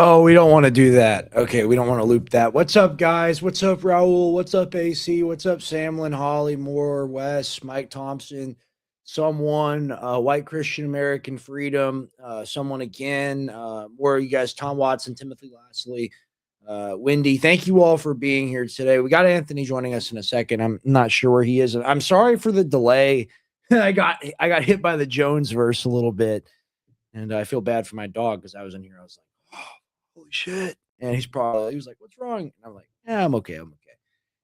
Oh, we don't want to do that. Okay, we don't want to loop that. What's up, guys? What's up, Raul? What's up, AC? What's up, Samlin, Holly, Moore, Wes, Mike Thompson, someone, White Christian American Freedom, someone again. Where are you guys? Tom Watson, Timothy Lastly, Wendy. Thank you all for being here today. We got Anthony joining us in a second. I'm not sure where he is. I'm sorry for the delay. I got hit by the Jones verse a little bit, and I feel bad for my dog because I was in here. I was like, oh, holy shit. And he was like, what's wrong? And I'm like, yeah, I'm okay. I'm okay.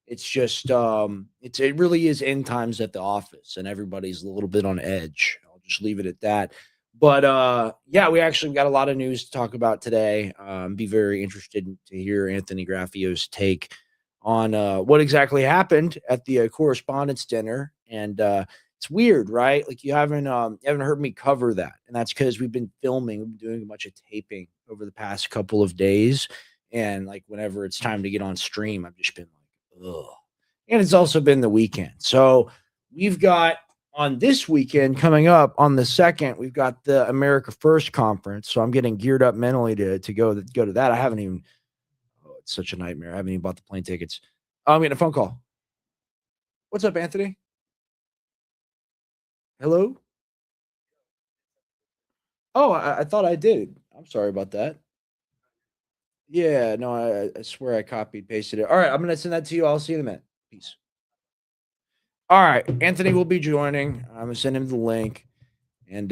It's just, it really is end times at the office and everybody's a little bit on edge. I'll just leave it at that. But yeah, we actually got a lot of news to talk about today. Be very interested to hear Anthony Graffio's take on what exactly happened at the correspondence dinner. And it's weird, right? Like you haven't heard me cover that, and that's because we've been filming, we've been doing a bunch of taping over the past couple of days, and like whenever it's time to get on stream, I've just been like, ugh. And it's also been the weekend, so we've got on this weekend coming up on the second, we've got the America First conference. So I'm getting geared up mentally to go to that. I haven't even. Oh, it's such a nightmare. I haven't even bought the plane tickets. Oh, I'm getting a phone call. What's up, Anthony? Hello. Oh, I thought I did. I'm sorry about that. Yeah, no, I swear I copied pasted it. All right, I'm gonna send that to you. I'll see you in a minute. Peace. All right, Anthony will be joining. I'm gonna send him the link, and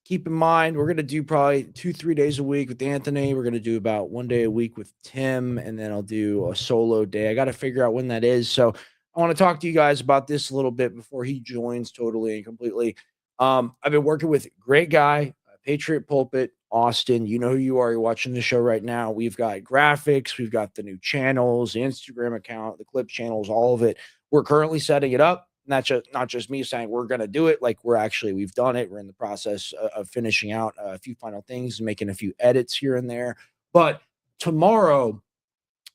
keep in mind we're gonna do probably 2-3 days a week with Anthony. We're gonna do about 1 day a week with Tim, and then I'll do a solo day. I got to figure out when that is. So I want to talk to you guys about this a little bit before he joins totally and completely. I've been working with a great guy, Patriot Pulpit, Austin. You know who you are. You're watching the show right now. We've got graphics, we've got the new channels, the Instagram account, the clip channels, all of it. We're currently setting it up. Not just me saying we're going to do it. Like we've done it. We're in the process of finishing out a few final things, making a few edits here and there. But tomorrow,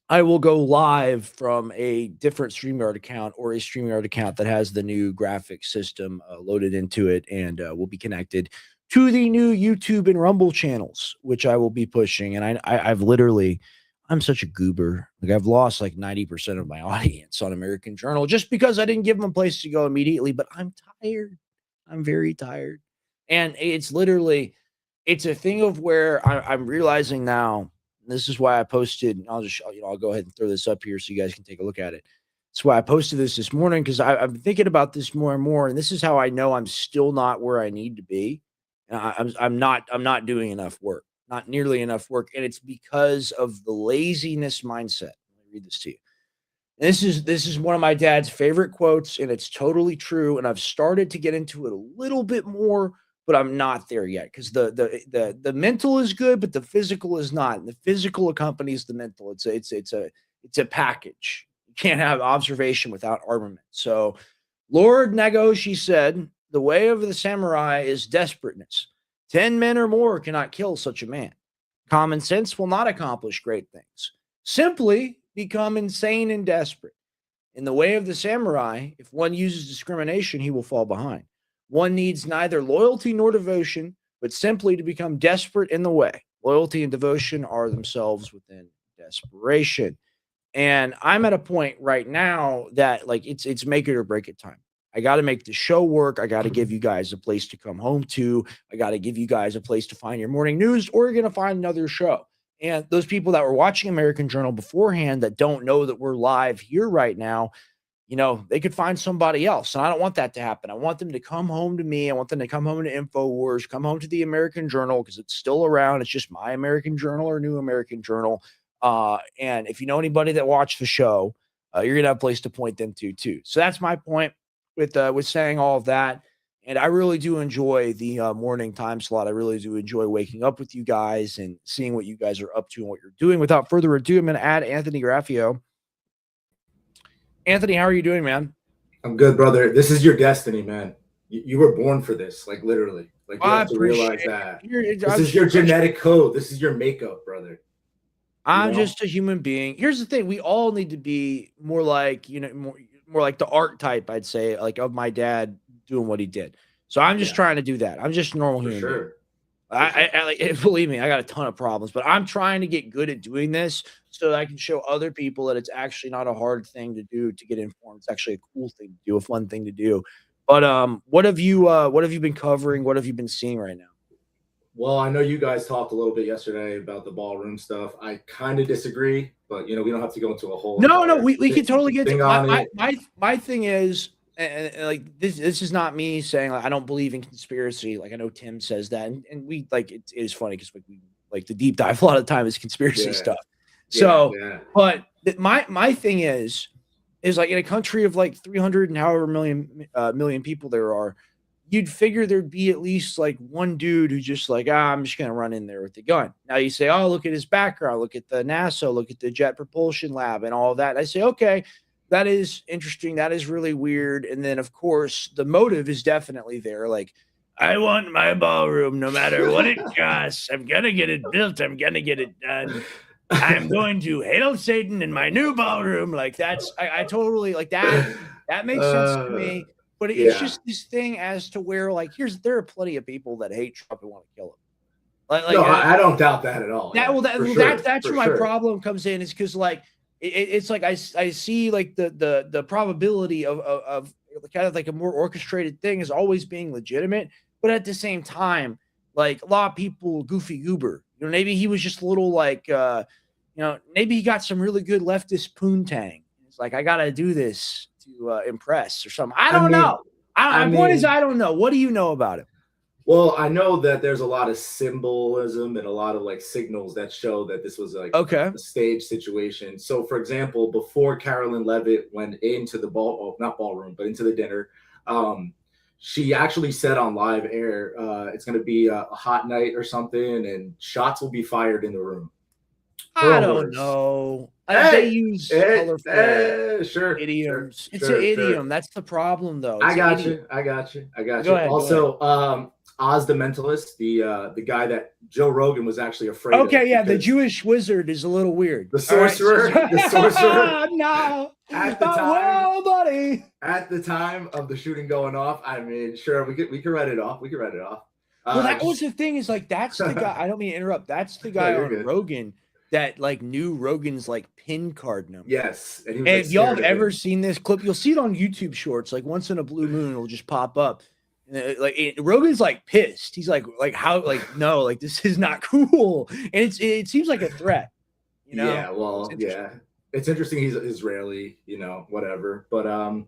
I will go live from a different StreamYard account or a StreamYard account that has the new graphic system loaded into it, and will be connected to the new YouTube and Rumble channels, which I will be pushing. And I've literally, I'm such a goober. Like I've lost like 90% of my audience on American Journal just because I didn't give them a place to go immediately. But I'm tired. I'm very tired, and it's literally, it's a thing of where I'm realizing now, this is why I posted. I'll go ahead and throw this up here so you guys can take a look at it. That's why I posted this morning because I've been thinking about this more and more, and this is how I know I'm still not where I need to be. And I'm not doing enough work, not nearly enough work, and it's because of the laziness mindset. Let me read this to you. This is one of my dad's favorite quotes, and it's totally true. And I've started to get into it a little bit more, but I'm not there yet because the mental is good, but the physical is not. And the physical accompanies the mental. It's a package. You can't have observation without armament. So, Lord Nagoshi said, "The way of the samurai is desperateness. 10 men or more cannot kill such a man. Common sense will not accomplish great things. Simply become insane and desperate. In the way of the samurai, if one uses discrimination, he will fall behind. One needs neither loyalty nor devotion, but simply to become desperate in the way. Loyalty and devotion are themselves within desperation." And I'm at a point right now that like it's make it or break it time. I got to make the show work. I got to give you guys a place to come home to. I got to give you guys a place to find your morning news, or you're going to find another show. And those people that were watching American Journal beforehand that don't know that we're live here right now, they could find somebody else. And I don't want that to happen. I want them to come home to me. I want them to come home to InfoWars, come home to the American Journal because it's still around. It's just My American Journal or New American Journal. And if you know anybody that watched the show, you're gonna have a place to point them to too. So that's my point with saying all of that. And I really do enjoy the morning time slot. I really do enjoy waking up with you guys and seeing what you guys are up to and what you're doing. Without further ado, I'm going to add Anthony Graffio. Anthony, how are you doing, man? I'm good, brother. This is your destiny, man. You were born for this, like literally. Like you I have to realize appreciate that. it. This is your genetic code. This is your makeup, brother. You I'm know? just a human being. Here's the thing: we all need to be more like more like the archetype, I'd say, like of my dad doing what he did. So I'm just Yeah, trying to do that. I'm just a normal for human being. sure. Believe me, I got a ton of problems, but I'm trying to get good at doing this so that I can show other people that it's actually not a hard thing to do to get informed. It's actually a cool thing to do, a fun thing to do. But what have you been covering? What have you been seeing right now? Well, I know you guys talked a little bit yesterday about the ballroom stuff. I kind of disagree, but we don't have to go into a whole No, we thing, can totally get to thing on my it. my thing is like this is not me saying like I don't believe in conspiracy. Like I know Tim says that, and we like it is funny because like we like the deep dive a lot of the time is conspiracy Yeah, stuff. yeah, So, yeah. but my thing is like in a country of like 300 and however million people there are, you'd figure there'd be at least like one dude who's just like, I'm just gonna run in there with the gun. Now you say, oh, look at his background, look at the NASA, look at the Jet Propulsion Lab, and all of that. And I say, okay, that is interesting. That is really weird. And then of course the motive is definitely there. Like, I want my ballroom no matter what it costs. I'm gonna get it built. I'm gonna get it done. I'm going to hail Satan in my new ballroom. Like I totally like that. That makes sense to me. But it's Yeah. just this thing as to where like there are plenty of people that hate Trump and want to kill him. No, I don't doubt that at all. That Yeah, well that for well, sure, that's for where my sure. problem comes in is because like it's like I see like the probability of kind of like a more orchestrated thing is always being legitimate, but at the same time, like a lot of people goofy goober. Maybe he was just a little like maybe he got some really good leftist poontang. It's like I gotta do this to impress or something. I I don't mean, know. My point is I don't know. What do you know about it? well, I know that there's a lot of symbolism and a lot of like signals that show that this was like Okay. a stage situation. So, for example, before Carolyn Levitt went into the not ballroom, but into the dinner, um, she actually said on live air, it's going to be a hot night or something, and shots will be fired in the room. Her I own don't words. know. They Hey, use hey, colorful hey, sure, sure, idioms. It's an sure, sure. idiom. That's the problem, though. I It's an got idiom. you. I got you. I got Go you. ahead. Go ahead. Also, Oz the Mentalist, the guy that Joe Rogan was actually afraid of Okay, yeah, the because Jewish wizard is a little weird. the All right, sorcerer, the sorcerer, no, at the time, well, buddy. at the time of the shooting going off, I mean, sure, we could write it off. We could write it off. Well, that was Just, the thing is like that's the guy. I don't mean to interrupt. That's the no, guy you're on good. Rogan that like knew Rogan's like pin card number. Yes, and he was And like if y'all have scared of ever him. seen this clip, you'll see it on YouTube Shorts. Like once in a blue moon, it'll just pop up. Rogan's like pissed. He's like how like no, like this is not cool, and it seems like a threat. Yeah, well, yeah, it's interesting. He's Israeli, whatever. But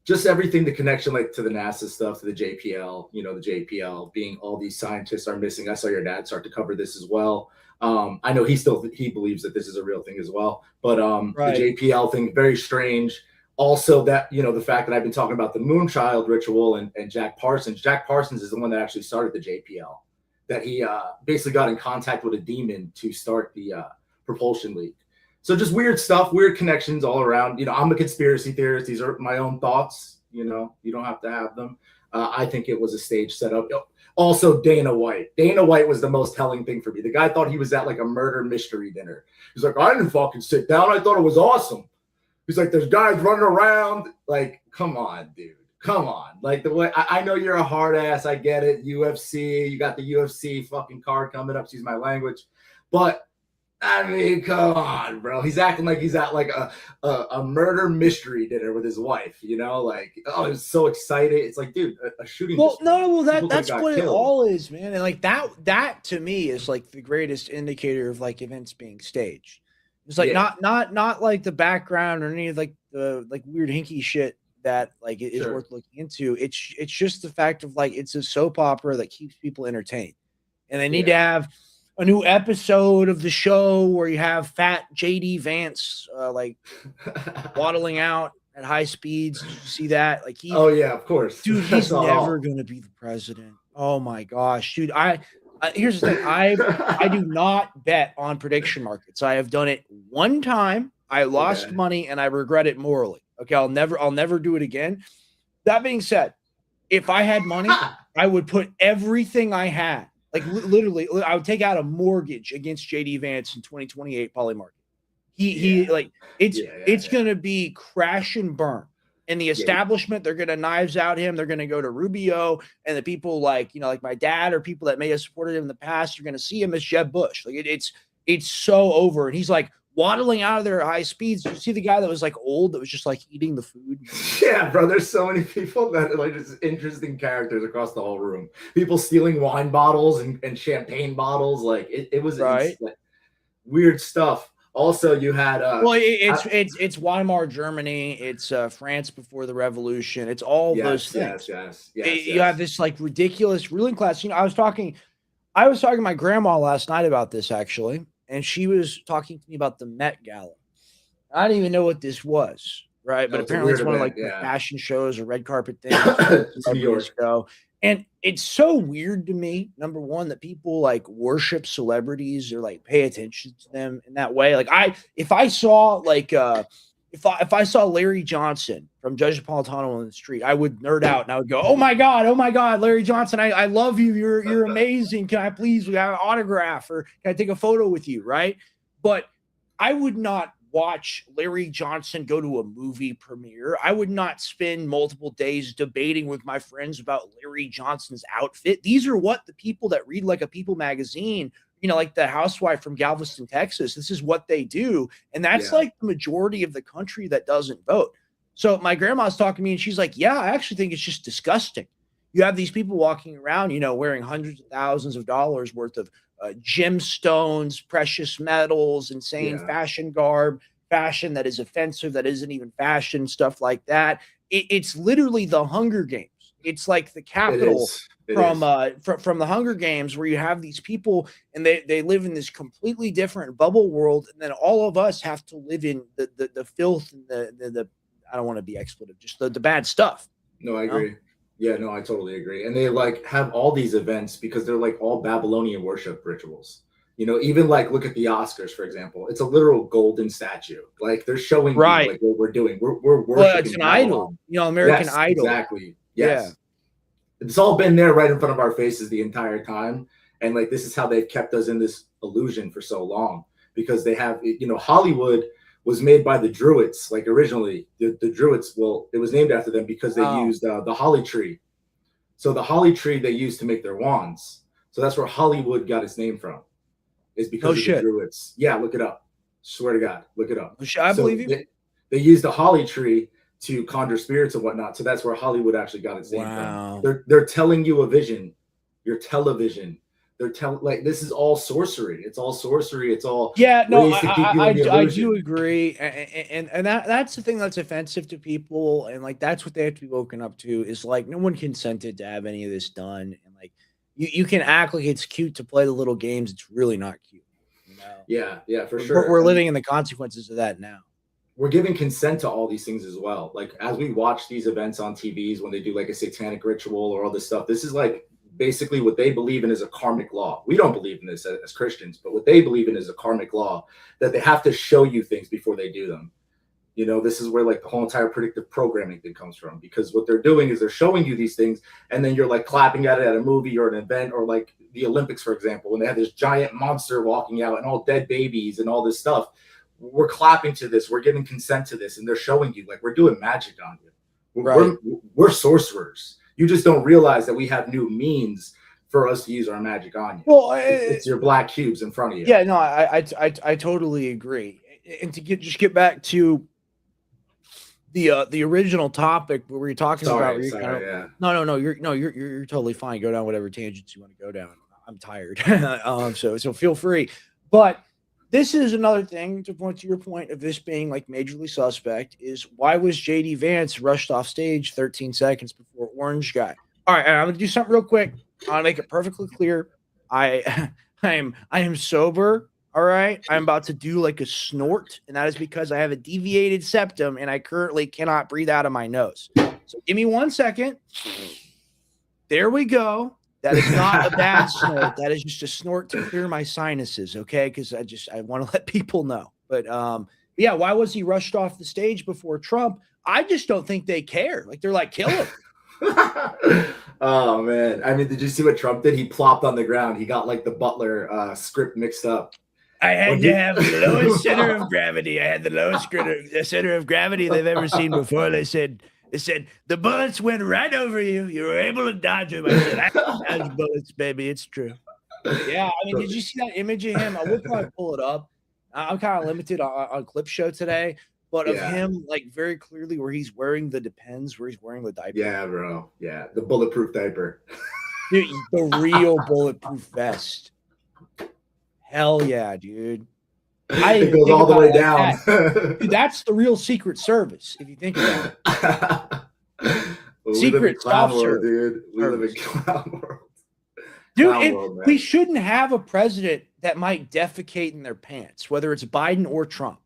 just everything, the connection, like to the NASA stuff, to the JPL, the JPL being all these scientists are missing. I saw your dad start to cover this as well. I know he believes that this is a real thing as well. But Right. the JPL thing, very strange. Also, that the fact that I've been talking about the Moonchild ritual and Jack Parsons. Jack Parsons is the one that actually started the JPL. That he basically got in contact with a demon to start the propulsion leak. So just weird stuff, weird connections all around. I'm a conspiracy theorist. These are my own thoughts. You don't have to have them. I think it was a stage setup. Also, Dana White. Dana White was the most telling thing for me. The guy thought he was at like a murder mystery dinner. He's like, I didn't fucking sit down. I thought it was awesome. He's like, there's guys running around. Like, come on, dude. Come on. Like the way I know you're a hard ass. I get it. UFC. You got the UFC fucking card coming up. Excuse my language. But I mean, come on, bro. He's acting like he's at like a murder mystery dinner with his wife, like, oh, he's so excited. It's like, dude, a shooting. Well, no, well People that's could've got what it killed. all is, man. And like that to me is like the greatest indicator of like events being staged. It's like Yeah. not like the background or any of like the like weird hinky shit that like is Sure. worth looking into. It's just the fact of like it's a soap opera that keeps people entertained. And they need to have a new episode of the show where you have fat JD Vance like waddling out at high speeds. Did you see that? Like Oh yeah, of course. dude, he's never gonna be the president. Oh my gosh, dude. Here's the thing. I do not bet on prediction markets. I have done it one time. I lost money and I regret it morally. Okay, I'll never do it again. That being said, if I had money, I would put everything I had. Like literally, I would take out a mortgage against JD Vance in 2028 Poly Market. It's gonna be crash and burn. In the establishment, they're going to knives out him. They're going to go to Rubio, and the people like my dad or people that may have supported him in the past are going to see him as Jeb Bush. Like it's so over, and he's like waddling out of there at high speeds. You see the guy that was like old, that was just like eating the food. Yeah, bro. There's so many people that are like just interesting characters across the whole room. People stealing wine bottles and champagne bottles. Like it was right. like, weird stuff. Also, you had it's Weimar Germany, it's France before the revolution, it's all those things. Yes. You have this like ridiculous ruling class. I was talking to my grandma last night about this actually, and she was talking to me about the Met Gala. I didn't even know what this was, right? But apparently it's one of like the fashion shows or red carpet things. New York. And it's so weird to me, number one, that people like worship celebrities or like pay attention to them in that way. Like if I saw Larry Johnson from Judge Napolitano on the street, I would nerd out and I would go, oh my God, Larry Johnson, I love you. You're amazing. Can I please have an autograph or can I take a photo with you? Right. But I would not watch Larry Johnson go to a movie premiere. I would not spend multiple days debating with my friends about Larry Johnson's outfit. These are what the people that read like a People magazine, like the housewife from Galveston, Texas, this is what they do. And that's like the majority of the country that doesn't vote. So my grandma's talking to me and she's like, yeah, I actually think it's just disgusting. You have these people walking around, wearing hundreds of thousands of dollars worth of gemstones, precious metals, insane fashion garb, fashion that is offensive, that isn't even fashion, stuff like that. It's literally the Hunger Games. It's like the capital from the Hunger Games, where you have these people and they live in this completely different bubble world, and then all of us have to live in the filth and the I don't want to be expletive, just the bad stuff. No, I agree. Yeah, no, I totally agree. And they like have all these events because they're like all Babylonian worship rituals. Even like look at the Oscars, for example. It's a literal golden statue. Like they're showing right. Like what we're doing. We're worshiping. Well, it's an idol. American Idol. Exactly. Yes. Yeah. It's all been there right in front of our faces the entire time. And like this is how they've kept us in this illusion for so long, because they have, Hollywood was made by the Druids. Like originally, the Druids, well, it was named after them because they used the holly tree. So the holly tree they used to make their wands. So that's where Hollywood got its name from. Is because of the Druids. Yeah, look it up. Swear to God, look it up. I believe you. They used the holly tree to conjure spirits and whatnot. So that's where Hollywood actually got its name from. They're telling you a vision. Your television. They're telling like this is all sorcery. It's all sorcery. It's all I do agree, and that's the thing that's offensive to people, and like that's what they have to be woken up to. Is like no one consented to have any of this done, and like you can act like it's cute to play the little games. It's really not cute. Yeah, for sure. We're living in the consequences of that now. We're giving consent to all these things as well. Like as we watch these events on TVs, when they do like a satanic ritual or all this stuff, this is like basically what they believe in is a karmic law. We don't believe in this as Christians, but what they believe in is a karmic law that they have to show you things before they do them. This is where like the whole entire predictive programming thing comes from, because what they're doing is they're showing you these things and then you're like clapping at it at a movie or an event, or like the Olympics, for example, when they have this giant monster walking out and all dead babies and all this stuff. We're clapping to this. We're giving consent to this. And they're showing you like we're doing magic on you. We're sorcerers. You just don't realize that we have new means for us to use our magic on you. Well, it's your black cubes in front of you. Yeah, no, I totally agree. And to get back to the original topic where we were talking about, no, you're totally fine. Go down whatever tangents you want to go down. I'm tired, so feel free. But this is another thing to point to your point of this being like majorly suspect is why was JD Vance rushed off stage 13 seconds before Orange Guy? All right, I'm gonna do something real quick. I want to make it perfectly clear. I am sober. All right, I'm about to do like a snort, and that is because I have a deviated septum and I currently cannot breathe out of my nose. So give me 1 second. There we go. That is not a bad snort. That is just a snort to clear my sinuses, okay? Because I want to let people know. But yeah, why was he rushed off the stage before Trump? I just don't think they care. Like they're like, kill him. Oh man. I mean, did you see what Trump did? He plopped on the ground. He got like the Butler script mixed up. I had to have the lowest center of gravity. I had the lowest center of gravity they've ever seen before. They said, They said the bullets went right over you. You were able to dodge them. I said, I dodge bullets, baby. It's true. Yeah, I mean, did you see that image of him? I will probably pull it up. I'm kind of limited on Clip Show today, but of him, like very clearly, where he's wearing the Depends, where he's wearing the diaper. Yeah, bro. Yeah, the bulletproof diaper. Dude, the real bulletproof vest. Hell yeah, dude. It goes all the way down. Dude, that's the real Secret Service, if you think about it. Secret clown world, service. dude. We live in clown world. Dude, we shouldn't have a president that might defecate in their pants, whether it's Biden or Trump.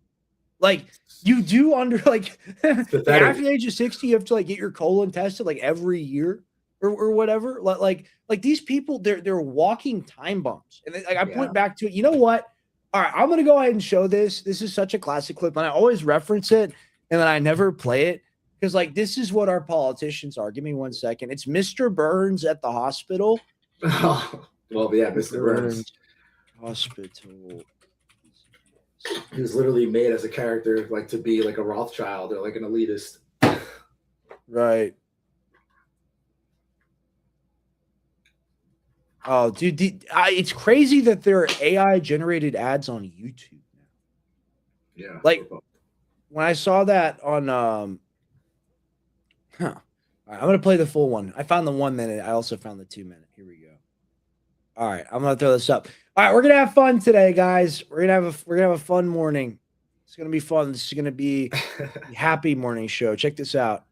Like, you do under, like, after the age of 60, you have to, like, get your colon tested, like, every year or whatever. Like these people, they're walking time bombs. And, like, I point back to it. You know what? All right, I'm going to go ahead and show this. This is such a classic clip, and I always reference it, and then I never play it because, like, this is what our politicians are. Give me 1 second. It's Mr. Burns at the hospital. Oh, well, yeah, Mr. Burns. Hospital. He was literally made as a character, like to be like a Rothschild or like an elitist. Right. Oh, dude, it's crazy that there are AI generated ads on YouTube now. Yeah. Like when I saw that on, All right, I'm going to play the full one. I found the 1 minute. I also found the 2 minute. Here we go. All right, I'm going to throw this up. All right, we're going to have fun today, guys. We're going to have a fun morning. It's going to be fun. This is going to be a happy morning show. Check this out.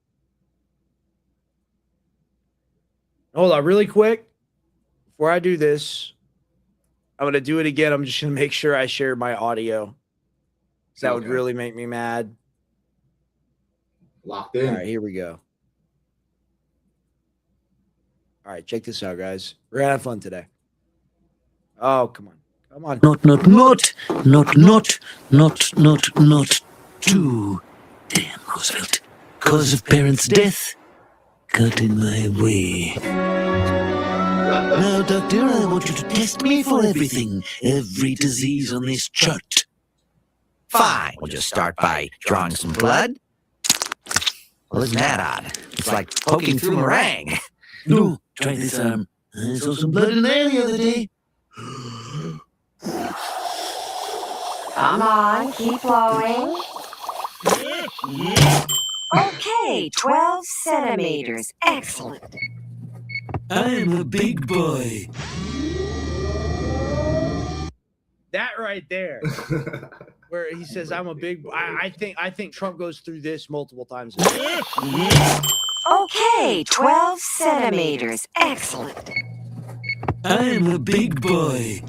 Hold on really quick. Before I do this, I'm going to do it again. I'm just going to make sure I share my audio. That would really make me mad. Locked in. All right, here we go. All right, check this out, guys. We're going to have fun today. Oh, come on. Come on. Not too. Damn, Roosevelt. Cause of parents' death, got in my way. Now, doctor, I want you to test me for everything. Every disease on this chart. Fine. We'll just start by drawing some blood. Well, isn't that odd? It's like poking through meringue. No, try this arm. I saw some blood in there the other day. Come on, keep blowing. Okay, 12 centimeters. Excellent. I'm a big boy. That right there, where he says, "I'm a big." I think Trump goes through this multiple times. Okay, 12 centimeters. Excellent. I'm a big boy.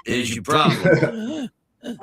There's your problem. Well,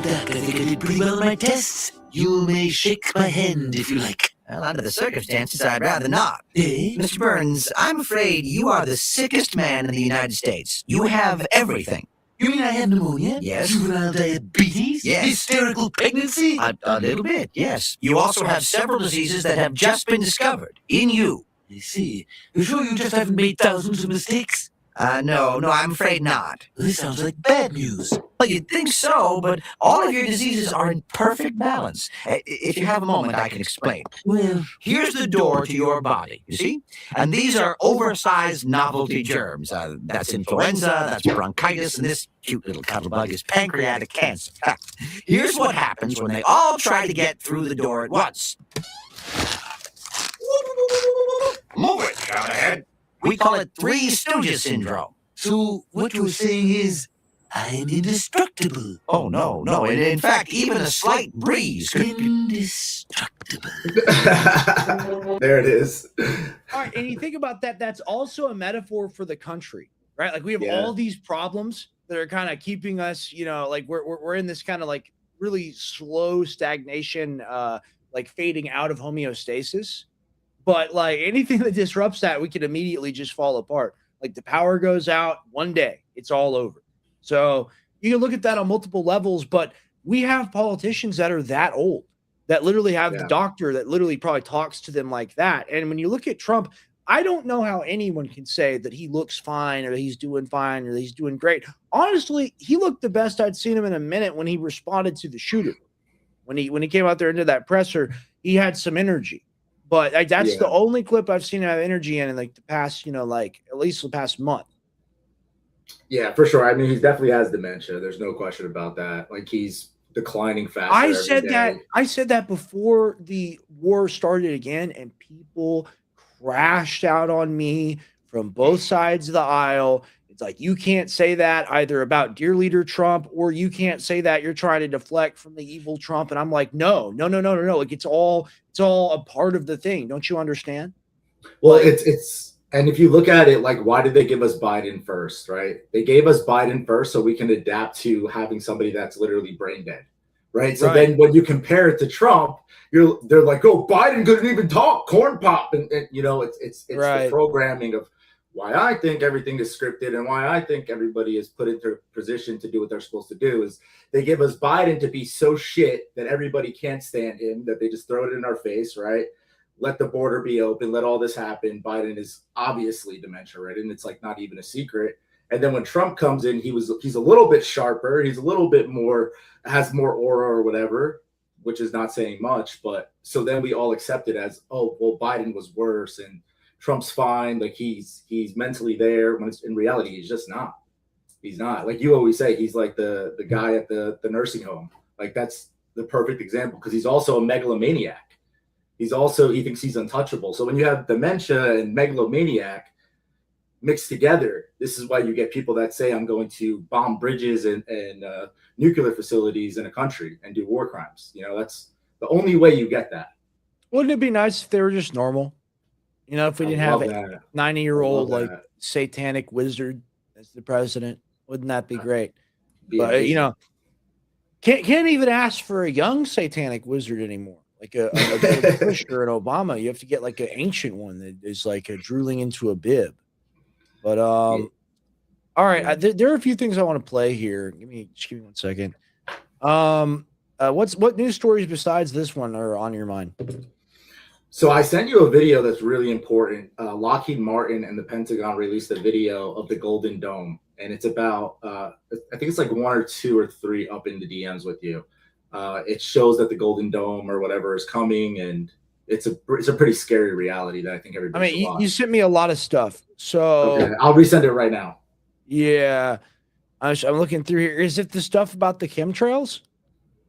Doc, I think I did pretty well on my tests. You may shake my hand if you like. Well, under the circumstances, I'd rather not. Eh? Mr. Burns, I'm afraid you are the sickest man in the United States. You have everything. You mean I have pneumonia? Yes. Juvenile diabetes? Yes. Hysterical pregnancy? A little bit, yes. You also have several diseases that have just been discovered in you. I see. You sure you just haven't made thousands of mistakes? No, I'm afraid not. This sounds like bad news. Well, you'd think so, but all of your diseases are in perfect balance. If you have a moment, I can explain. Well, Here's the door to your body, you see? And these are oversized novelty germs. That's influenza, that's bronchitis, and this cute little cuddlebug is pancreatic cancer. Here's what happens when they all try to get through the door at once. Move it, count ahead. We call it Three Stooges syndrome. so what you're saying is, I'm indestructible. Oh, no. In fact, even a slight breeze could... Indestructible. There it is. All right, and you think about that, that's also a metaphor for the country, right? Like we have all these problems that are kind of keeping us, like we're in this kind of like really slow stagnation, like fading out of homeostasis. But like anything that disrupts that, we can immediately just fall apart. Like the power goes out one day, it's all over. So you can look at that on multiple levels, but we have politicians that are that old, that literally have the doctor that literally probably talks to them like that. And when you look at Trump, I don't know how anyone can say that he looks fine or that he's doing fine or that he's doing great. Honestly, he looked the best I'd seen him in a minute when he responded to the shooter. When he came out there into that presser, he had some energy. But that's the only clip I've seen him have energy in like the past, like at least the past month. Yeah, for sure. I mean, he definitely has dementia. There's no question about that. Like he's declining faster. I said that before the war started again, and people crashed out on me from both sides of the aisle. It's like, you can't say that either about dear leader Trump, or you can't say that you're trying to deflect from the evil Trump. And I'm like, no. Like it's all a part of the thing. Don't you understand? Well, it's and if you look at it, like, why did they give us Biden first, right? They gave us Biden first so we can adapt to having somebody that's literally brain dead, right? So then when you compare it to Trump, they're like, oh, Biden couldn't even talk, corn pop, and it's the programming of why I think everything is scripted and why I think everybody is put into position to do what they're supposed to do. Is they give us Biden to be so shit that everybody can't stand him, that they just throw it in our face, right? Let the border be open, let all this happen. Biden is obviously dementia ridden. It's like not even a secret. And then when Trump comes in, he's a little bit sharper. He's a little bit more, has more aura or whatever, which is not saying much. But so then we all accept it as, oh, well, Biden was worse and Trump's fine. Like he's mentally there, when in reality, he's just not. He's not. Like you always say, he's like the guy at the nursing home. Like that's the perfect example, because he's also a megalomaniac. He thinks he's untouchable. So when you have dementia and megalomaniac mixed together, this is why you get people that say, I'm going to bomb bridges and nuclear facilities in a country and do war crimes. That's the only way you get that. Wouldn't it be nice if they were just normal? If we didn't have a 90-year-old like satanic wizard as the president, wouldn't that be great? But amazing. Can't even ask for a young satanic wizard anymore. Like a Bush or an Obama, you have to get like an ancient one that is like a drooling into a bib. But all right, there are a few things I want to play here. Give me 1 second. What news stories besides this one are on your mind? So I sent you a video that's really important. Lockheed Martin and the Pentagon released a video of the Golden Dome, and it's about I think it's like 1 or 2 or 3 up in the DMs with you. It shows that the Golden Dome or whatever is coming, and it's a pretty scary reality that I think everybody. You sent me a lot of stuff, so okay, I'll resend it right now. Yeah, I'm looking through here. Is it the stuff about the chemtrails?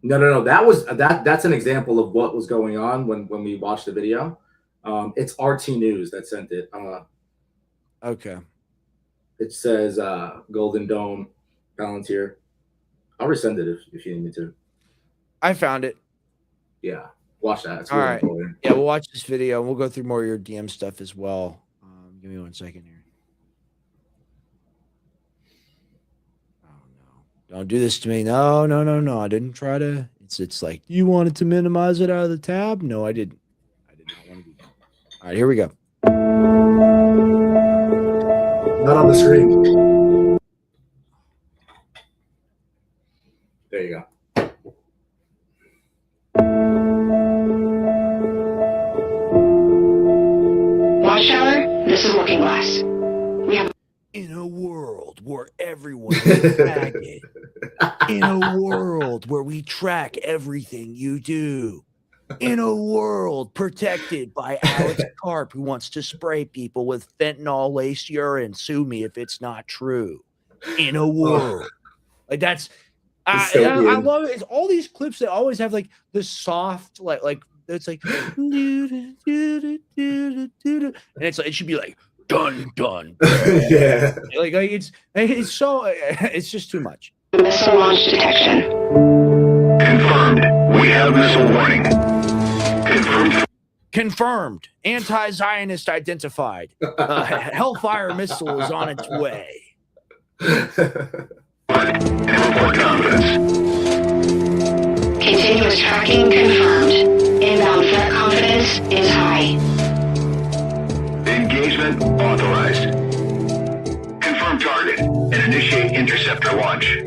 No. That's an example of what was going on when we watched the video. It's RT News that sent it. Okay. It says Golden Dome, Palantir. I'll resend it if you need me to. I found it. Yeah, watch that. It's really all right. Important. Yeah, we'll watch this video and we'll go through more of your DM stuff as well. Give me 1 second here. Oh no! Don't do this to me. No. I didn't try to. It's like you wanted to minimize it out of the tab. No, I didn't. I did not want to do that. All right, here we go. Not on the screen. There you go. Watchtower, this is Looking Glass. In a world where everyone is ragged, in a world where we track everything you do, in a world protected by Alex Karp, who wants to spray people with fentanyl-laced urine, sue me if it's not true. In a world. Like that's, I love it. It's all these clips that always have like the soft, like it's like, and it's like, it should be like, dun dun. Yeah. Like it's so it's just too much. Missile launch detection. Confirmed. We have missile warning. Confirmed. Anti-Zionist identified. Hellfire missile is on its way. Report confidence. Continuous tracking confirmed. Inbound threat confidence is high. Engagement authorized. Confirm target and initiate interceptor launch.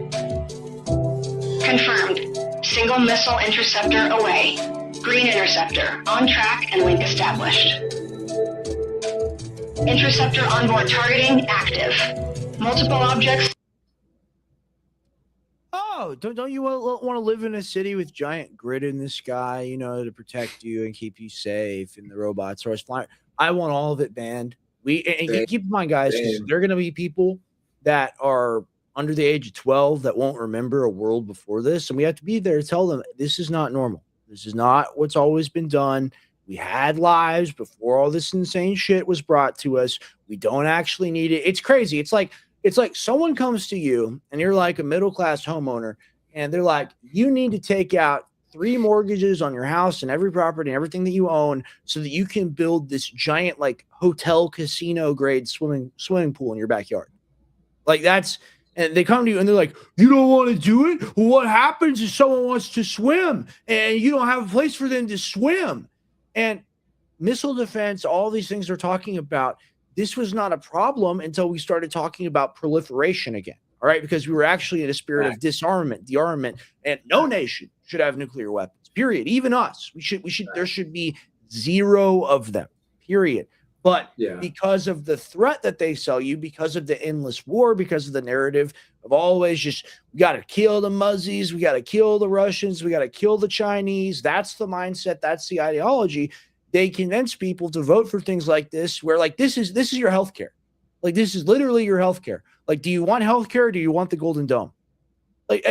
Confirmed. Single missile interceptor away. Green interceptor on track and link established. Interceptor onboard targeting active. Multiple objects. Oh, don't you want to live in a city with giant grid in the sky, you know, to protect you and keep you safe, and the robots are always flying? I want all of it banned. And keep in mind, guys, because there are going to be people that are under the age of 12 that won't remember a world before this, and we have to be there to tell them this is not normal. This is not what's always been done. We had lives before all this insane shit was brought to us. We don't actually need it. It's crazy. It's like someone comes to you and you're like a middle-class homeowner, and they're like, you need to take out 3 mortgages on your house and every property and everything that you own so that you can build this giant like hotel casino grade swimming pool in your backyard. Like that's, and they come to you and they're like, you don't want to do it? Well, what happens if someone wants to swim and you don't have a place for them to swim? And missile defense, all these things they're talking about, this was not a problem until we started talking about proliferation again. All right, because we were actually in a spirit of disarmament, dearmament, and no nation should have nuclear weapons. Period. Even us. We should. There should be 0 of them. Period. But because of the threat that they sell you, because of the endless war, because of the narrative of always just we got to kill the Muzzies, we got to kill the Russians, we got to kill the Chinese. That's the mindset. That's the ideology. They convince people to vote for things like this, where like this is your healthcare. Like this is literally your healthcare. Like, do you want healthcare? Or do you want the Golden Dome? Like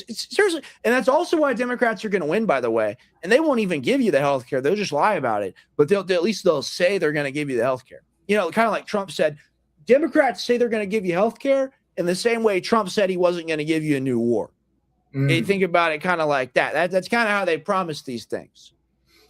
seriously, and that's also why Democrats are going to win, by the way. And they won't even give you the healthcare; they'll just lie about it. But at least they'll say they're going to give you the healthcare. You know, kind of like Trump said, Democrats say they're going to give you healthcare in the same way Trump said he wasn't going to give you a new war. You think about it, kind of like that. That's kind of how they promise these things.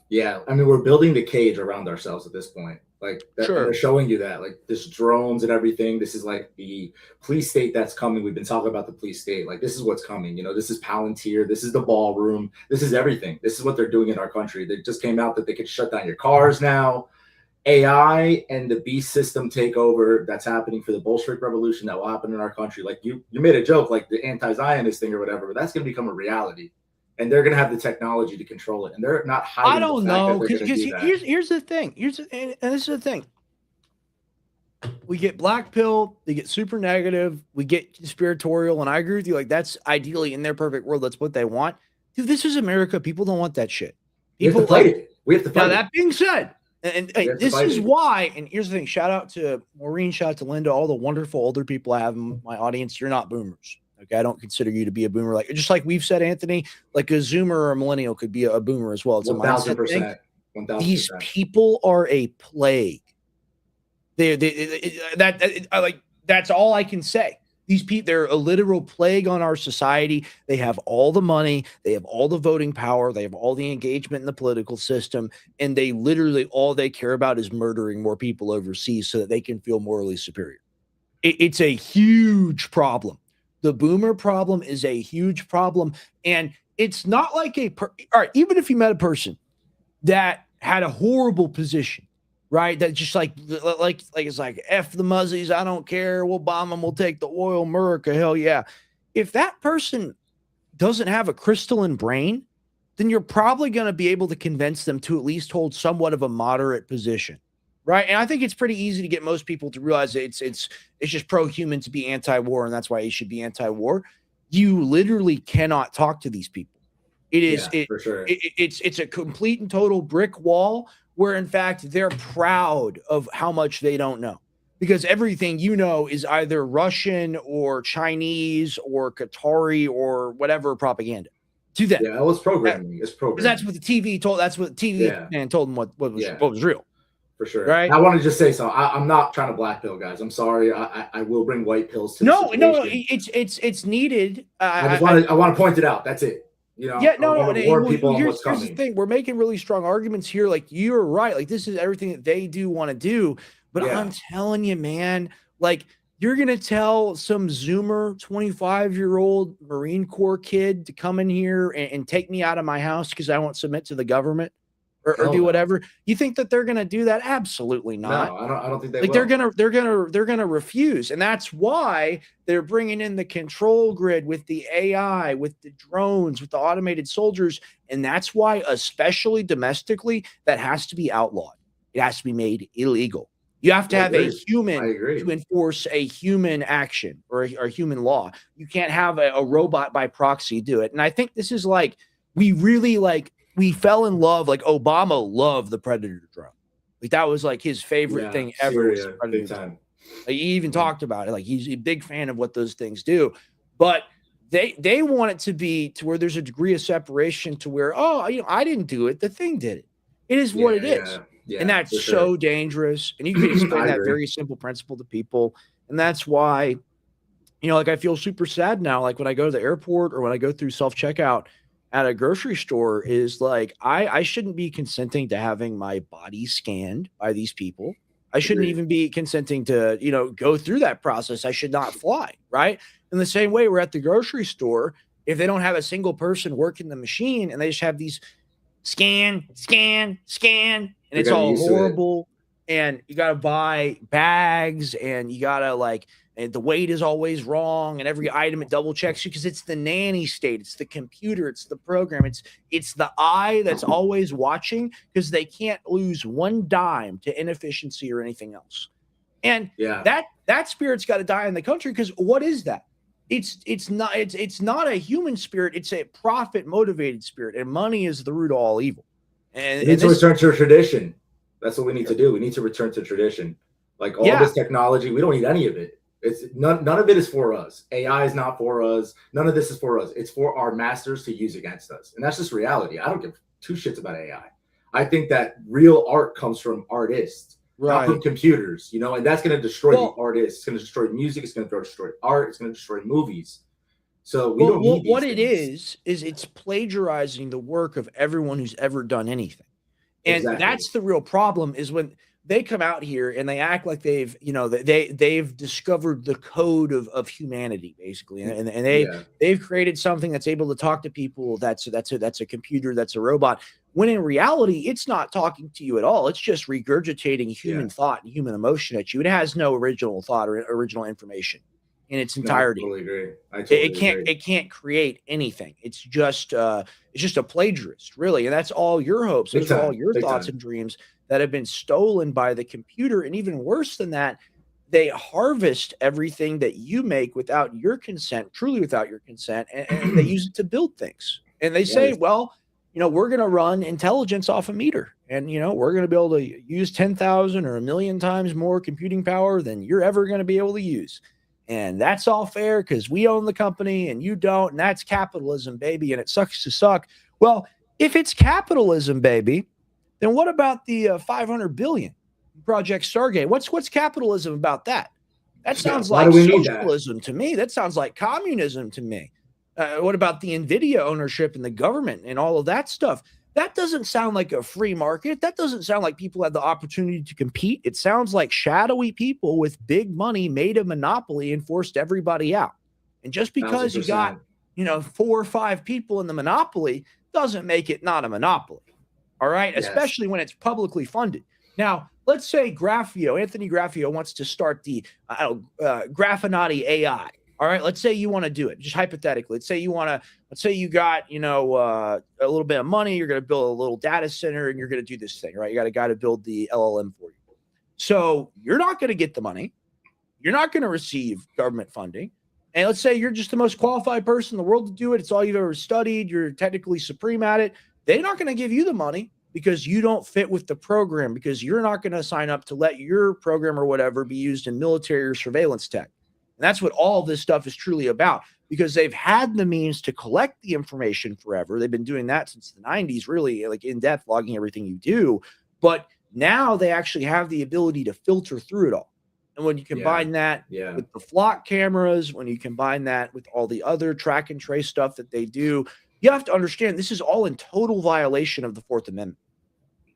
Yeah, I mean, we're building the cage around ourselves at this point. Like they're showing you that, like this drones and everything. This is like the police state that's coming. We've been talking about the police state. Like this is what's coming. You know, this is Palantir. This is the ballroom. This is everything. This is what they're doing in our country. They just came out that they could shut down your cars now. AI and the beast system takeover that's happening for the Bolshevik revolution that will happen in our country. Like you made a joke, like the anti-Zionist thing or whatever, but that's going to become a reality. And they're going to have the technology to control it. And they're not hiding. I don't know. Because here's the thing. And this is the thing. We get black pill. They get super negative. We get conspiratorial. And I agree with you. Like, that's ideally in their perfect world. That's what they want. Dude, this is America. People don't want that shit. People we have to fight it. We have to fight it. Now, that being said, and this is why, and here's the thing. Shout out to Maureen. Shout out to Linda. All the wonderful older people I have in my audience. You're not boomers. Okay, I don't consider you to be a boomer. Like just like we've said, Anthony, like a Zoomer or a millennial could be a boomer as well. It's 1,000%. 1,000%. These people are a plague. That's all I can say. These people, they're a literal plague on our society. They have all the money, they have all the voting power, they have all the engagement in the political system, and they literally all they care about is murdering more people overseas so that they can feel morally superior. It's a huge problem. The boomer problem is a huge problem. And it's not like all right, even if you met a person that had a horrible position, right? That just like it's like F the Muzzies, I don't care, we'll bomb them, we'll take the oil, America, hell yeah. If that person doesn't have a crystalline brain, then you're probably going to be able to convince them to at least hold somewhat of a moderate position. Right. And I think it's pretty easy to get most people to realize that it's just pro-human to be anti-war, and that's why you should be anti-war. You literally cannot talk to these people. It is for sure. It's a complete and total brick wall where, in fact, they're proud of how much they don't know, because everything you know is either Russian or Chinese or Qatari or whatever propaganda to them. Yeah, it's programming. It's programming. That's what the TV told. That's what the TV man told them what was real. For sure. Right. I want to just say so. I'm not trying to black pill, guys. I'm sorry. I will bring white pills to no. It's needed. I want to point it out. That's it. You know. Yeah. No. Here's the thing. We're making really strong arguments here. Like you're right. Like this is everything that they do want to do. But I'm telling you, man. Like you're gonna tell some Zoomer 25-year-old Marine Corps kid to come in here and take me out of my house because I won't submit to the government. Or do whatever. You think that they're going to do that? Absolutely not. No, I don't think they will. They're going to refuse. And that's why they're bringing in the control grid with the AI, with the drones, with the automated soldiers. And that's why, especially domestically, that has to be outlawed. It has to be made illegal. You have to I have a agree. I human agree. to enforce a human action or a human law. You can't have a robot by proxy do it. And I think this is like we really like we fell in love. Like Obama loved the Predator drone. Like that was like his favorite Yeah, thing ever. Was the Syria, Predator big drone. time. Like, he even Mhm. talked about it. Like he's a big fan of what those things do. But they want it to be to where there's a degree of separation to where, oh, I didn't do it. The thing did it. It is what it is. Yeah, And that's for so sure. dangerous. And you can explain I that agree. very simple principle to people. And that's why, like I feel super sad now. Like when I go to the airport or when I go through self-checkout at a grocery store, is like I shouldn't be consenting to having my body scanned by these people. I shouldn't Agreed. even be consenting to, go through that process. I should not fly, right? In the same way, we're at the grocery store. If they don't have a single person working the machine and they just have these scan, scan, scan, and They're it's getting all used to it. horrible. And you got to buy bags and you got to and the weight is always wrong. And every item it double checks you because it's the nanny state. It's the computer. It's the program. It's the eye that's always watching because they can't lose one dime to inefficiency or anything else. And Yeah. that spirit's got to die in the country because what is that? It's not a human spirit. It's a profit motivated spirit, and money is the root of all evil. And, We need and to this, return to a tradition. That's what we need to do. We need to return to tradition. Like all Yeah. this technology, we don't need any of it. It's none of it is for us. AI is not for us. None of this is for us. It's for our masters to use against us. And that's just reality. I don't give two shits about AI. I think that real art comes from artists, not from right? computers, and that's going to destroy Well- the artists. It's going to destroy music. It's going to destroy art. It's going to destroy movies. So we Well, don't need these what it things. is it's plagiarizing the work of everyone who's ever done anything. And Exactly. that's the real problem is when they come out here and they act like they've discovered the code of humanity basically. And Yeah. they've created something that's able to talk to people. That's a computer. That's a robot. When in reality, it's not talking to you at all. It's just regurgitating human thought and human emotion at you. It has no original thought or original information in its No, entirety. I totally agree. I totally agree. It can't create anything. It's just a plagiarist, really. And that's all your hopes. Big Those are all time, your big thoughts time. and dreams that have been stolen by the computer. And even worse than that, they harvest everything that you make without your consent, truly without your consent, and they use it to build things. And they say, Yes. well, we're going to run intelligence off a meter. And, we're going to be able to use 10,000 or 1,000,000 times more computing power than you're ever going to be able to use. And that's all fair because we own the company and you don't. And that's capitalism, baby. And it sucks to suck. Well, if it's capitalism, baby, then what about the 500 billion Project Stargate? What's capitalism about that? That sounds Why like do we need that? socialism to me. That sounds like communism to me. What about the NVIDIA ownership and the government and all of that stuff? That doesn't sound like a free market. That doesn't sound like people have the opportunity to compete. It sounds like shadowy people with big money made a monopoly and forced everybody out. And just because you got, 1000%. 4 or 5 people in the monopoly doesn't make it not a monopoly. All right. Yes. Especially when it's publicly funded. Now, let's say Anthony Graffio wants to start the Graffinati AI. All right, let's say you want to do it, just hypothetically. Let's say you got, a little bit of money, you're going to build a little data center and you're going to do this thing, right? You got a guy to build the LLM for you. So you're not going to get the money. You're not going to receive government funding. And let's say you're just the most qualified person in the world to do it. It's all you've ever studied. You're technically supreme at it. They're not going to give you the money because you don't fit with the program, because you're not going to sign up to let your program or whatever be used in military or surveillance tech. And that's what all this stuff is truly about, because they've had the means to collect the information forever. They've been doing that since the 90s, really, like in depth logging everything you do. But now they actually have the ability to filter through it all. And when you combine that with the flock cameras, when you combine that with all the other track and trace stuff that they do, you have to understand this is all in total violation of the Fourth Amendment.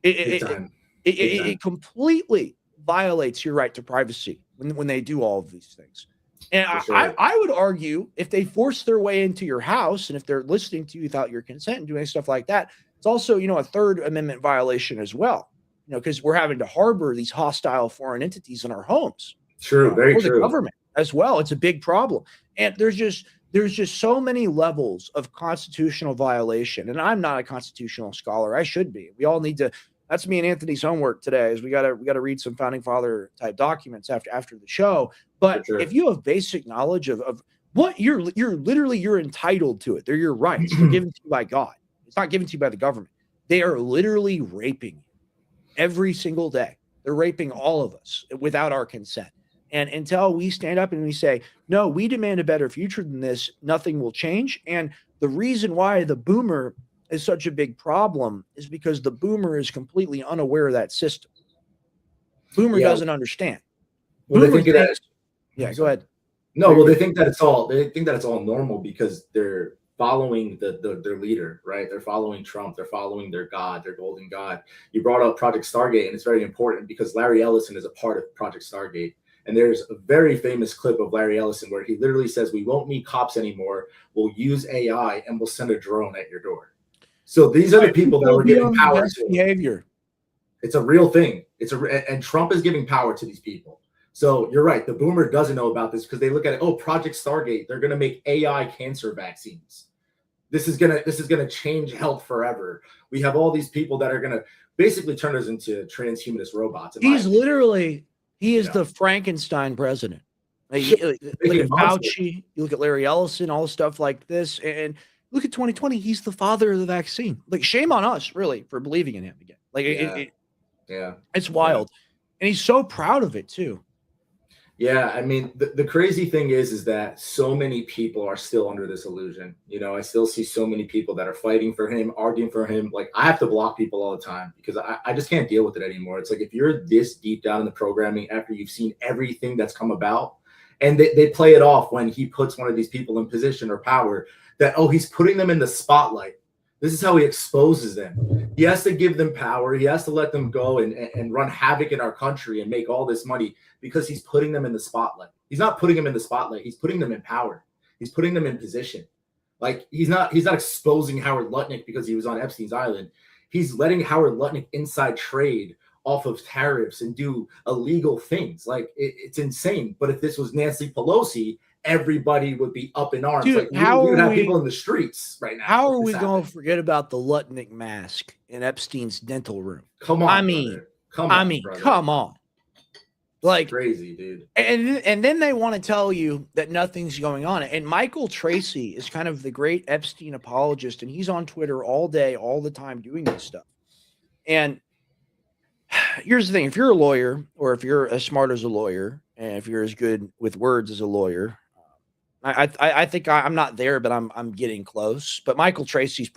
It completely violates your right to privacy when they do all of these things. And I would argue if they force their way into your house and if they're listening to you without your consent and doing stuff like that, it's also, a Third Amendment violation as well, because we're having to harbor these hostile foreign entities in our homes. True, very true. true. The government as well. It's a big problem. And there's just so many levels of constitutional violation. And I'm not a constitutional scholar. I should be. We all need to. That's me and Anthony's homework today. Is we gotta read some founding father type documents after the show. But For sure. if you have basic knowledge of what you're entitled to it. They're your rights. They're given to you by God. It's not given to you by the government. They are literally raping you every single day. They're raping all of us without our consent. And until we stand up and we say, no, we demand a better future than this, nothing will change. And the reason why the boomer is such a big problem is because the boomer is completely unaware of that system. Boomer Yeah. doesn't understand. Well, they Boomer think that. thinks- yeah, go ahead. No, well, they think that it's all normal because they're following their leader, right? They're following Trump. They're following their God, their golden God. You brought up Project Stargate, and it's very important because Larry Ellison is a part of Project Stargate. And there's a very famous clip of Larry Ellison where he literally says, "We won't need cops anymore. We'll use AI and we'll send a drone at your door." So these are the people that were giving power to. Behavior. It's a real thing. And Trump is giving power to these people. So you're right. The boomer doesn't know about this because they look at it. Oh, Project Stargate. They're going to make AI cancer vaccines. This is gonna change health forever. We have all these people that are going to basically turn us into transhumanist robots. He is Yeah. the Frankenstein president. Like, Shit, you look at making monsters. Fauci, you look at Larry Ellison, all stuff like this, and look at 2020. He's the father of the vaccine. Like, shame on us, really, for believing in him again. Like, Yeah. it's wild, and he's so proud of it too. Yeah, I mean, the crazy thing is that so many people are still under this illusion. You know, I still see so many people that are fighting for him, arguing for him. Like, I have to block people all the time because I just can't deal with it anymore. It's like, if you're this deep down in the programming after you've seen everything that's come about, and they play it off when he puts one of these people in position or power that, oh, he's putting them in the spotlight. This is how he exposes them. He has to give them power. He has to let them go and run havoc in our country and make all this money because he's putting them in the spotlight. He's not putting them in the spotlight. He's putting them in power. He's putting them in position. Like, he's not exposing Howard Lutnick because he was on Epstein's Island. He's letting Howard Lutnick inside trade off of tariffs and do illegal things. Like, it's insane. But if this was Nancy Pelosi, everybody would be up in arms. Dude, like, how we would are have we- people in the streets right now. How if are we this going happened. to forget about the Lutnick mask in Epstein's dental room? Come on, I mean, brother. Come on. Like, Crazy, dude. and then they want to tell you that nothing's going on. And Michael Tracy is kind of the great Epstein apologist, and he's on Twitter all day, all the time doing this stuff. And here's the thing: if you're a lawyer, or if you're as smart as a lawyer, and if you're as good with words as a lawyer, I think I'm not there, but I'm getting close. But Michael Tracy's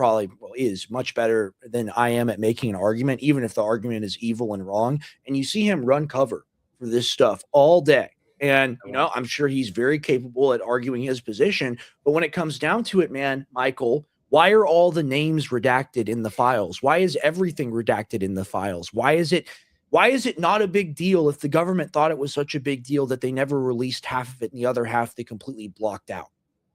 is much better than I am at making an argument, even if the argument is evil and wrong. And you see him run cover for this stuff all day. And, I'm sure he's very capable at arguing his position. But when it comes down to it, man, Michael, why are all the names redacted in the files? Why is everything redacted in the files? Why is it not a big deal if the government thought it was such a big deal that they never released half of it and the other half they completely blocked out?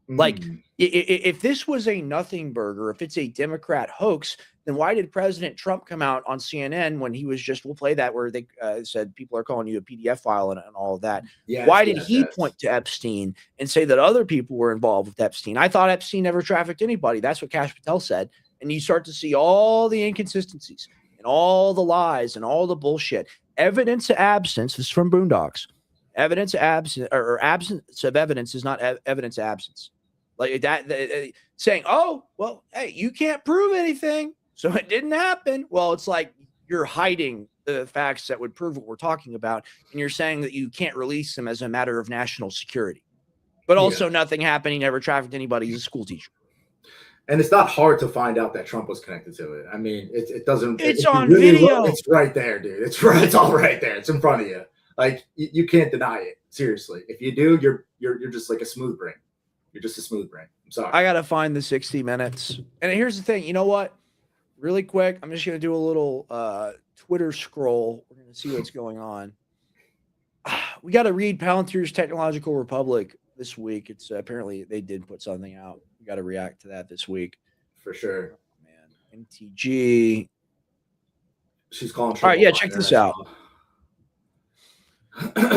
Like, if this was a nothing burger, if it's a Democrat hoax, then why did President Trump come out on CNN when he was we'll play that, where they said people are calling you a PDF file and all of that? Yes, Why did yes, he yes. point to Epstein and say that other people were involved with Epstein? I thought Epstein never trafficked anybody. That's what Kash Patel said. And you start to see all the inconsistencies and all the lies and all the bullshit. Evidence of absence, this is from Boondocks. Evidence of absence, or absence of evidence, is not evidence of absence. Like that, saying, oh, well, hey, you can't prove anything, so it didn't happen. Well, it's like you're hiding the facts that would prove what we're talking about, and you're saying that you can't release them as a matter of national security. But also nothing happened. He never trafficked anybody. He's a school teacher. And it's not hard to find out that Trump was connected to it. I mean, it doesn't. It's if you on really video. It's right there, dude. It's all right there. It's in front of you. Like, you can't deny it. Seriously, if you do, you're just like a smooth brain. You're just a smooth brain. I'm sorry. I gotta find the 60 Minutes. And here's the thing. You know what? Really quick, I'm just gonna do a little Twitter scroll. We're gonna see what's going on. We got to read Palantir's Technological Republic this week. It's apparently they did put something out. We got to react to that this week. For sure. Man, MTG. She's calling. All right, yeah, check this out.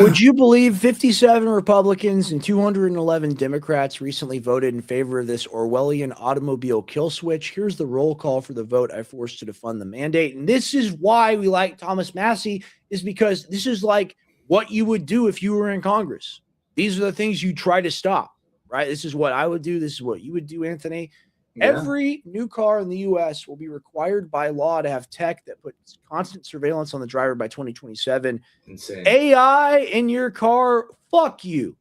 Would you believe 57 Republicans and 211 Democrats recently voted in favor of this Orwellian automobile kill switch? Here's the roll call for the vote I forced to fund the mandate. And this is why we like Thomas Massey, is because this is like what you would do if you were in Congress. These are the things you try to stop, right? This is what I would do. This is what you would do, Anthony. Yeah. Every new car in the U.S. will be required by law to have tech that puts constant surveillance on the driver by 2027. Insane. AI in your car, fuck you.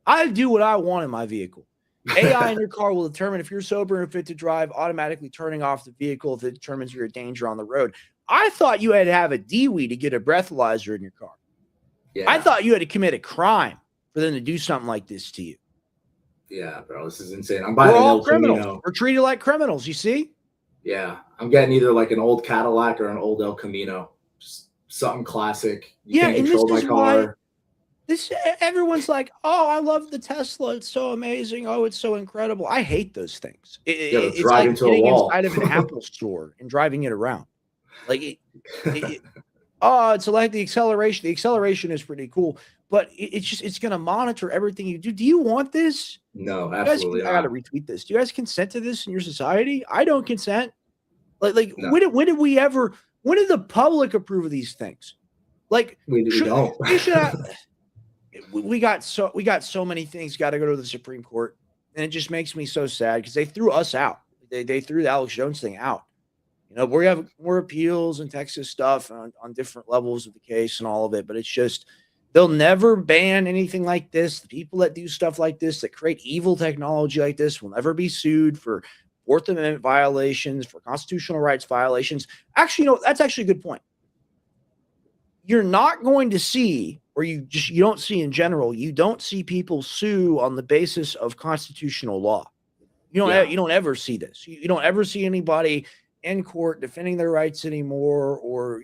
I do what I want in my vehicle. AI in your car will determine if you're sober and fit to drive, automatically turning off the vehicle if it determines you're a danger on the road. I thought you had to have a DWI to get a breathalyzer in your car. Yeah. I thought you had to commit a crime for them to do something like this to you. Yeah, bro, this is insane. I'm buying We're an all El criminals. Camino. We're treated like criminals, you see? Yeah, I'm getting either like an old Cadillac or an old El Camino. Just something classic. You Yeah, can't and control this my is why car. everyone's like, oh, I love the Tesla. It's so amazing. Oh, it's so incredible. I hate those things. It's drive like into a getting wall. inside of an Apple store and driving it around. Like, it's like the acceleration. The acceleration is pretty cool, but it's going to monitor everything you do. Do you want this? No, You guys, absolutely I got to not. retweet this. Do you guys consent to this in your society? I don't consent. Like No. when did we ever? When did the public approve of these things? Like, We don't. we should have, we got so many things got to go to the Supreme Court, and it just makes me so sad because they threw us out. They threw the Alex Jones thing out. You know, we have more appeals and Texas stuff on different levels of the case and all of it, but it's just they'll never ban anything like this. The people that do stuff like this, that create evil technology like this, will never be sued for Fourth Amendment violations, for constitutional rights violations. Actually, that's actually a good point. You're not going to see, or you don't see in general, you don't see people sue on the basis of constitutional law. You don't ever see this. You don't ever see anybody in court defending their rights anymore, or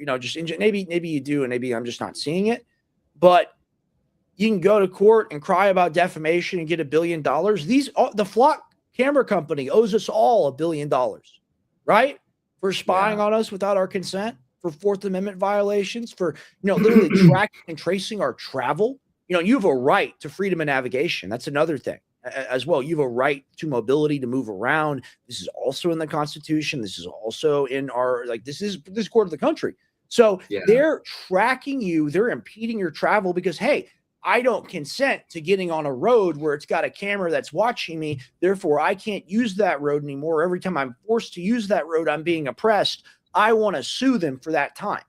maybe you do, and maybe I'm just not seeing it. But you can go to court and cry about defamation and get $1 billion. The Flock Camera Company owes us all $1 billion, right? For spying on us without our consent, for Fourth Amendment violations, for literally tracking and tracing our travel. You have a right to freedom of navigation. That's another thing as well. You have a right to mobility, to move around. This is also in the Constitution. This is also in our, this is court of the country. So they're tracking you. They're impeding your travel because, hey, I don't consent to getting on a road where it's got a camera that's watching me. Therefore, I can't use that road anymore. Every time I'm forced to use that road, I'm being oppressed. I want to sue them for that time.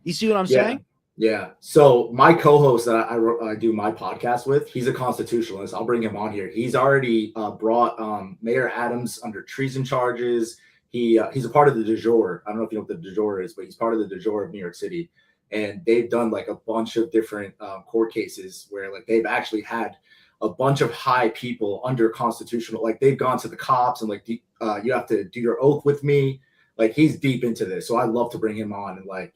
You see what I'm saying? Yeah. So my co-host that I do my podcast with, he's a constitutionalist. I'll bring him on here. He's already brought Mayor Adams under treason charges. He's a part of the de jure. I don't know if you know what the de jure is, but he's part of the de jure of New York City. And they've done like a bunch of different court cases where like they've actually had a bunch of high people under constitutional, like they've gone to the cops and like, you have to do your oath with me. Like he's deep into this. So I'd love to bring him on and like,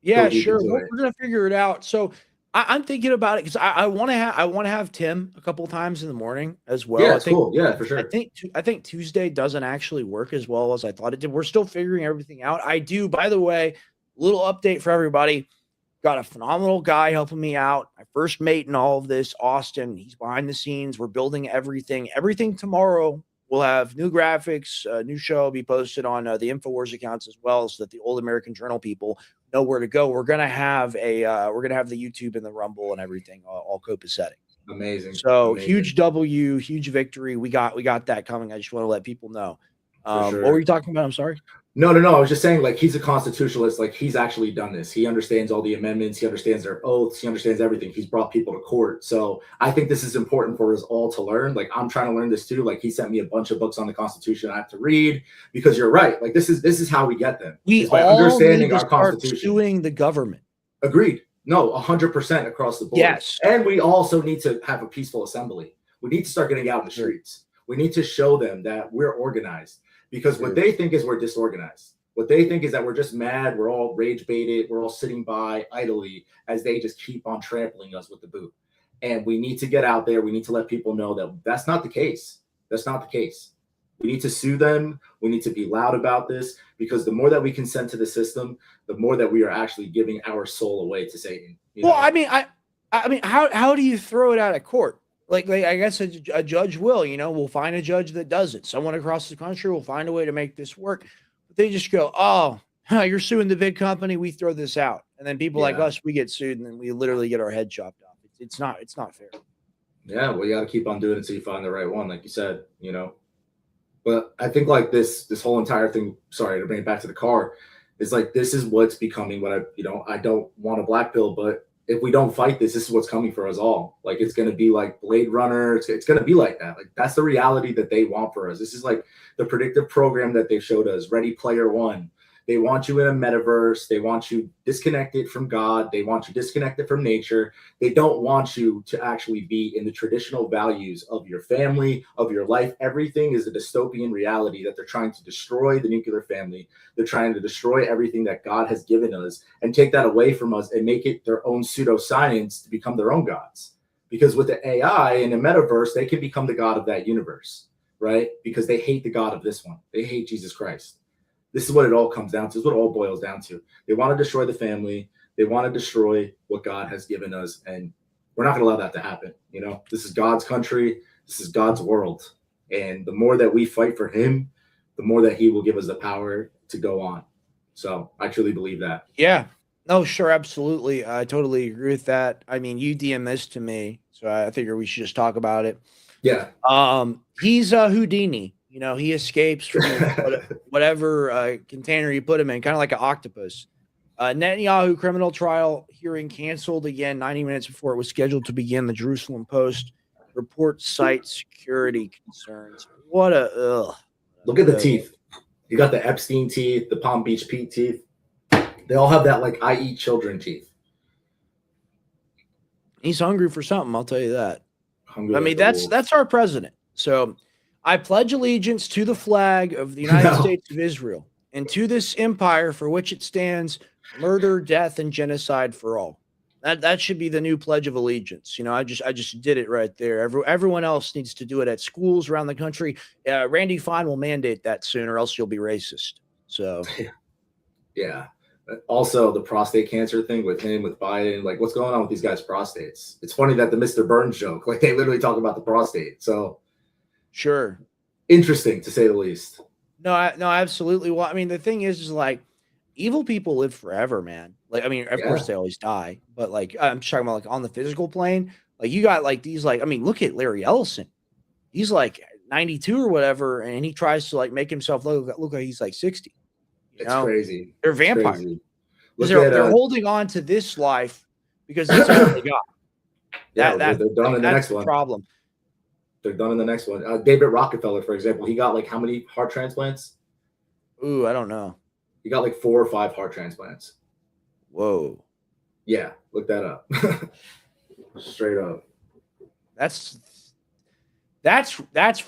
yeah, sure. We're going to figure it out. So I'm thinking about it because I want to have Tim a couple of times in the morning as well. Yeah, cool. Yeah, for sure. I think Tuesday doesn't actually work as well as I thought it did. We're still figuring everything out. I do, by the way, little update for everybody. Got a phenomenal guy helping me out. My first mate in all of this, Austin. He's behind the scenes. We're building everything. Everything tomorrow. We'll have new graphics, new show will be posted on the InfoWars accounts as well, so that the Old American Journal people know where to go. We're gonna have the YouTube and the Rumble and everything all copacetic. Amazing. So huge W, huge victory. We got that coming. I just want to let people know. Sure. What were you talking about? I'm sorry. No. I was just saying, like, he's a constitutionalist. Like, he's actually done this. He understands all the amendments. He understands their oaths. He understands everything. He's brought people to court. So I think this is important for us all to learn. Like, I'm trying to learn this too. Like, he sent me a bunch of books on the Constitution I have to read because you're right. Like, this is how we get them. We by all understanding need to our start Constitution. suing the government. Agreed. No, 100% across the board. Yes. And we also need to have a peaceful assembly. We need to start getting out in the streets. We need to show them that we're organized, because what they think is we're disorganized. What they think is that we're just mad. We're all rage baited. We're all sitting by idly as they just keep on trampling us with the boot. And we need to get out there. We need to let people know that that's not the case. That's not the case. We need to sue them. We need to be loud about this, because the more that we consent to the system, the more that we are actually giving our soul away to Satan. Well, I mean, I mean, how do you throw it out of court? Like I guess a judge will, we'll find a judge that does it. Someone across the country will find a way to make this work. But they just go, oh, you're suing the big company. We throw this out. And then people like us, we get sued and then we literally get our head chopped off. It's not fair. Yeah, well, you got to keep on doing it until you find the right one, like you said, But I think like this whole entire thing, sorry to bring it back to the car, is like this is what's becoming what I don't want a black pill, but if we don't fight this is what's coming for us all. Like it's gonna be like Blade Runner, it's gonna be like that. Like that's the reality that they want for us. This is like the predictive program that they showed us, Ready Player One. They want you in a metaverse. They want you disconnected from God. They want you disconnected from nature. They don't want you to actually be in the traditional values of your family, of your life. Everything is a dystopian reality that they're trying to destroy the nuclear family. They're trying to destroy everything that God has given us and take that away from us and make it their own pseudoscience to become their own gods. Because with the AI and the metaverse, they can become the God of that universe, right? Because they hate the God of this one. They hate Jesus Christ. This is what it all comes down to. This is what it all boils down to. They want to destroy the family. They want to destroy what God has given us. And we're not going to allow that to happen. This is God's country. This is God's world. And the more that we fight for him, the more that he will give us the power to go on. So I truly believe that. Yeah. No, sure. Absolutely. I totally agree with that. I mean, you DM this to me, so I figure we should just talk about it. Yeah. He's a Houdini. He escapes from whatever container you put him in, kind of like an octopus. Netanyahu criminal trial hearing canceled again 90 minutes before it was scheduled to begin. The Jerusalem Post reports cite security concerns. What a Look at the teeth. You got the Epstein teeth, the Palm Beach Pete teeth. They all have that like I eat children teeth. He's hungry for something, I'll tell you that. Hungry I like mean, the that's wolves. our president. So I pledge allegiance to the flag of the United States of Israel and to this empire for which it stands, murder, death, and genocide for all. That should be the new pledge of allegiance. I just did it right there. Everyone else needs to do it at schools around the country. Randy Fine will mandate that soon, or else you'll be racist. So, yeah. Also, the prostate cancer thing with him, with Biden, like what's going on with these guys' prostates? It's funny that the Mr. Burns joke, like they literally talk about the prostate. So sure. Interesting to say the least. No, absolutely. Well, I mean, the thing is like evil people live forever, man. Like, I mean, of course they always die, but like I'm just talking about like on the physical plane. Like you got like these, like, I mean, look at Larry Ellison. He's like 92 or whatever, and he tries to like make himself look like he's like 60. It's crazy. They're vampires. They're holding on to this life because that's all they got. They're done in the next one. Problem. They're done in the next one. David Rockefeller, for example, he got like how many heart transplants? Ooh, I don't know. He got like 4 or 5 heart transplants. Whoa. Yeah, look that up. Straight up. That's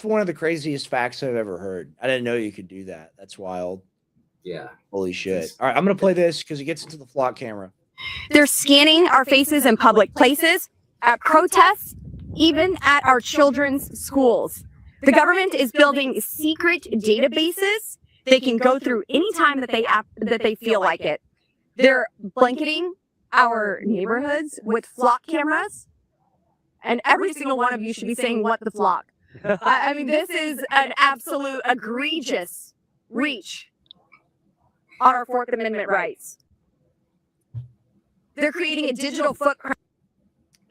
one of the craziest facts I've ever heard. I didn't know you could do that. That's wild. Yeah. Holy shit. All right, I'm going to play this because it gets into the flock camera. They're scanning our faces in public places, at protests, even at our children's schools. The government is building secret databases they can go through anytime that they feel like it. They're blanketing our neighborhoods with flock cameras, and every single one of you should be saying, "What the flock?" I mean, this is an absolute egregious reach on our Fourth Amendment rights. They're creating a digital footprint.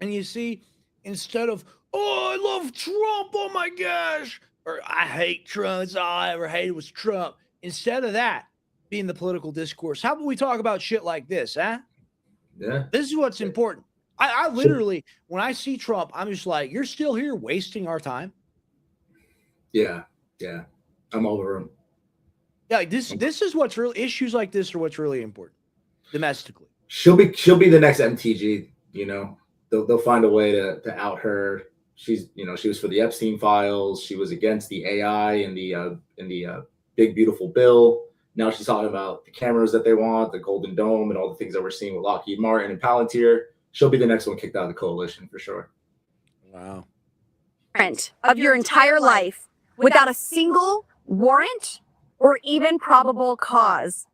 And you see, instead of, oh, I love Trump, oh my gosh, or I hate Trump, that's all I ever hated was Trump. Instead of that being the political discourse, how about we talk about shit like this, huh? Yeah. This is what's important. I literally, when I see Trump, I'm just like, you're still here wasting our time? Yeah. Yeah. I'm over him. Yeah, like this is what's really, issues like this are what's really important domestically. She'll be the next MTG, They'll find a way to out her. She's, she was for the Epstein files. She was against the AI in the big beautiful bill. Now she's talking about the cameras that they want, the Golden Dome, and all the things that we're seeing with Lockheed Martin and Palantir. She'll be the next one kicked out of the coalition for sure. Wow. Of your entire life without a single warrant or even probable cause.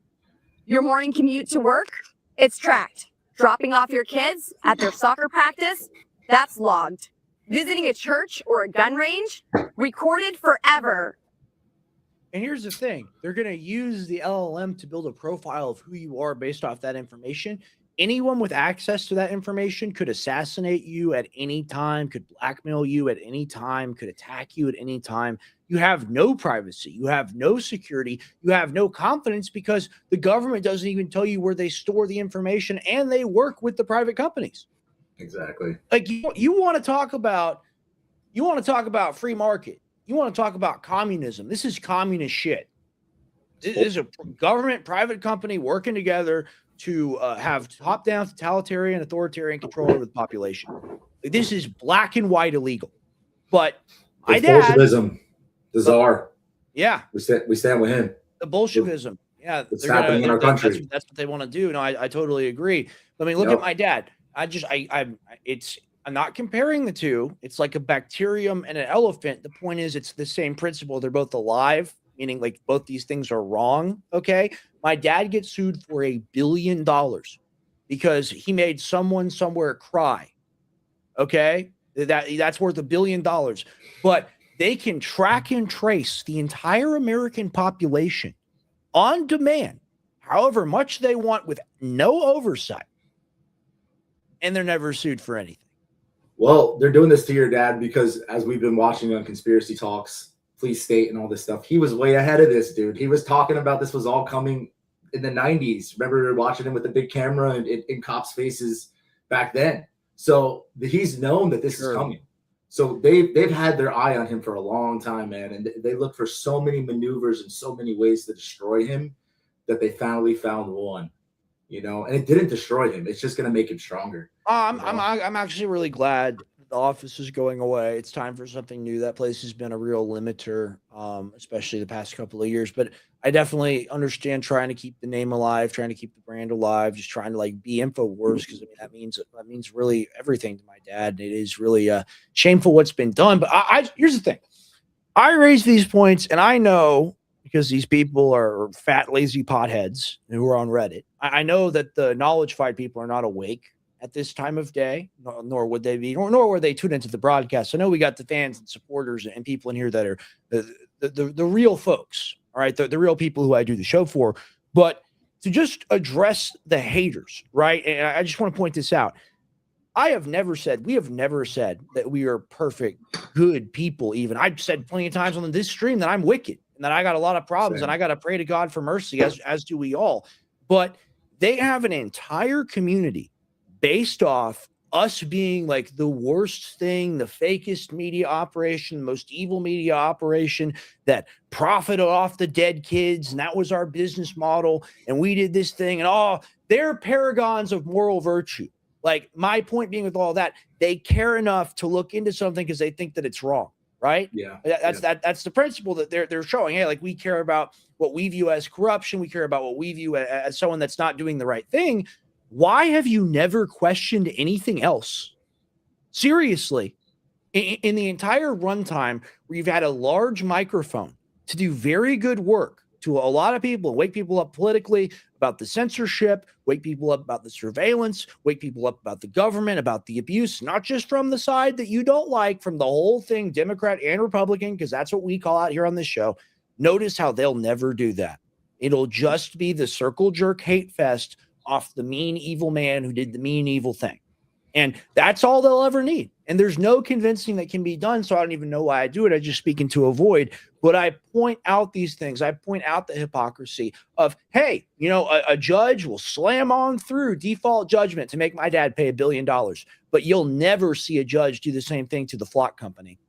Your morning commute to work, it's tracked. Dropping off your kids at their soccer practice, that's logged. Visiting a church or a gun range, recorded forever. And here's the thing, they're going to use the LLM to build a profile of who you are based off that information. Anyone with access to that information could assassinate you at any time, could blackmail you at any time, could attack you at any time. You have no privacy. You have no security. You have no confidence because the government doesn't even tell you where they store the information, and they work with the private companies. Exactly. Like you want to talk about free market. You want to talk about communism. This is communist shit. This is a government private company working together to have top-down totalitarian authoritarian control over the population. This is black and white illegal. But my It's dad, Bolshevism, the czar. yeah, We stand with him. the Bolshevism. Yeah, It's happening in our country. That's what they want to do. No, I totally agree. I mean, look Yep. at my dad. I'm not comparing the two. It's like a bacterium and an elephant. The point is, it's the same principle. They're both alive, meaning like both these things are wrong. Okay. My dad gets sued for $1 billion because he made someone somewhere cry. Okay. That's worth $1 billion. But they can track and trace the entire American population on demand, however much they want, with no oversight. And they're never sued for anything. Well, they're doing this to your dad because, as we've been watching on Conspiracy Talks, Police State, and all this stuff, he was way ahead of this, dude. He was talking about this was all coming in the 90s. Remember, we were watching him with the big camera and in cops' faces back then. So he's known that this is coming. So they've had their eye on him for a long time, man. And they look for so many maneuvers and so many ways to destroy him that they finally found one. You know, and it didn't destroy him. It's just going to make him stronger. I'm actually really glad the office is going away. It's time for something new. That place has been a real limiter, especially the past couple of years. But I definitely understand trying to keep the name alive, trying to keep the brand alive, just trying to like be InfoWars, because I mean that means really everything to my dad. It is really shameful what's been done. But here's the thing: I raise these points, and I know, because these people are fat, lazy potheads who are on Reddit. I know that the knowledge fight people are not awake at this time of day, nor would they be, nor would they tune into the broadcast. I know we got the fans and supporters and people in here that are the real folks, all right, the real people who I do the show for. But to just address the haters, right? And I just want to point this out. We have never said that we are perfect, good people. Even I've said plenty of times on this stream that I'm wicked and that I got a lot of problems. Same. And I got to pray to God for mercy, as do we all. But they have an entire community based off us being like the worst thing, the fakest media operation, the most evil media operation that profited off the dead kids. And that was our business model. And we did this thing, and they're paragons of moral virtue. Like, my point being with all that, they care enough to look into something because they think that it's wrong, right? Yeah. That's the principle that they're showing. Hey, like, we care about what we view as corruption. We care about what we view as someone that's not doing the right thing. Why have you never questioned anything else? Seriously, in the entire runtime where you've had a large microphone to do very good work to a lot of people, wake people up politically about the censorship, wake people up about the surveillance, wake people up about the government, about the abuse, not just from the side that you don't like, from the whole thing, Democrat and Republican, because that's what we call out here on this show. Notice how they'll never do that. It'll just be the circle jerk hate fest off the mean, evil man who did the mean, evil thing. And that's all they'll ever need. And there's no convincing that can be done. So I don't even know why I do it. I just speak into a void. But I point out these things. I point out the hypocrisy of, hey, you know, a judge will slam on through default judgment to make my dad pay $1 billion. But you'll never see a judge do the same thing to the Flock Company.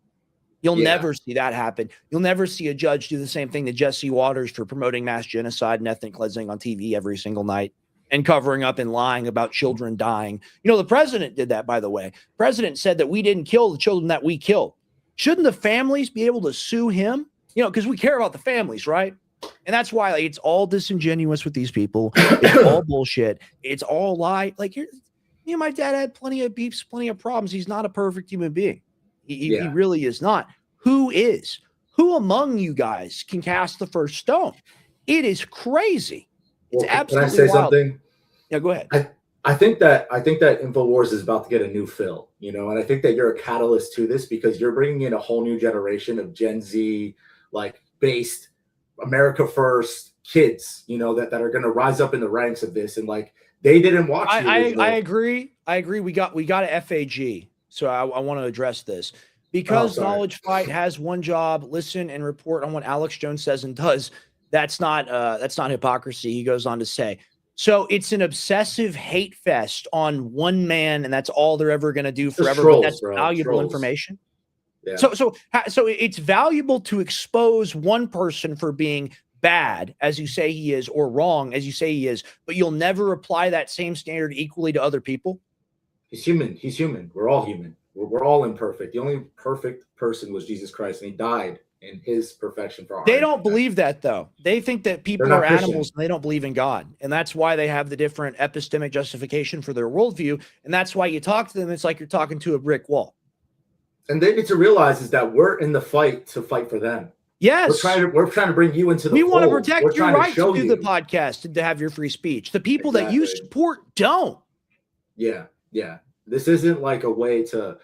You'll never see that happen. You'll never see a judge do the same thing to Jesse Waters for promoting mass genocide and ethnic cleansing on TV every single night and covering up and lying about children dying. You know, the president did that, by the way. The president said that we didn't kill the children that we killed. Shouldn't the families be able to sue him? You know, because we care about the families, right? And that's why, like, it's all disingenuous with these people. It's all bullshit. It's all lie. Like, my dad had plenty of beefs, plenty of problems. He's not a perfect human being. He really is not. Who is? Who among you guys can cast the first stone? It is crazy. It's absolutely Can I say wild. something? Yeah, go ahead. I think that InfoWars is about to get a new fill, you know, and I think that you're a catalyst to this because you're bringing in a whole new generation of Gen Z, like based America First kids, you know, that are going to rise up in the ranks of this, and like they didn't watch. I agree. We got a FAG, so I want to address this because Knowledge Fight has one job: listen and report on what Alex Jones says and does. That's not hypocrisy. He goes on to say. So it's an obsessive hate fest on one man, and that's all they're ever going to do forever. Trolls, but that's valuable trolls. information. Yeah. So it's valuable to expose one person for being bad, as you say he is, or wrong, as you say he is, but you'll never apply that same standard equally to other people. He's human. He's human. We're all human. We're all imperfect. The only perfect person was Jesus Christ, and he died in his perfection for our They don't believe that, though. They think that people They're are not Christian. animals and they don't believe in God. And that's why they have the different epistemic justification for their worldview. And that's why you talk to them, it's like you're talking to a brick wall. And they need to realize is that we're in the fight to fight for them. Yes. We're trying to bring you into the We want to fold. protect We're your trying right to do the you. podcast and to have your free speech. The people that you Exactly. support don't. Yeah. This isn't like a way to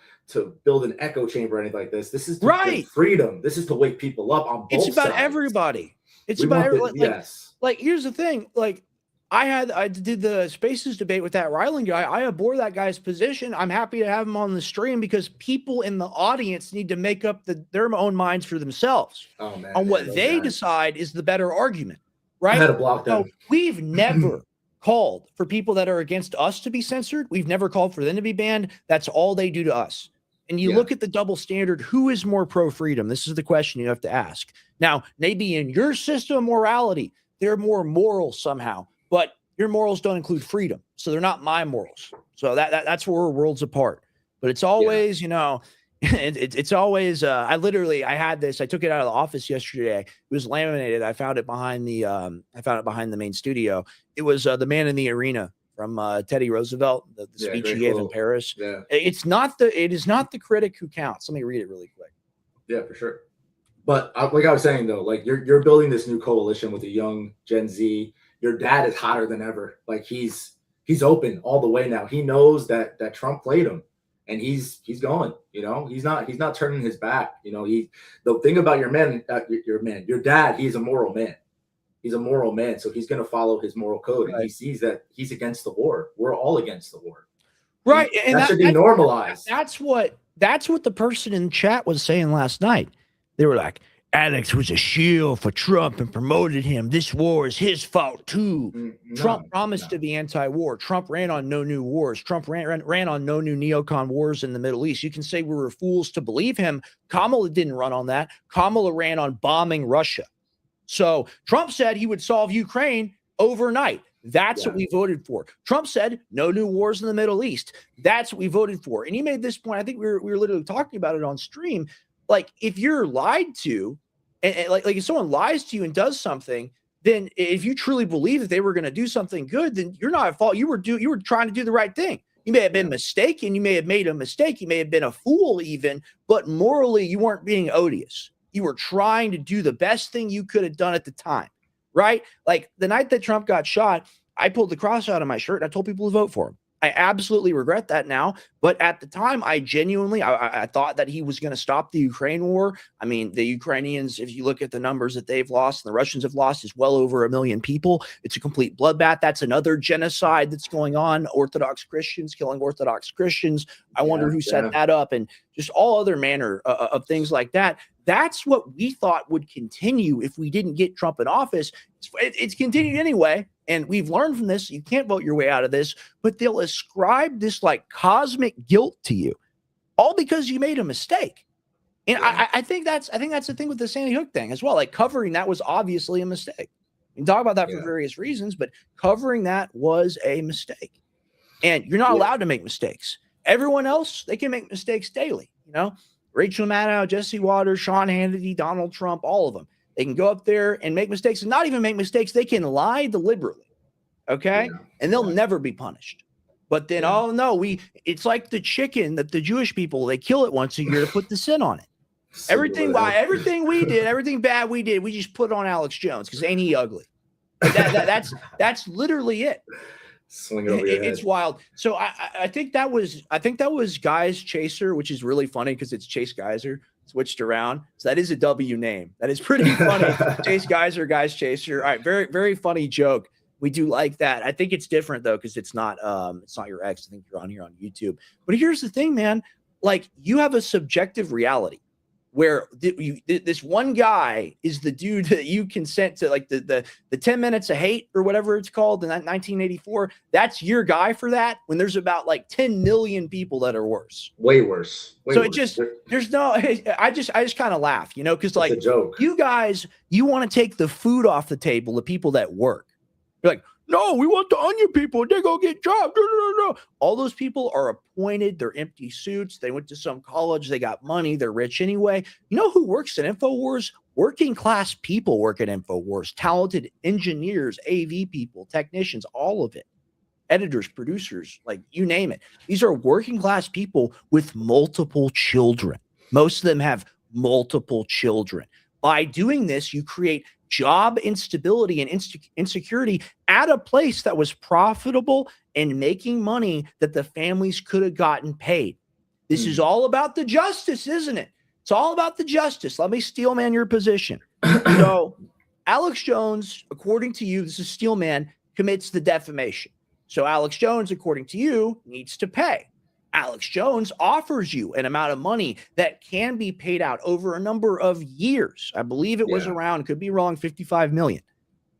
build an echo chamber or anything like this. This is to Right. build freedom. This is to wake people up on both It's about sides. everybody. It's We about want everyone. the- yes. Like, here's the thing. Like, I did the Spaces debate with that Ryland guy. I abhor that guy's position. I'm happy to have him on the stream because people in the audience need to make up their own minds for themselves Oh man. on what those they guys. decide is the better argument, I right? had to block them. So we've never called for people that are against us to be censored. We've never called for them to be banned. That's all they do to us. And you Yeah. look at the double standard, who is more pro-freedom? This is the question you have to ask. Now, maybe in your system of morality, they're more moral somehow, but your morals don't include freedom. So they're not my morals. So that's where we're worlds apart. But it's always, you know, it's always, I had this, I took it out of the office yesterday. It was laminated. I found it behind the main studio. It was The Man in the Arena from Teddy Roosevelt, the speech he gave in Paris. Yeah. It is not the critic who counts. Let me read it really quick. Yeah, for sure. But like I was saying though, like you're building this new coalition with a young Gen Z. Your dad is hotter than ever. Like he's open all the way now. He knows that Trump played him, and he's going. You know, he's not turning his back. You know, the thing about your dad. He's a moral man. He's a moral man, so he's going to follow his moral code, Right. and he sees that he's against the war. We're all against the war. Right. And that should be normalized. That's what the person in chat was saying last night. They were like, Alex was a shield for Trump and promoted him. This war is his fault too. Trump promised to be anti-war. Trump ran on no new wars. Trump ran on no new neocon wars in the Middle East. You can say we were fools to believe him. Kamala didn't run on that. Kamala ran on bombing Russia. So Trump said he would solve Ukraine overnight. That's what we voted for. Trump said no new wars in the Middle East. That's what we voted for. And he made this point. I think we were literally talking about it on stream. Like if you're lied to, and like if someone lies to you and does something, then if you truly believe that they were going to do something good, then you're not at fault. You were trying to do the right thing. You may have been mistaken. You may have made a mistake. You may have been a fool even, but morally you weren't being odious. You were trying to do the best thing you could have done at the time, right? Like the night that Trump got shot, I pulled the cross out of my shirt and I told people to vote for him. I absolutely regret that now. But at the time, I genuinely, I thought that he was going to stop the Ukraine war. I mean, the Ukrainians, if you look at the numbers that they've lost and the Russians have lost, is well over 1 million people. It's a complete bloodbath. That's another genocide that's going on. Orthodox Christians killing Orthodox Christians. I wonder who set that up, and just all other manner of things like that. That's what we thought would continue if we didn't get Trump in office. It's continued anyway. And we've learned from this, you can't vote your way out of this, but they'll ascribe this like cosmic guilt to you, all because you made a mistake. And I think that's the thing with the Sandy Hook thing as well. Like covering that was obviously a mistake. We can talk about that for various reasons, but covering that was a mistake. And you're not allowed to make mistakes. Everyone else, they can make mistakes daily. You know, Rachel Maddow, Jesse Waters, Sean Hannity, Donald Trump, all of them. They can go up there and make mistakes and not even make mistakes. They can lie deliberately. Okay. And they'll never be punished. But then, oh no, it's like the chicken that the Jewish people, they kill it once a year to put the sin on it. Everything we did, everything bad we did, we just put on Alex Jones because ain't he ugly? That's literally it. Swing it over your head. It's wild. So I think that was Guys Chaser, which is really funny because it's Chase Geyser switched around. So that is a W name. That is pretty funny. Chase Geyser, Guys Chaser. All right, very, very funny joke. We do like that. I think it's different though, because it's not your ex. I think you're on here on YouTube. But here's the thing, man. Like, you have a subjective reality where this one guy is the dude that you consent to, like the 10 minutes of hate or whatever it's called in that 1984. That's your guy for that, when there's about like 10 million people that are worse. Way worse. So it just, there's no, I just kind of laugh, you know, because like, it's a joke. you guys, you want to take the food off the table, the people that work. You're like, no, we want the onion people. They're going to get jobs. No. All those people are appointed. They're empty suits. They went to some college. They got money. They're rich anyway. You know who works at InfoWars? Working class people work at InfoWars. Talented engineers, AV people, technicians, all of it. Editors, producers, like you name it. These are working class people with multiple children. Most of them have multiple children. By doing this, you create job instability and insecurity at a place that was profitable and making money that the families could have gotten paid. This is all about the justice, isn't it? It's all about the justice. Let me steel man your position. So Alex Jones, according to you, this is steel man, commits the defamation. So Alex Jones, according to you, needs to pay. Alex Jones offers you an amount of money that can be paid out over a number of years. I believe it was around, could be wrong, 55 million.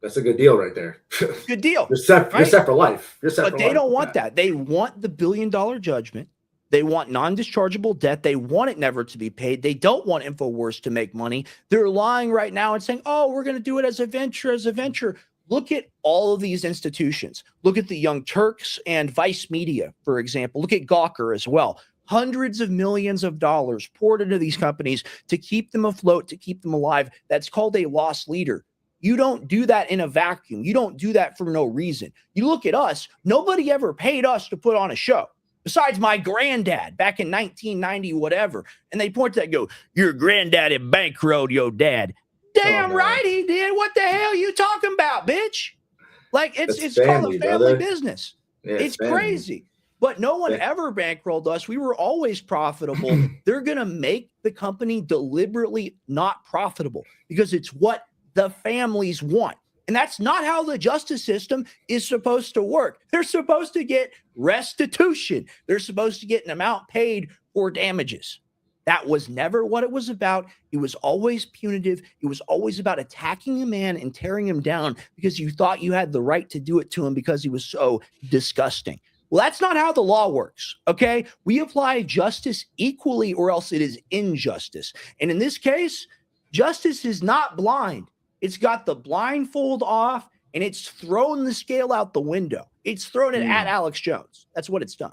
That's a good deal right there. Good deal. You're set for life. But they don't want that. They want the $1 billion judgment. They want non-dischargeable debt. They want it never to be paid. They don't want InfoWars to make money. They're lying right now and saying, oh, we're going to do it as a venture. Look at all of these institutions. Look at the Young Turks and Vice Media, for example. Look at Gawker as well. Hundreds of millions of dollars poured into these companies to keep them afloat, to keep them alive. That's called a loss leader. You don't do that in a vacuum. You don't do that for no reason. You look at us. Nobody ever paid us to put on a show besides my granddad back in 1990, whatever. And they point to that and go, your granddaddy bankrolled your dad. Damn right he did. What the hell you talking about, bitch? Like, it's called a family business. Yeah, it's crazy. But no one ever bankrolled us. We were always profitable. They're going to make the company deliberately not profitable because it's what the families want. And that's not how the justice system is supposed to work. They're supposed to get restitution. They're supposed to get an amount paid for damages. That was never what it was about. It was always punitive. It was always about attacking a man and tearing him down because you thought you had the right to do it to him because he was so disgusting. Well, that's not how the law works, okay? We apply justice equally or else it is injustice. And in this case, justice is not blind. It's got the blindfold off and it's thrown the scale out the window. It's thrown it at Alex Jones. That's what it's done.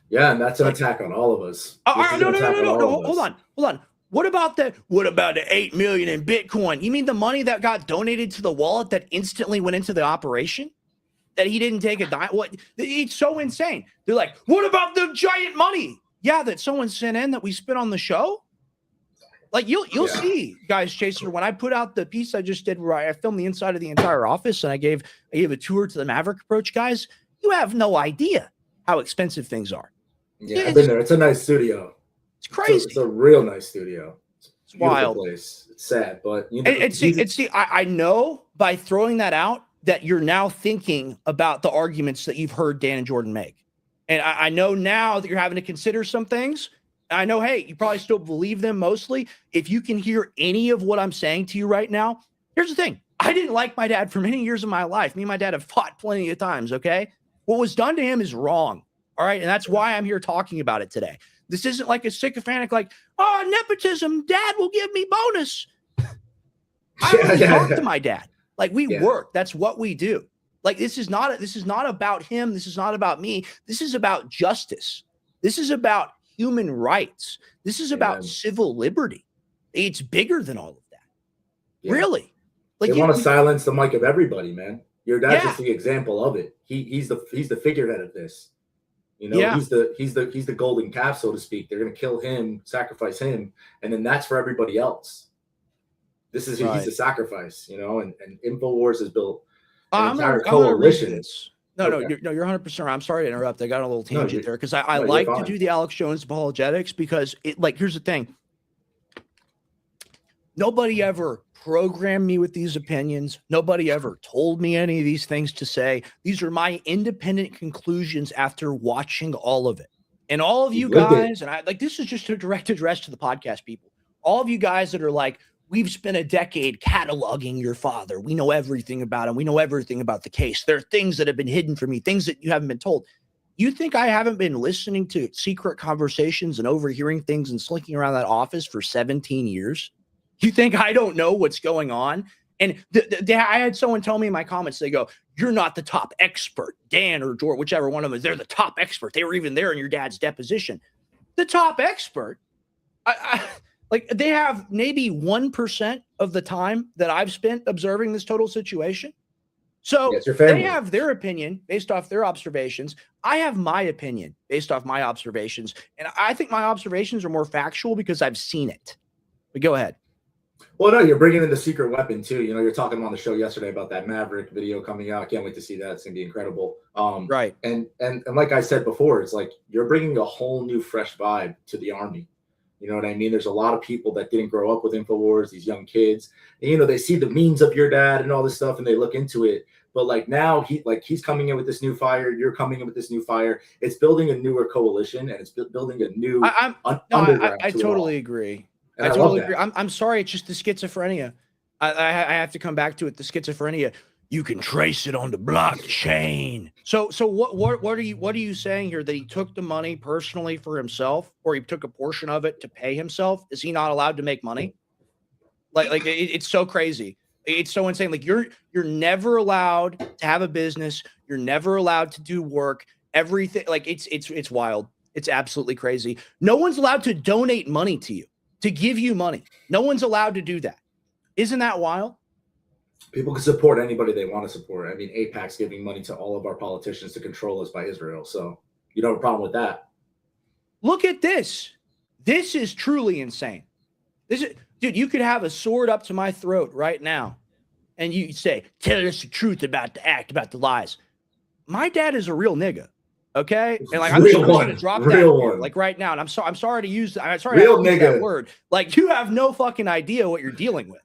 Yeah, and that's an attack on all of us. No. Hold on. What about the 8 million in Bitcoin? You mean the money that got donated to the wallet that instantly went into the operation? That he didn't take a dime? What? It's so insane. They're like, what about the giant money? Yeah, that someone sent in that we spent on the show. Like you'll see, Guys Chaser, when I put out the piece I just did where I filmed the inside of the entire office and I gave a tour to the Maverick Approach guys, you have no idea how expensive things are. Yeah, I've been there. It's a nice studio. It's crazy. It's a real nice studio. It's wild. Place. It's sad, but you know, I know by throwing that out that you're now thinking about the arguments that you've heard Dan and Jordan make. And I know now that you're having to consider some things. I know, hey, you probably still believe them mostly. If you can hear any of what I'm saying to you right now, here's the thing. I didn't like my dad for many years of my life. Me and my dad have fought plenty of times, okay? What was done to him is wrong, all right? And that's why I'm here talking about it today. This isn't like a sycophantic, like, oh, nepotism, dad will give me bonus. I talk to my dad. Like, we work. That's what we do. Like, this is not about him. This is not about me. This is about justice. This is about human rights. This is about civil liberty. It's bigger than all of that. Yeah. Really. Like, they want to silence the mic of everybody, man. Your dad's just the example of it. He's the figurehead of this. You know, he's the golden calf, so to speak. They're gonna kill him, sacrifice him, and then that's for everybody else. This is he's the sacrifice, you know, and InfoWars has built an entire coalition. No, Okay. you're 100% right. I'm sorry to interrupt. I got on a little tangent dude. there because I No, you're like to fine. do the Alex Jones apologetics because here's the thing. Nobody ever programmed me with these opinions. Nobody ever told me any of these things to say. These are my independent conclusions after watching all of it. And all of you Lived it. guys, and I like this is just a direct address to the podcast people. All of you guys that are like, we've spent a decade cataloging your father. We know everything about him. We know everything about the case. There are things that have been hidden from me, things that you haven't been told. You think I haven't been listening to secret conversations and overhearing things and slinking around that office for 17 years? You think I don't know what's going on? And I had someone tell me in my comments, they go, you're not the top expert, Dan or George, whichever one of them is. They're the top expert. They were even there in your dad's deposition. The top expert? Like they have maybe 1% of the time that I've spent observing this total situation. So Yeah, it's your family. they have their opinion based off their observations. I have my opinion based off my observations. And I think my observations are more factual because I've seen it. But go ahead. Well, no, you're bringing in the secret weapon too. You know, you're talking on the show yesterday about that Maverick video coming out. I can't wait to see that. It's gonna be incredible. Right. And like I said before, it's like you're bringing a whole new, fresh vibe to the Army. You know what I mean? There's a lot of people that didn't grow up with InfoWars. These young kids, and, you know, they see the memes of your dad and all this stuff, and they look into it. But like now, he's coming in with this new fire. You're coming in with this new fire. It's building a newer coalition, and it's building a new underground. I totally agree. And I love totally that. agree. I'm sorry. It's just the schizophrenia. I have to come back to it. The schizophrenia. You can trace it on the blockchain. So what are you saying here? That he took the money personally for himself, or he took a portion of it to pay himself? Is he not allowed to make money? It's so crazy. It's so insane. Like you're never allowed to have a business. You're never allowed to do work. Everything. Like it's wild. It's absolutely crazy. No one's allowed to donate money to you, to give you money. No one's allowed to do that. Isn't that wild? People can support anybody they want to support. I mean, AIPAC's giving money to all of our politicians to control us by Israel. So you don't have a problem with that. Look at this. This is truly insane. Dude, you could have a sword up to my throat right now, and you say, tell us the truth about the act, about the lies. My dad is a real nigga. Okay. And like, I'm just going to drop that here, like right now. And I'm sorry to use that word. Like, you have no fucking idea what you're dealing with.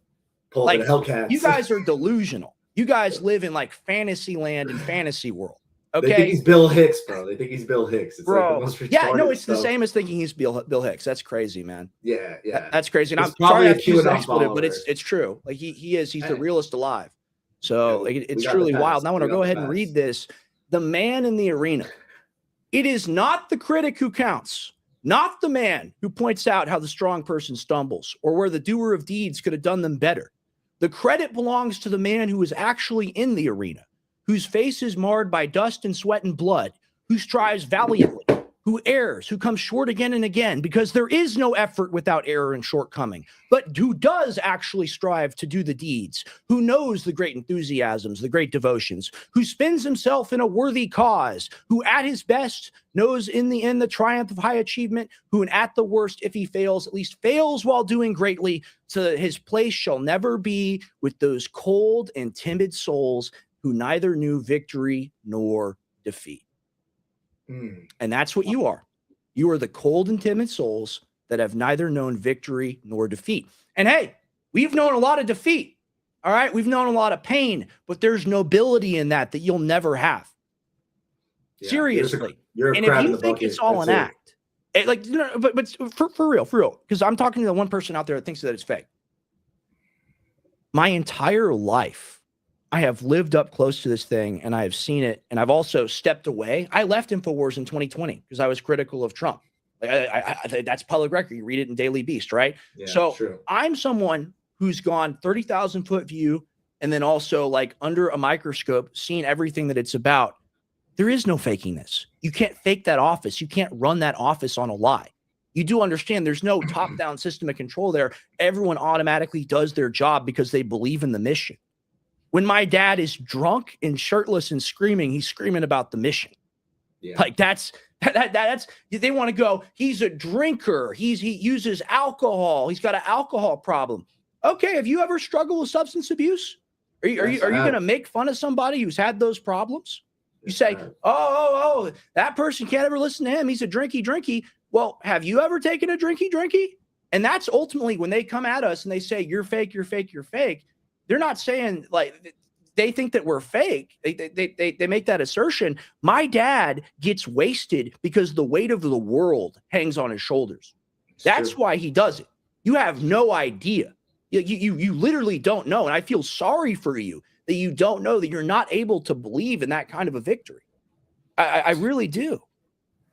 Pull like, Hellcats. You guys are delusional. You guys live in like fantasy land and fantasy world. Okay. They think he's Bill Hicks, bro. They think he's Bill Hicks. It's bro. Like the most yeah, no, it's stuff. the same as thinking he's Bill Hicks. That's crazy, man. Yeah. That's crazy. And It's I'm sorry I probably a used the QAnon expletive, but follower. it's true. Like he's Hey. the realest alive. So Yeah, it's got truly the wild. facts. Now I want to We got go the ahead and facts. read this. The man in the arena. It is not the critic who counts, not the man who points out how the strong person stumbles or where the doer of deeds could have done them better. The credit belongs to the man who is actually in the arena, whose face is marred by dust and sweat and blood, who strives valiantly, who errs, who comes short again and again, because there is no effort without error and shortcoming, but who does actually strive to do the deeds, who knows the great enthusiasms, the great devotions, who spends himself in a worthy cause, who at his best knows in the end the triumph of high achievement, who at the worst, if he fails, at least fails while doing greatly, so that his place shall never be with those cold and timid souls who neither knew victory nor defeat. And that's what you are. You are the cold and timid souls that have neither known victory nor defeat. And hey, we've known a lot of defeat. All right. We've known a lot of pain, but there's nobility in that you'll never have. Yeah, Seriously. You're and if you think it's all an act, like, you know, but for real, because I'm talking to the one person out there that thinks that it's fake. My entire life, I have lived up close to this thing and I have seen it. And I've also stepped away. I left InfoWars in 2020 because I was critical of Trump. Like I that's public record. You read it in Daily Beast, right? Yeah, so true. I'm someone who's gone 30,000 foot view and then also like under a microscope, seen everything that it's about. There is no faking this. You can't fake that office. You can't run that office on a lie. You do understand there's no top-down system of control there. Everyone automatically does their job because they believe in the mission. When my dad is drunk and shirtless and screaming, he's screaming about the mission. Yeah. Like that's they want to go, he's a drinker. He uses alcohol. He's got an alcohol problem. Okay. Have you ever struggled with substance abuse? Are you going to make fun of somebody who's had those problems? You say, that person can't ever listen to him. He's a drinky. Well, have you ever taken a drinky? And that's ultimately when they come at us and they say, you're fake. They're not saying like they think that we're fake. They make that assertion. My dad gets wasted because the weight of the world hangs on his shoulders. That's why he does it. You have no idea. You literally don't know. And I feel sorry for you that you don't know that you're not able to believe in that kind of a victory. I really do.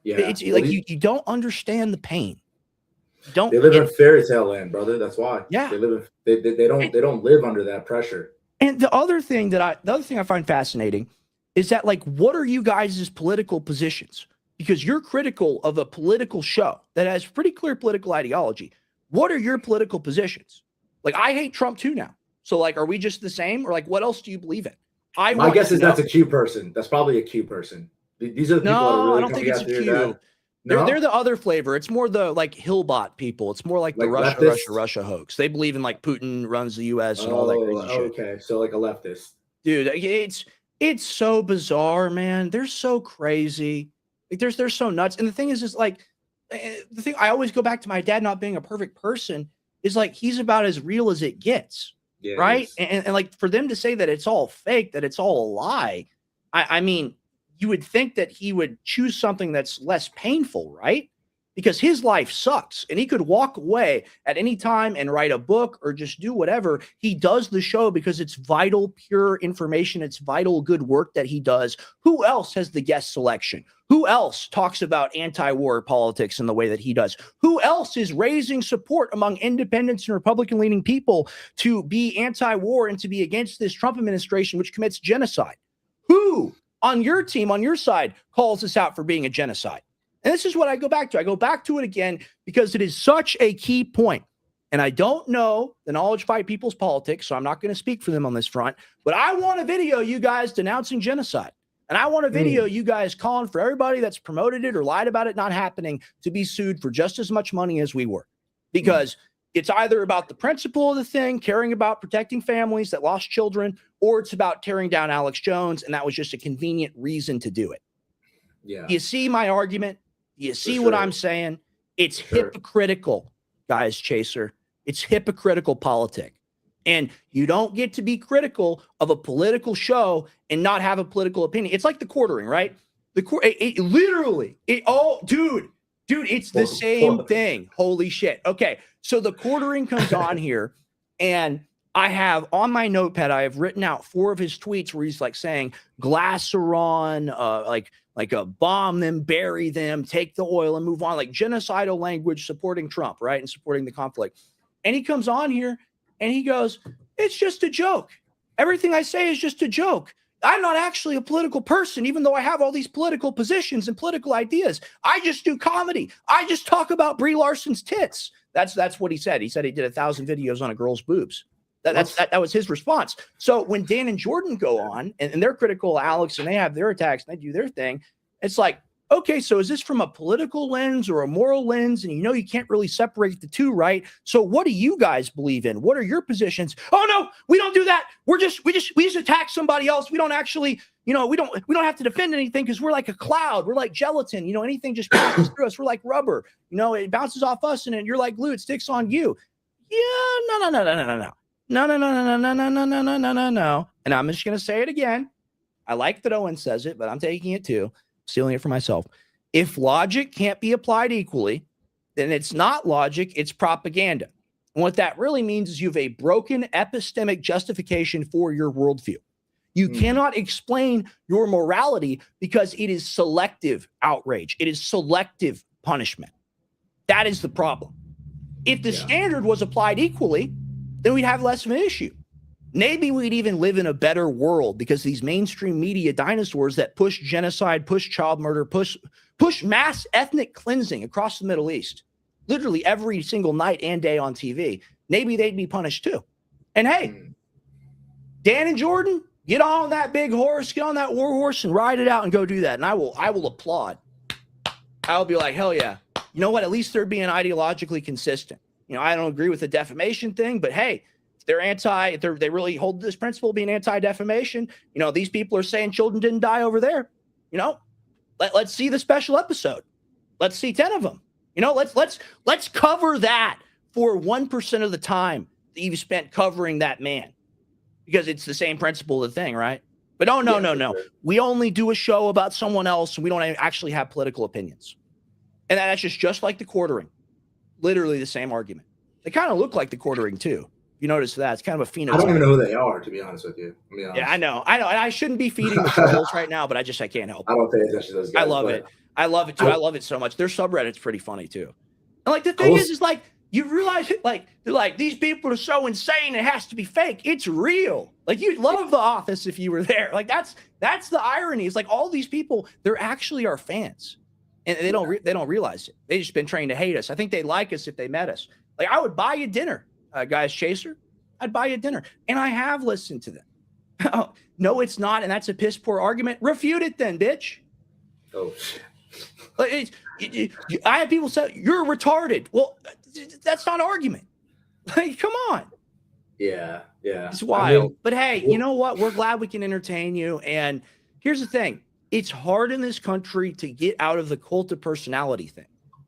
Yeah. It's like you don't understand the pain. They live in fairy tale land, brother. That's why. Yeah. They don't live under that pressure. And the other thing I find fascinating is that, like, what are you guys' political positions? Because you're critical of a political show that has pretty clear political ideology. What are your political positions? Like, I hate Trump too now. So, like, are we just the same? Or, like, what else do you believe in? My guess is that's a Q person. That's probably a Q person. These are the people that are really I don't think it's a Q. No? They're the other flavor. It's more the, like, Hillbot people. It's more like the Russia hoax. They believe in, like, Putin runs the U.S. and all that crazy shit. Okay. So, like a leftist. Dude, it's so bizarre, man. They're so crazy. Like, they're so nuts. And the thing is like, the thing I always go back to my dad not being a perfect person is like, he's about as real as it gets. Yeah, right. And like, for them to say that it's all fake, that it's all a lie. I mean, you would think that he would choose something that's less painful, right? Because his life sucks and he could walk away at any time and write a book or just do whatever. He does the show because it's vital, pure information. It's vital, good work that he does. Who else has the guest selection? Who else talks about anti-war politics in the way that he does? Who else is raising support among independents and Republican-leaning people to be anti-war and to be against this Trump administration, which commits genocide? Who on your team, on your side, calls us out for being a genocide? And this is what I go back to. I go back to it again because it is such a key point. And I don't know the knowledge fight people's politics, so I'm not going to speak for them on this front. But I want a video you guys denouncing genocide. And I want a video you guys calling for everybody that's promoted it or lied about it not happening to be sued for just as much money as we were. Because it's either about the principle of the thing, caring about protecting families that lost children, or it's about tearing down Alex Jones. And that was just a convenient reason to do it. Yeah. You see my argument? You see what I'm saying? It's hypocritical, guys, Chaser. It's hypocritical politic. And you don't get to be critical of a political show and not have a political opinion. It's like the quartering, right? Dude, it's the same thing. Holy shit. Okay. So the quartering comes on here, and I have on my notepad, I have written out 4 of his tweets where he's like saying Glasseron, like a bomb them, bury them, take the oil and move on, like genocidal language supporting Trump, right? And supporting the conflict. And he comes on here and he goes, it's just a joke. Everything I say is just a joke. I'm not actually a political person, even though I have all these political positions and political ideas. I just do comedy. I just talk about Brie Larson's tits. That's what he said. He said he did 1,000 videos on a girl's boobs. That was his response. So when Dan and Jordan go on and they're critical of Alex and they have their attacks and they do their thing, it's like, okay, so is this from a political lens or a moral lens? And you can't really separate the two, right? So what do you guys believe in? What are your positions? Oh no, we don't do that. We just attack somebody else. We don't actually, we don't have to defend anything because we're like a cloud. We're like gelatin. Anything just bounces through us. We're like rubber. It bounces off us and then you're like glue. It sticks on you. Yeah, no. No. And I'm just going to say it again. I like that Owen says it, but I'm taking it too, stealing it for myself. If logic can't be applied equally, then it's not logic, it's propaganda. And what that really means is you have a broken epistemic justification for your worldview. You cannot explain your morality because it is selective outrage. It is selective punishment. That is the problem. If the standard was applied equally, then we'd have less of an issue. Maybe we'd even live in a better world because these mainstream media dinosaurs that push genocide, push child murder, push mass ethnic cleansing across the Middle East, literally every single night and day on TV, maybe they'd be punished too. And hey, Dan and Jordan, get on that big horse, get on that war horse and ride it out and go do that. And I will applaud. I'll be like, hell yeah. You know what? At least they're being ideologically consistent. I don't agree with the defamation thing, but hey, they really hold this principle being anti-defamation. These people are saying children didn't die over there. You know, let's see the special episode. Let's see 10 of them. You know, let's cover that for 1% of the time that you've spent covering that man, because it's the same principle of the thing, right? But no. We only do a show about someone else, and we don't actually have political opinions. And that's just like the quartering. Literally the same argument. They kind of look like the quartering too. You notice that it's kind of a phenotype. I don't even know who they are, to be honest with you. Yeah, I know. And I shouldn't be feeding the trolls right now, but I can't help it. I don't pay attention to those guys. I love it. I love it too. I love it so much. Their subreddit's pretty funny too. And like the thing is like you realize it, like they're like, these people are so insane, it has to be fake. It's real. Like you'd love The Office if you were there. Like that's the irony. It's like all these people, they're actually our fans. And they don't realize it. They've just been trained to hate us. I think they'd like us if they met us. Like I would buy you dinner, guys chaser. I'd buy you dinner. And I have listened to them. Oh, no, it's not. And that's a piss poor argument. Refute it then, bitch. Oh, shit. I have people say, you're retarded. Well, that's not an argument. Like, come on. Yeah. It's wild. But hey, you know what? We're glad we can entertain you. And here's the thing. It's hard in this country to get out of the cult of personality thing,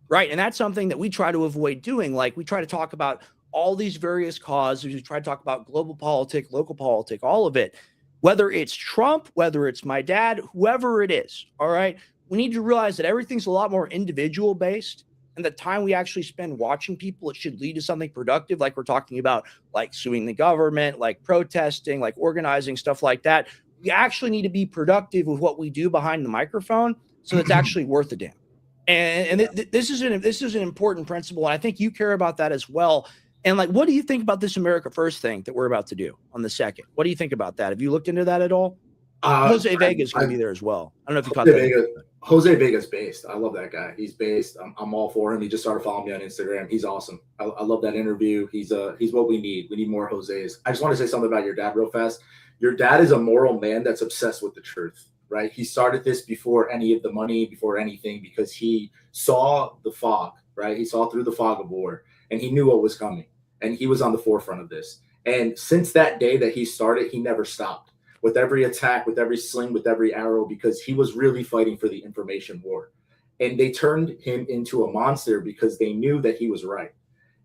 right? And that's something that we try to avoid doing. Like we try to talk about all these various causes. We try to talk about global politics, local politics, all of it, whether it's Trump, whether it's my dad, whoever it is. All right. We need to realize that everything's a lot more individual based, and the time we actually spend watching people, it should lead to something productive. Like we're talking about, like suing the government, like protesting, like organizing, stuff like that. We actually need to be productive with what we do behind the microphone, so it's actually worth a damn. And this is an important principle, and I think you care about that as well. And like, what do you think about this America First thing that we're about to do on the 2nd? What do you think about that? Have you looked into that at all? Jose Vega's going to be there as well. I don't know if you caught that. Jose Vega's based. I love that guy. He's based. I'm all for him. He just started following me on Instagram. He's awesome. I love that interview. He's what we need. We need more Jose's. I just want to say something about your dad real fast. Your dad is a moral man that's obsessed with the truth, right? He started this before any of the money, before anything, because he saw the fog, right? He saw through the fog of war, and he knew what was coming, and he was on the forefront of this. And since that day that he started, he never stopped. With every attack, with every sling, with every arrow, because he was really fighting for the information war. And they turned him into a monster because they knew that he was right.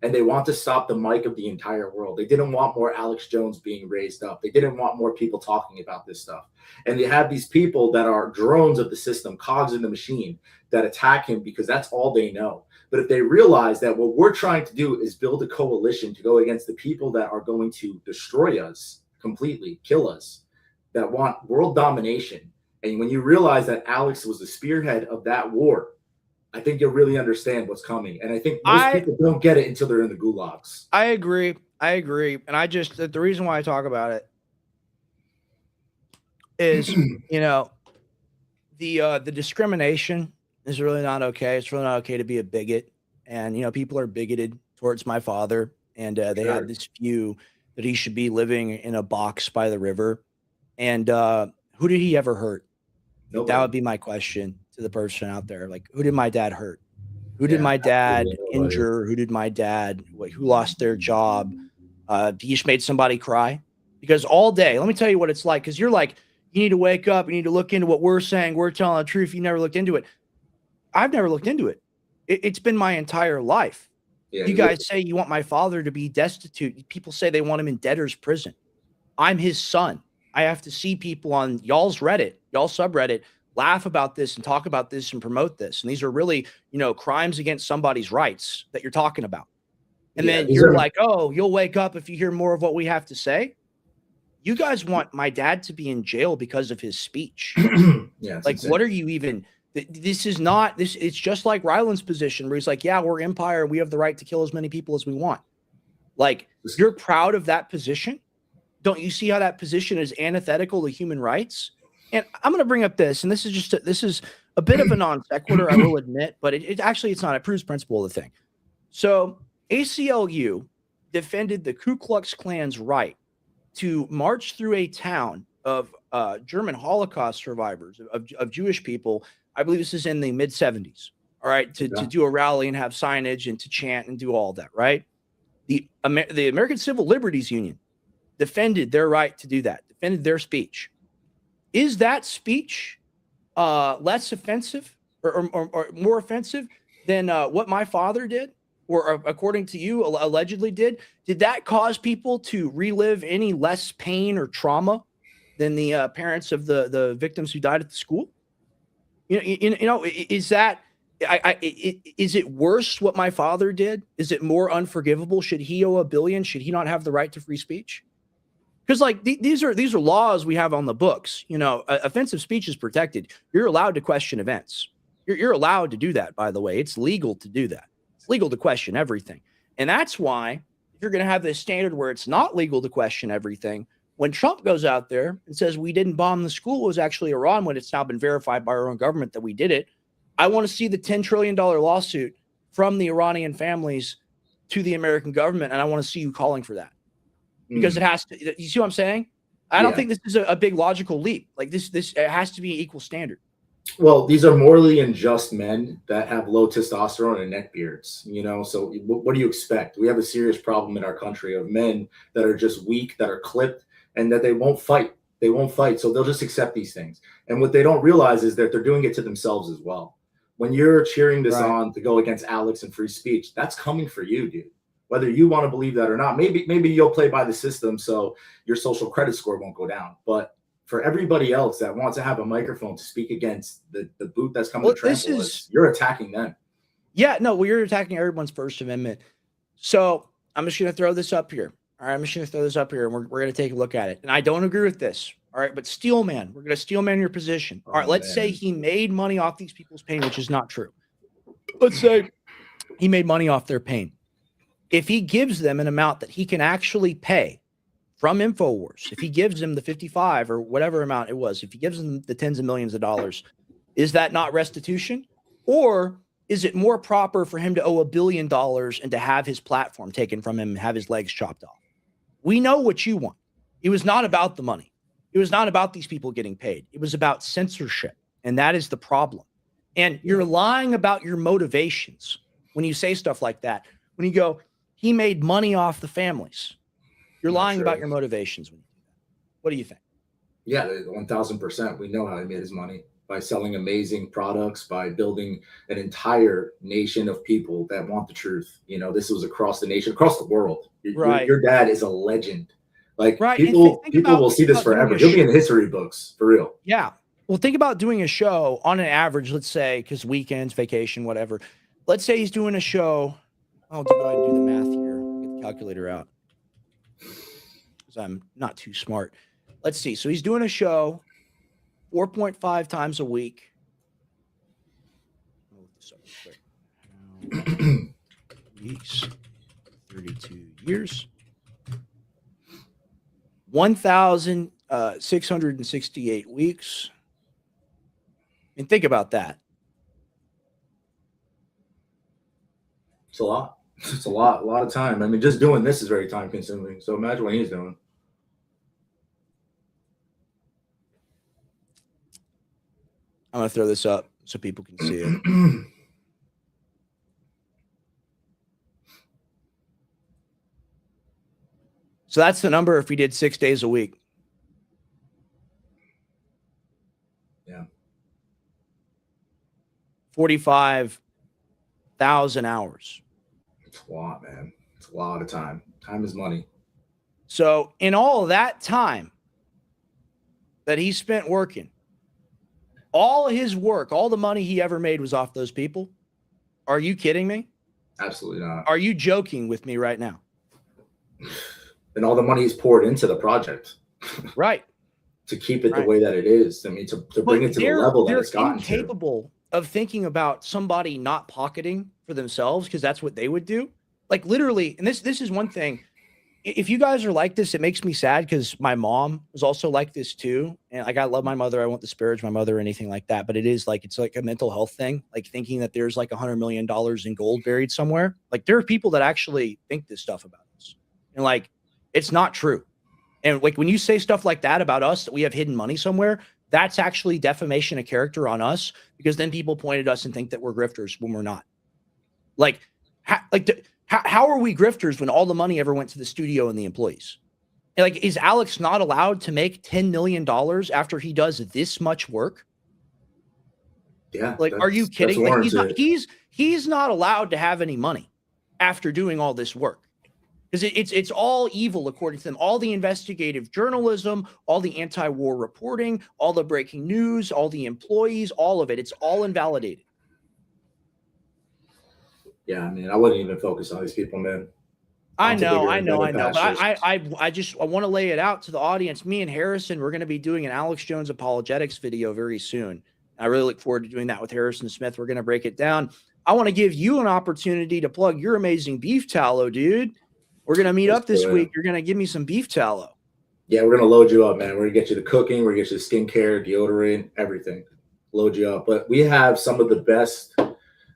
And they want to stop the mic of the entire world. They didn't want more Alex Jones being raised up. They didn't want more people talking about this stuff. And they have these people that are drones of the system, cogs in the machine, that attack him because that's all they know. But if they realize that what we're trying to do is build a coalition to go against the people that are going to destroy us completely, kill us, that want world domination. And when you realize that Alex was the spearhead of that war, I think you'll really understand what's coming. And I think most people don't get it until they're in the gulags. I agree. And the reason why I talk about it is, you know, the discrimination is really not okay. It's really not okay to be a bigot. And, you know, people are bigoted towards my father. And they have this view that he should be living in a box by the river. And who did he ever hurt? Nobody. That would be my question to the person out there. Like, who did my dad hurt? Who did my dad injure? Who did my dad, who lost their job? He just made somebody cry? Because all day, let me tell you what it's like. Because you're like, you need to wake up. You need to look into what we're saying. We're telling the truth. You never looked into it. I've never looked into it. It's been my entire life. Yeah, you guys say you want my father to be destitute. People say they want him in debtor's prison. I'm his son. I have to see people on y'all's Reddit, y'all's subreddit, laugh about this and talk about this and promote this. And these are really, you know, crimes against somebody's rights that you're talking about. And then you're like, oh, you'll wake up if you hear more of what we have to say. You guys want my dad to be in jail because of his speech. Yeah. Like, what are you even? This is not this. It's just like Ryland's position where he's like, yeah, we're empire. We have the right to kill as many people as we want. Like, you're proud of that position. Don't you see how that position is antithetical to human rights? And I'm going to bring up this, and this is a bit of a non sequitur, I will admit, but it's not. It proves principle of the thing. So ACLU defended the Ku Klux Klan's right to march through a town of German Holocaust survivors, of Jewish people. I believe this is in the mid 70s. All right, to do a rally and have signage and to chant and do all that. Right. The American Civil Liberties Union defended their right to do that, defended their speech. Is that speech less offensive or more offensive than what my father did, or according to you, allegedly did? Did that cause people to relive any less pain or trauma than the parents of the victims who died at the school? Is that is it worse what my father did? Is it more unforgivable? Should he owe $1 billion? Should he not have the right to free speech? Because like these are laws we have on the books. Offensive speech is protected. You're allowed to question events. You're allowed to do that. By the way, it's legal to do that. It's legal to question everything, and that's why if you're going to have this standard where it's not legal to question everything, when Trump goes out there and says we didn't bomb the school, it was actually Iran, when it's now been verified by our own government that we did it, I want to see the $10 trillion lawsuit from the Iranian families to the American government, and I want to see you calling for that. Because it has to. You see what I'm saying? I don't think this is a big logical leap. Like this it has to be equal standard. Well, these are morally unjust men that have low testosterone and neck beards. So what do you expect? We have a serious problem in our country of men that are just weak, that are clipped, and that they won't fight. They won't fight, so they'll just accept these things. And what they don't realize is that they're doing it to themselves as well. When you're cheering this on to go against Alex and free speech, that's coming for you, dude. Whether you want to believe that or not, maybe you'll play by the system so your social credit score won't go down. But for everybody else that wants to have a microphone to speak against the boot that's coming to trample us, you're attacking them. Yeah, no, you're attacking everyone's First Amendment. So I'm just going to throw this up here. All right, I'm just going to throw this up here, and we're going to take a look at it. And I don't agree with this. All right, but Steelman, we're going to Steelman your position. All right, let's say he made money off these people's pain, which is not true. Let's say he made money off their pain. If he gives them an amount that he can actually pay from InfoWars, if he gives them the 55 or whatever amount it was, if he gives them the tens of millions of dollars, is that not restitution? Or is it more proper for him to owe $1 billion and to have his platform taken from him and have his legs chopped off? We know what you want. It was not about the money. It was not about these people getting paid. It was about censorship. And that is the problem. And you're lying about your motivations when you say stuff like that. When you go, he made money off the families. You're lying about your motivations when you do that. What do you think? Yeah, 1,000%. We know how he made his money, by selling amazing products, by building an entire nation of people that want the truth. This was across the nation, across the world. Your dad is a legend. Like people will see this forever. He'll be in the history books for real. Yeah. Well, think about doing a show on an average, let's say, because weekends, vacation, whatever. Let's say he's doing a show. I'll go ahead and do the math here. Get the calculator out because I'm not too smart. Let's see. So he's doing a show 4.5 times a week. Weeks, 32 years. 1,668 weeks. And think about that. It's a lot. It's a lot of time. I mean, just doing this is very time consuming. So imagine what he's doing. I'm going to throw this up so people can see it. So that's the number if we did 6 days a week. Yeah. 45,000 hours. It's a lot, man. It's a lot of time. Time is money. So in all of that time that he spent working, all of his work, all the money he ever made was off those people. Are you kidding me? Absolutely not. Are you joking with me right now? And all the money is poured into the project. Right. To keep it the way that it is. I mean, to bring it to the level that it's gotten to. They're incapable of thinking about somebody not pocketing for themselves, because that's what they would do. Like literally, and this is one thing. If you guys are like this, it makes me sad because my mom was also like this too. And like, I love my mother. I won't disparage my mother or anything like that. But it's like a mental health thing, like thinking that there's like $100 million in gold buried somewhere. Like there are people that actually think this stuff about us. And like, it's not true. And like when you say stuff like that about us, that we have hidden money somewhere, that's actually defamation of character on us, because then people point at us and think that we're grifters when we're not. Like, how are we grifters when all the money ever went to the studio and the employees? And like, is Alex not allowed to make $10 million after he does this much work? Yeah. Like, are you that's kidding? Like, warranted. he's not allowed to have any money after doing all this work. Because it's all evil according to them. All the investigative journalism, all the anti-war reporting, all the breaking news, all the employees, all of it. It's all invalidated. Yeah, I mean, I wouldn't even focus on these people, man. I On to know. bigger But and better pastures. I just want to lay it out to the audience. Me and Harrison, we're going to be doing an Alex Jones apologetics video very soon. I really look forward to doing that with Harrison Smith. We're going to break it down. I want to give you an opportunity to plug your amazing beef tallow, dude. We're going to meet up this week. You're going to give me some beef tallow. Yeah, we're going to load you up, man. We're going to get you the cooking. We're going to get you the skincare, deodorant, everything. Load you up. But we have some of the best.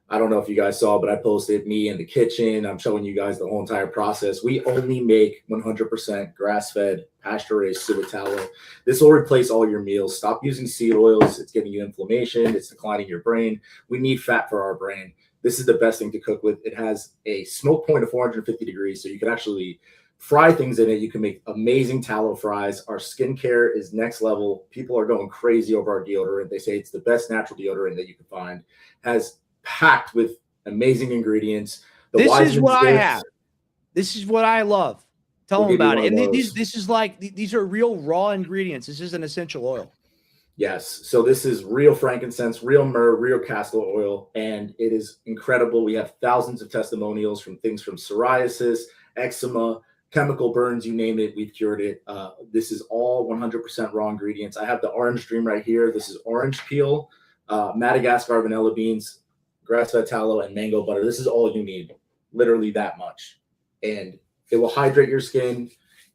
I don't know if you guys saw, but I posted me in the kitchen. I'm showing you guys the whole entire process. We only make 100% grass-fed, pasture-raised suet tallow. This will replace all your meals. Stop using seed oils. It's giving you inflammation. It's declining your brain. We need fat for our brain. This is the best thing to cook with. It has a smoke point of 450 degrees, so you can actually fry things in it. You can make amazing tallow fries. Our skincare is next level. People are going crazy over our deodorant. They say it's the best natural deodorant that you can find. Has packed with amazing ingredients. This is what I have. This is what I love. Tell them about it. And this is like, these are real raw ingredients. This is an essential oil. Yes. So this is real frankincense, real myrrh, real castor oil, and it is incredible. We have thousands of testimonials from things from psoriasis, eczema, chemical burns, you name it, we've cured it. This is all 100% raw ingredients. I have the orange dream right here. This is orange peel, Madagascar vanilla beans, grass-fed tallow, and mango butter. This is all you need, literally that much. And it will hydrate your skin.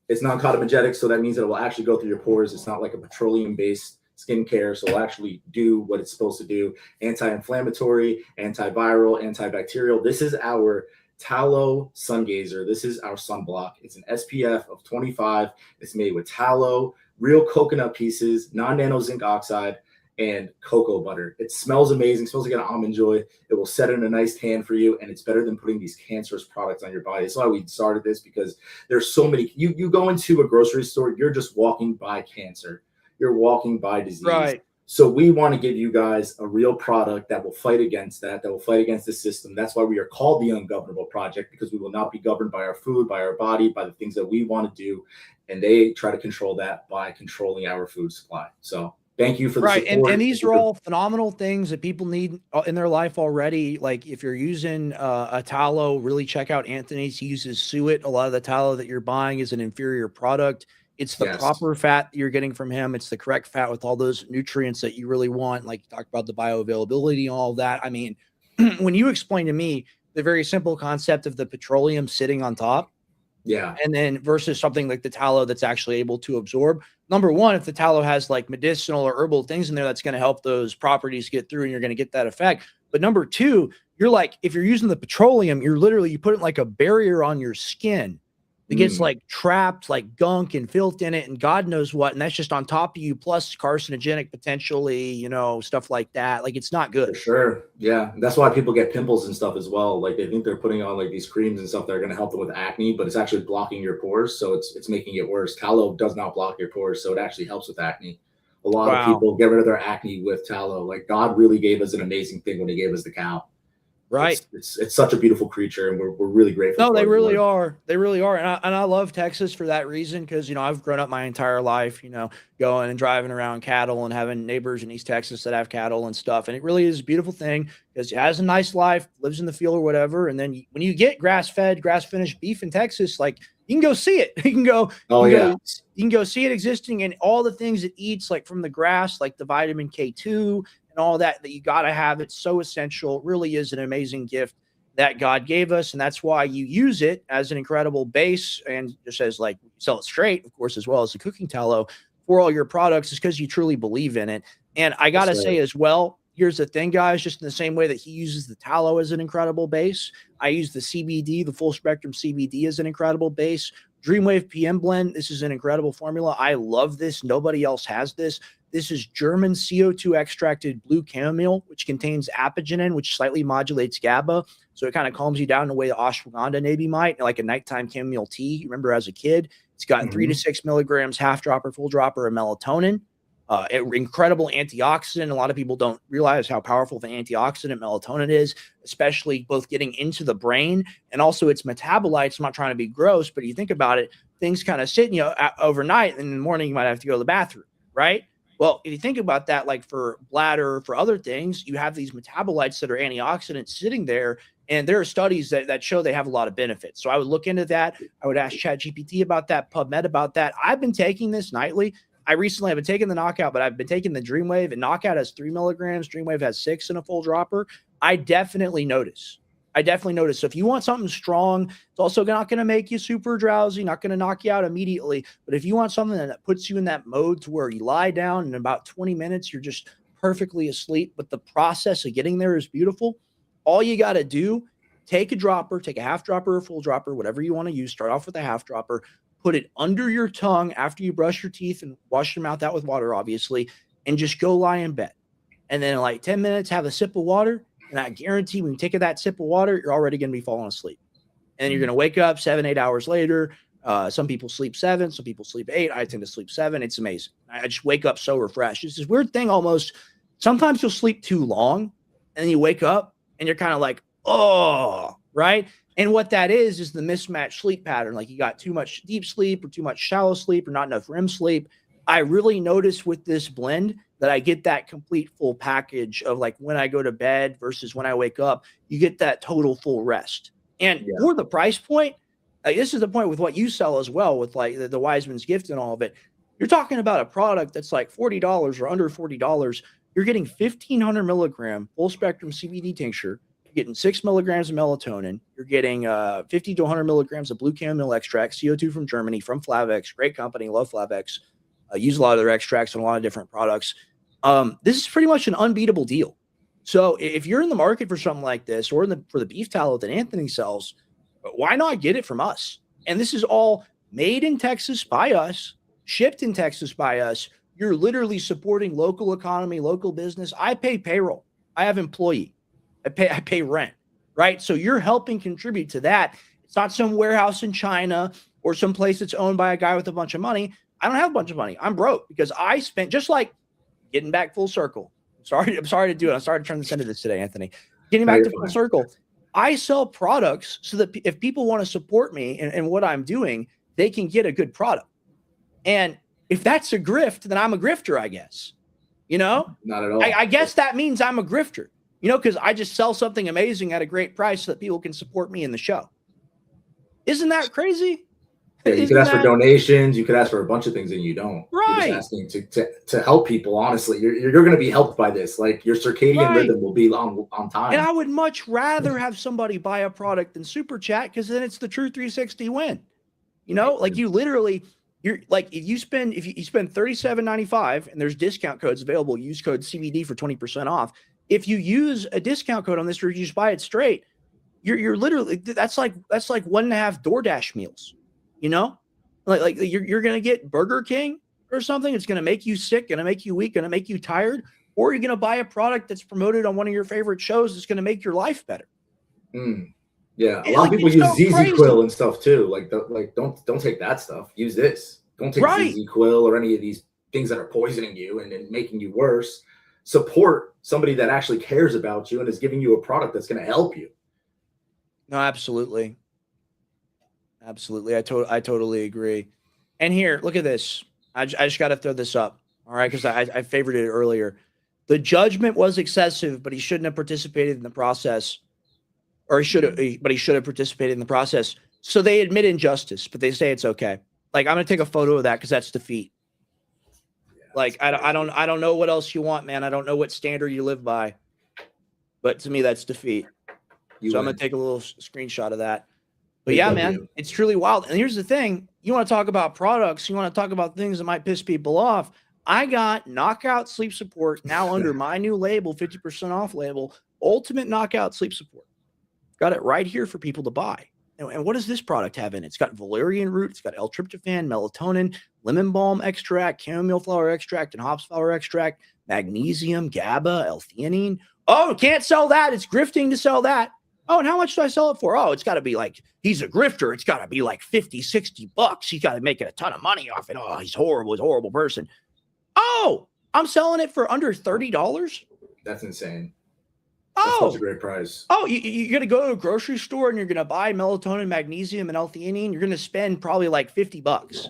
It's non-cotomagenic, so that means that it will actually go through your pores. It's not like a petroleum-based skincare, so it'll actually do what it's supposed to do. Anti-inflammatory, antiviral, antibacterial. This is our tallow sun gazer. This is our sunblock. It's an SPF of 25. It's made with tallow, real coconut pieces, non-nano zinc oxide, and cocoa butter. It smells amazing. It smells like an almond joy. It will set in a nice tan for you, and it's better than putting these cancerous products on your body. That's why we started this, because there's so many. You go into a grocery store, you're just walking by cancer. You're walking by disease. Right. So we want to give you guys a real product that will fight against that will fight against the system. That's why we are called the Ungovernable Project, because we will not be governed by our food, by our body, by the things that we want to do. And they try to control that by controlling our food supply. So thank you for the support. And these are all phenomenal things that people need in their life already. Like if you're using a tallow, really check out Anthony's. He uses suet. A lot of the tallow that you're buying is an inferior product. It's the proper fat that you're getting from him. It's the correct fat with all those nutrients that you really want. Like you talked about the bioavailability and all of that. I mean, when you explain to me the very simple concept of the petroleum sitting on top, and then versus something like the tallow that's actually able to absorb. Number one, if the tallow has like medicinal or herbal things in there, that's going to help those properties get through and you're going to get that effect. But number two, you're like, if you're using the petroleum, you put it like a barrier on your skin. It gets like trapped, like gunk and filth in it and God knows what. And that's just on top of you, plus carcinogenic potentially, stuff like that. Like it's not good. For sure. Yeah. That's why people get pimples and stuff as well. Like they think they're putting on like these creams and stuff that are going to help them with acne, but it's actually blocking your pores. So it's making it worse. Tallow does not block your pores. So it actually helps with acne. A lot of people get rid of their acne with tallow. Like God really gave us an amazing thing when he gave us the cow. Right. It's such a beautiful creature, and we're really grateful. No, they really are. They really are. And I love Texas for that reason, because, I've grown up my entire life, going and driving around cattle and having neighbors in East Texas that have cattle and stuff. And it really is a beautiful thing because it has a nice life, lives in the field or whatever. And then when you get grass-fed, grass-finished beef in Texas, like you can go see it. You can go, you can go see it existing, and all the things it eats, like from the grass, like the vitamin K2 and all that you got to have. It's so essential. It really is an amazing gift that God gave us. And that's why you use it as an incredible base, and just as like sell it straight, of course, as well as the cooking tallow for all your products, is because you truly believe in it. And I got to say as well, here's the thing, guys, just in the same way that he uses the tallow as an incredible base, I use the CBD, the full spectrum CBD, as an incredible base. Dreamwave PM blend. This is an incredible formula. I love this. Nobody else has this. This is German CO2 extracted blue chamomile, which contains apigenin, which slightly modulates GABA. So it kind of calms you down in the way the ashwagandha maybe might, like a nighttime chamomile tea. Remember as a kid, it's got 3 to 6 milligrams, half drop or full dropper of melatonin. incredible antioxidant. A lot of people don't realize how powerful the antioxidant melatonin is, especially both getting into the brain and also its metabolites. I'm not trying to be gross, but you think about it, things kind of sit in you overnight, and in the morning you might have to go to the bathroom, right? Well, if you think about that, like for bladder, for other things, you have these metabolites that are antioxidants sitting there, and there are studies that show they have a lot of benefits. So I would look into that. I would ask ChatGPT about that, PubMed about that. I've been taking this nightly. I recently have been taking the Knockout, but I've been taking the Dreamwave, and Knockout has 3 milligrams. Dreamwave has 6 in a full dropper. I definitely notice. So if you want something strong, it's also not going to make you super drowsy, not going to knock you out immediately. But if you want something that puts you in that mode to where you lie down and in about 20 minutes, you're just perfectly asleep, but the process of getting there is beautiful. All you got to do, take a dropper, take a half dropper or full dropper, whatever you want to use. Start off with a half dropper. Put it under your tongue after you brush your teeth and wash your mouth out with water, obviously, and just go lie in bed. And then in like 10 minutes, have a sip of water. And I guarantee when you take that sip of water, you're already going to be falling asleep. And then you're going to wake up 7-8 hours later. Some people sleep 7, some people sleep 8. I tend to sleep 7. It's amazing. I just wake up so refreshed. It's this weird thing almost. Sometimes you'll sleep too long and then you wake up and you're kind of like, oh, right? And what that is the mismatched sleep pattern. Like you got too much deep sleep or too much shallow sleep or not enough REM sleep. I really notice with this blend that I get that complete full package of like when I go to bed versus when I wake up, you get that total full rest. And for the price point, this is the point with what you sell as well with like the Wiseman's Gift and all of it. You're talking about a product that's like $40 or under $40. You're getting 1,500 milligram full spectrum CBD tincture. You're getting 6 milligrams of melatonin. You're getting 50 to 100 milligrams of blue chamomile extract, CO2 from Germany, from Flavex. Great company. Love Flavex. Use a lot of their extracts on a lot of different products. This is pretty much an unbeatable deal. So if you're in the market for something like this or for the beef tallow that Anthony sells, why not get it from us? And this is all made in Texas by us, shipped in Texas by us. You're literally supporting local economy, local business. I pay payroll. I have employee. I pay rent, right? So you're helping contribute to that. It's not some warehouse in China or some place that's owned by a guy with a bunch of money. I don't have a bunch of money. I'm broke because I spent, just like getting back full circle. I'm sorry to do it. I'm sorry to turn this into this today, Anthony. Getting back to full circle. I sell products so that if people want to support me and what I'm doing, they can get a good product. And if that's a grift, then I'm a grifter, I guess. You know? Not at all. I guess that means I'm a grifter, you know, because I just sell something amazing at a great price so that people can support me in the show. Isn't that crazy? Yeah, you could ask for donations. You could ask for a bunch of things, and you don't. Right. You're just asking to help people. Honestly, you're going to be helped by this. Like your circadian rhythm will be on time. And I would much rather have somebody buy a product than Super Chat because then it's the true 360 win. You know, like you literally, you're like if you spend $37.95 and there's discount codes available, use code CBD for 20% off. If you use a discount code on this or you just buy it straight, you're literally that's like 1.5 DoorDash meals. You know, like you're going to get Burger King or something. It's going to make you sick, going to make you weak, going to make you tired. Or you're going to buy a product that's promoted on one of your favorite shows that's going to make your life better. Yeah. A lot of people use ZZ Quill and stuff too. Like don't take that stuff. Use this. Don't take ZZ Quill or any of these things that are poisoning you and making you worse. Support somebody that actually cares about you and is giving you a product that's going to help you. No, absolutely. Absolutely. I totally agree. And here, look at this. I just got to throw this up. All right. Because I favored it earlier. The judgment was excessive, but he shouldn't have participated in the process. Or he should have participated in the process. So they admit injustice, but they say it's okay. Like, I'm going to take a photo of that because that's defeat. Yeah, like, I don't know what else you want, man. I don't know what standard you live by. But to me, that's defeat. So I'm going to take a little screenshot of that. But yeah, man, it's truly wild. And here's the thing. You want to talk about products. You want to talk about things that might piss people off. I got Knockout Sleep Support now under my new label, 50% off label, Ultimate Knockout Sleep Support. Got it right here for people to buy. And what does this product have in it? It's got valerian root. It's got L-tryptophan, melatonin, lemon balm extract, chamomile flower extract, and hops flower extract, magnesium, GABA, L-theanine. Oh, can't sell that. It's grifting to sell that. Oh, and how much do I sell it for? Oh, it's got to be like, he's a grifter. It's got to be like 50, $60. He's got to make a ton of money off it. Oh, he's horrible. He's a horrible person. Oh, I'm selling it for under $30. That's insane. That's such a Oh, great price. you're going to go to a grocery store and you're going to buy melatonin, magnesium, and L-theanine. You're going to spend probably like $50.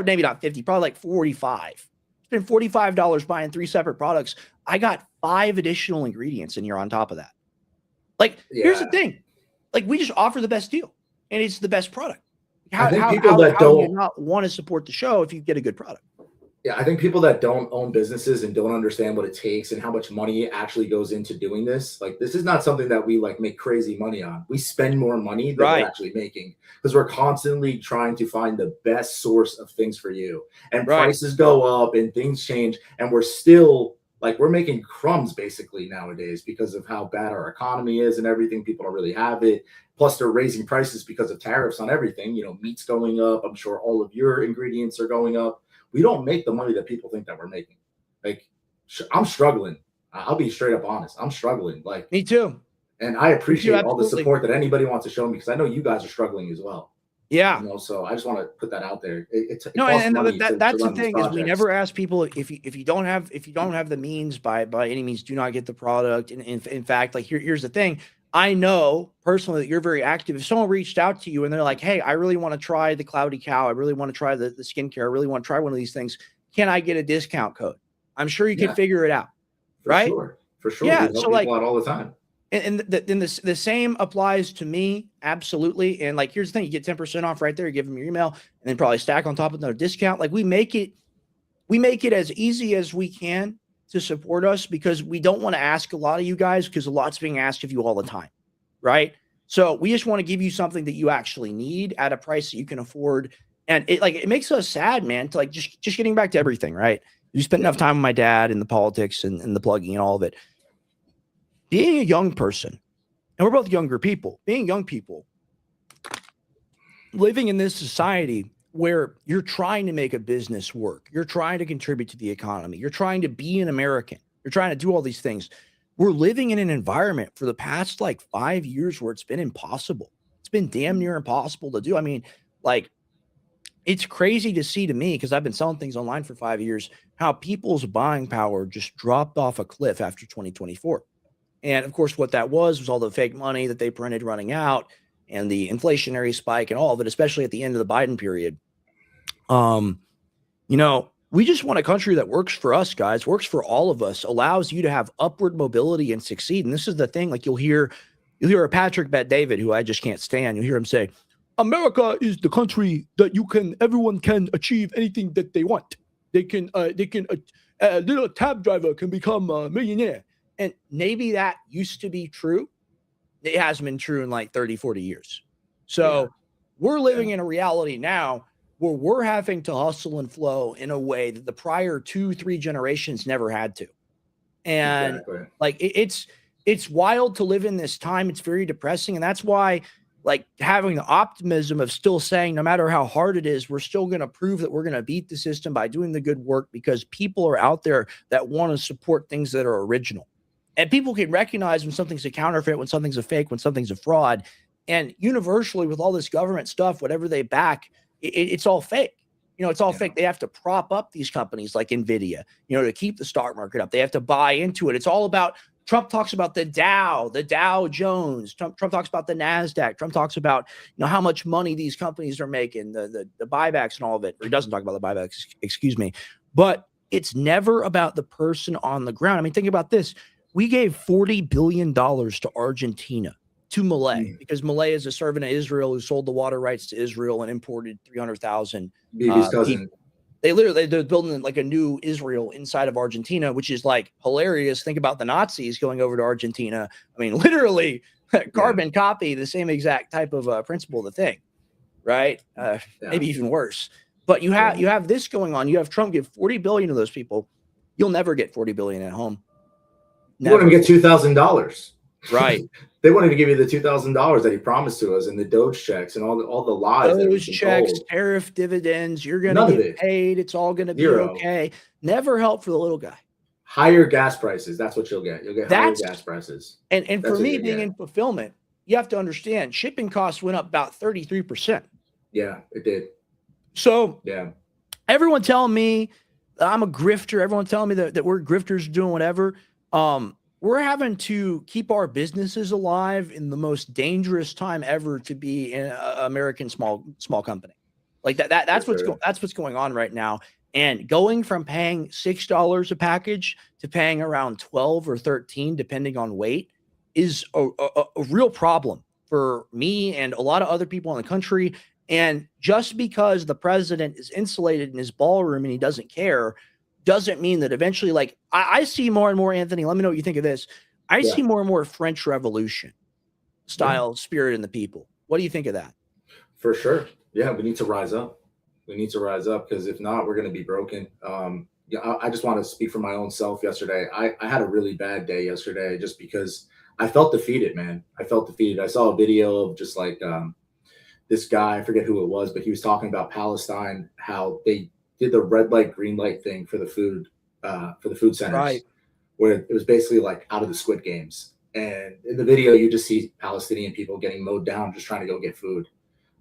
Maybe not 50, probably like 45. Spend $45 buying 3 separate products. I got 5 additional ingredients in here on top of that. Like, here's the Yeah. thing. Like, we just offer the best deal, and it's the best product. I think people that do you don't- not want to support the show if you get a good product? Yeah, I think people that don't own businesses and don't understand what it takes and how much money actually goes into doing this, like this is not something that we like make crazy money on. We spend more money than Right. we're actually making because we're constantly trying to find the best source of things for you. And Right. prices go up and things change, and we're still like we're making crumbs basically nowadays because of how bad our economy is and everything. People don't really have it. Plus, they're raising prices because of tariffs on everything. You know, meat's going up. I'm sure all of your ingredients are going up. We don't make the money that people think that we're making. Like, I'm struggling. I'll be straight up honest. I'm struggling. Like, Me too. and I appreciate all the absolutely. support that anybody wants to show me because I know you guys are struggling as well. Yeah. You know, so I just want to put that out there. It No, costs and money to that's the run these thing is we projects. never ask people if you don't have the means by any means, do not get the product. And in fact, like here's the thing. I know personally that you're very active. If someone reached out to you and they're like, "Hey, I really want to try the Cloudy Cow. I really want to try the skincare. I really want to try one of these things. Can I get a discount code?" I'm sure you can Yeah. figure it out. For right? Sure. For sure. Yeah, We help so, like- people out all the time. And the same applies to me, absolutely. And like, here's the thing: you get 10% off right there. You give them your email, and then probably stack on top of another discount. Like we make it as easy as we can to support us because we don't want to ask a lot of you guys because a lot's being asked of you all the time, right? So we just want to give you something that you actually need at a price that you can afford. And it makes us sad, man. To like just getting back to everything, right? You spent enough time with my dad and the politics and the plugging and all of it. Being a young person, and we're both younger people, being young people, living in this society where you're trying to make a business work, you're trying to contribute to the economy, you're trying to be an American, you're trying to do all these things. We're living in an environment for the past like 5 years where it's been impossible. It's been damn near impossible to do. I mean, like, it's crazy to see to me, because I've been selling things online for 5 years, how people's buying power just dropped off a cliff after 2024. And of course, what that was all the fake money that they printed running out and the inflationary spike and all of it, especially at the end of the Biden period. We just want a country that works for us, guys, works for all of us, allows you to have upward mobility and succeed. And this is the thing, like you'll hear a Patrick Bet-David, who I just can't stand. You'll hear him say, America is the country that everyone can achieve anything that they want. A little cab driver can become a millionaire. And maybe that used to be true. It hasn't been true in like 30, 40 years. So we're living in a reality now where we're having to hustle and flow in a way that the prior 2-3 generations never had to. And Exactly. like it's wild to live in this time. It's very depressing. And that's why, like, having the optimism of still saying, no matter how hard it is, we're still going to prove that we're going to beat the system by doing the good work, because people are out there that want to support things that are original. And people can recognize when something's a counterfeit, when something's a fake, when something's a fraud. And universally, with all this government stuff, whatever they back, it's all fake. It's all fake. They have to prop up these companies like NVIDIA, to keep the stock market up. They have to buy into it. It's all about, Trump talks about the Dow Jones. Trump talks about the NASDAQ. Trump talks about, how much money these companies are making, the buybacks and all of it. Or he doesn't talk about the buybacks, excuse me. But it's never about the person on the ground. I mean, think about this. We gave $40 billion to Argentina, to Malay, because Malay is a servant of Israel who sold the water rights to Israel and imported 300,000. BB's cousin. They're building like a new Israel inside of Argentina, which is like hilarious. Think about the Nazis going over to Argentina. I mean, literally carbon copy, the same exact type of principle of the thing, right? Maybe even worse. But you have this going on. You have Trump give 40 billion to those people. You'll never get 40 billion at home. You wouldn't get $2,000. Right. They won't even give you the $2,000 that he promised to us, and the Doge checks and all the lies. Those checks, tariff dividends, you're going None to of get it. paid. It's all going to be Zero. okay. Never help for the little guy. Higher gas prices. That's what you'll get. You'll get higher That's- gas prices. And That's for what me, you being get. in fulfillment, you have to understand shipping costs went up about 33%. Yeah, it did. So Yeah. everyone telling me I'm a grifter. Everyone telling me that we're grifters doing whatever. We're having to keep our businesses alive in the most dangerous time ever to be in an American small company. Like that's what's going on right now. And going from paying $6 a package to paying around 12 or 13, depending on weight, is a real problem for me and a lot of other people in the country. And just because the president is insulated in his ballroom and he doesn't care, doesn't mean that eventually, like I see more and more, Anthony, let me know what you think of this. I see more and more French Revolution style spirit in the people. What do you think of that? For sure. Yeah, we need to rise up. We need to rise up, because if not, we're going to be broken. I just want to speak for my own self yesterday. I had a really bad day yesterday just because I felt defeated, man. I felt defeated. I saw a video of just like this guy, I forget who it was, but he was talking about Palestine, how they did the red light, green light thing for the food centers, Right. where it was basically like out of the Squid Games. And in the video, you just see Palestinian people getting mowed down, just trying to go get food.